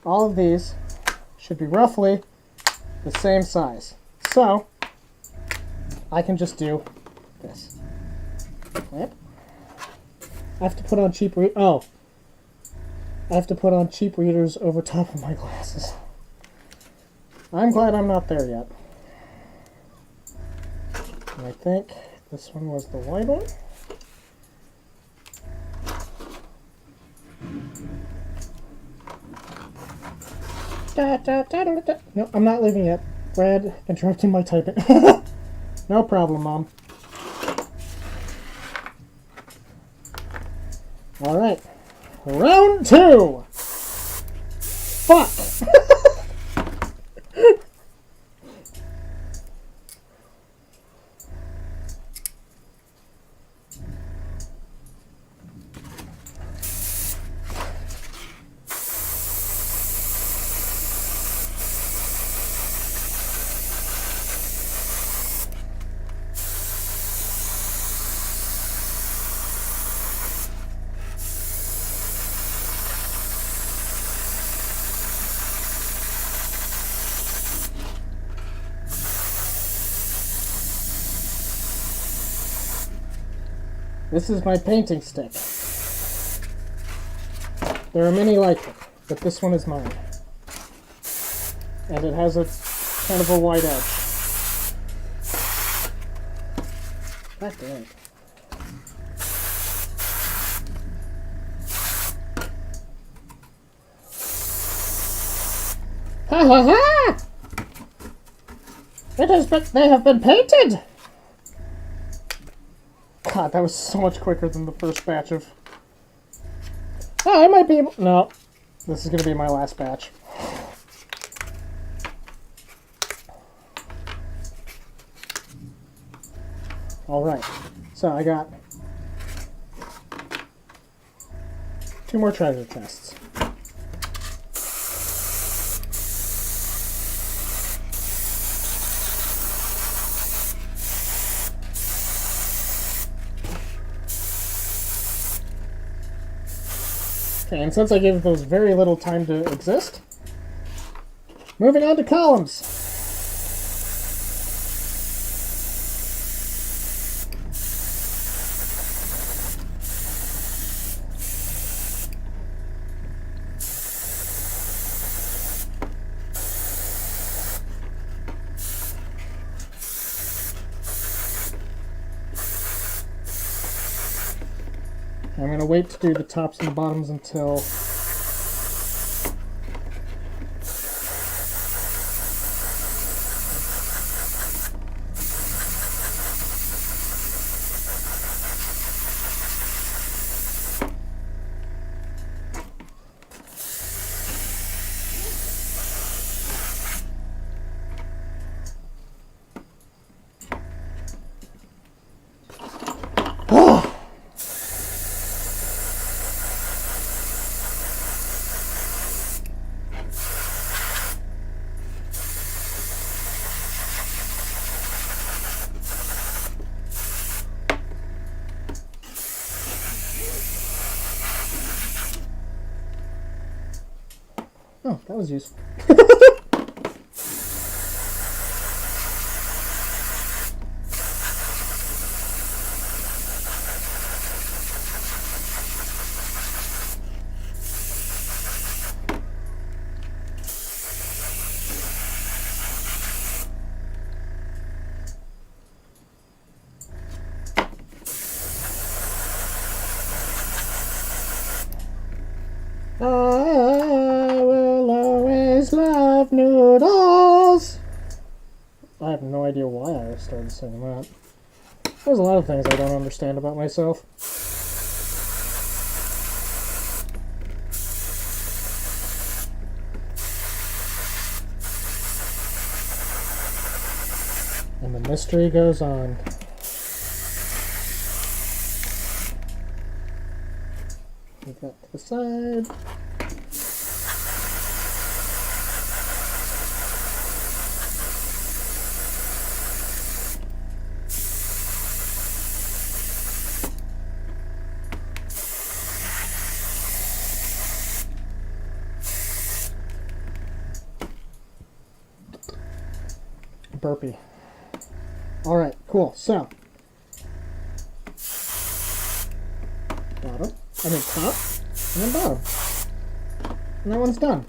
all of these should be roughly the same size. So, I can just do this. Yep. I have to put on cheap I have to put on cheap readers over top of my glasses. I'm glad I'm not there yet. And I think this one was the white one. No, I'm not leaving yet. Brad interrupting my typing. No problem, Mom. Alright. Round 2! Fuck! This is my painting stick. There are many like it, but this one is mine. And it has a kind of a wide edge. God damn it. Ha ha ha! They have been painted! God, that was so much quicker than the first batch of... Oh, I might be able... No. This is going to be my last batch. Alright. So, I got 2 more treasure chests. Okay, and since I gave those very little time to exist, moving on to columns. I'm going to wait to do the tops and the bottoms until... Oh, that was useful. I will always love noodles. I have no idea why I started saying that. There's a lot of things I don't understand about myself. And the mystery goes on. Move that to the side. Burpee. Alright, cool. So, bottom. I mean top, and then bottom. And that one's done.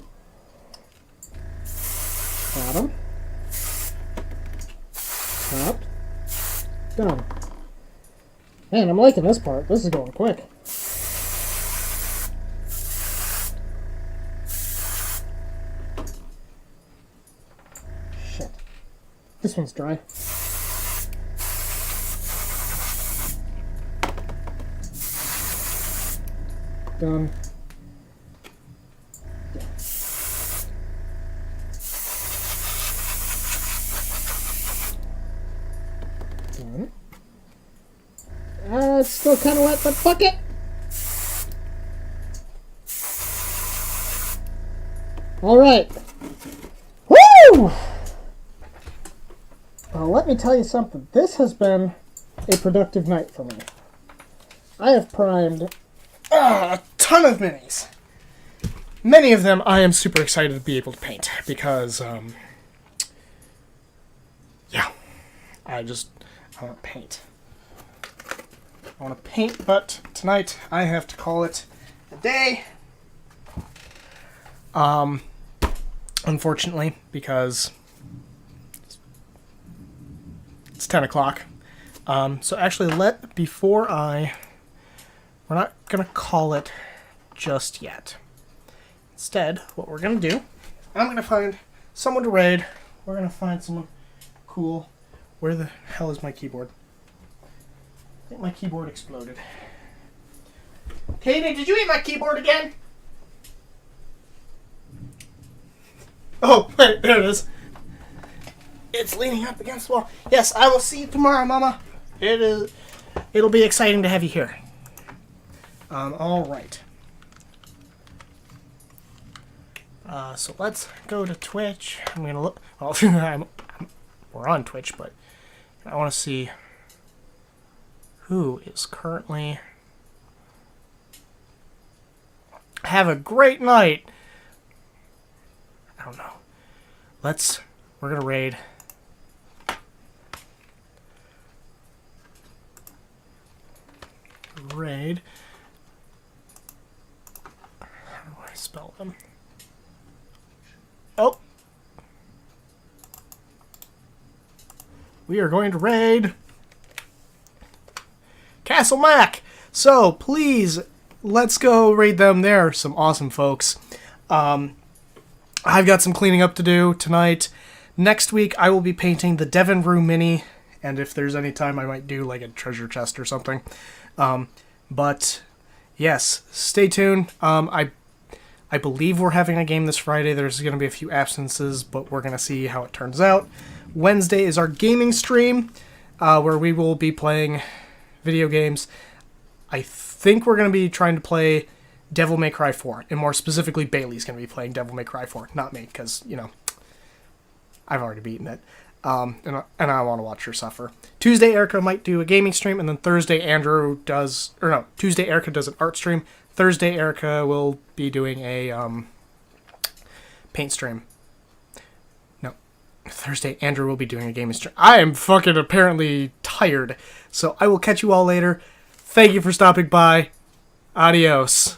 Bottom. Top. Done. Man, I'm liking this part. This is going quick. Shit. This one's dry. Done. Done. It's still kind of wet, but fuck it! Alright. Woo! Well, let me tell you something. This has been a productive night for me. I have primed a ton of minis. Many of them I am super excited to be able to paint because, yeah, I want to paint. I want to paint, but tonight I have to call it a day. Unfortunately, because it's 10 o'clock. So actually, we're not going to call it just yet. Instead, what we're going to do, I'm going to find someone to raid. We're going to find someone cool. Where the hell is my keyboard? I think my keyboard exploded. Katie, did you eat my keyboard again? Oh, wait, there it is. It's leaning up against the wall. Yes, I will see you tomorrow, Mama. It'll be exciting to have you here. All right. So let's go to Twitch. I'm gonna look. Well, we're on Twitch, but I want to see who is currently. Have a great night. I don't know. We're gonna raid. Raid. How do I spell them? Oh. We are going to raid Castle Mac. So please, let's go raid them. They're some awesome folks. I've got some cleaning up to do tonight. Next week, I will be painting the Devon Rue Mini, and if there's any time, I might do like a treasure chest or something. But yes, stay tuned. I believe we're having a game this Friday. There's going to be a few absences, but we're going to see how it turns out. Wednesday is our gaming stream, where we will be playing video games. I think we're going to be trying to play Devil May Cry 4, and more specifically, Bailey's going to be playing Devil May Cry 4, not me, because, you know, I've already beaten it, and I want to watch her suffer. Tuesday, Erica might do a gaming stream, and then Thursday, Tuesday, Erica does an art stream. Thursday, Erica will be doing a paint stream. No, Thursday, Andrew will be doing a gaming stream. I am fucking apparently tired, so I will catch you all later. Thank you for stopping by. Adios.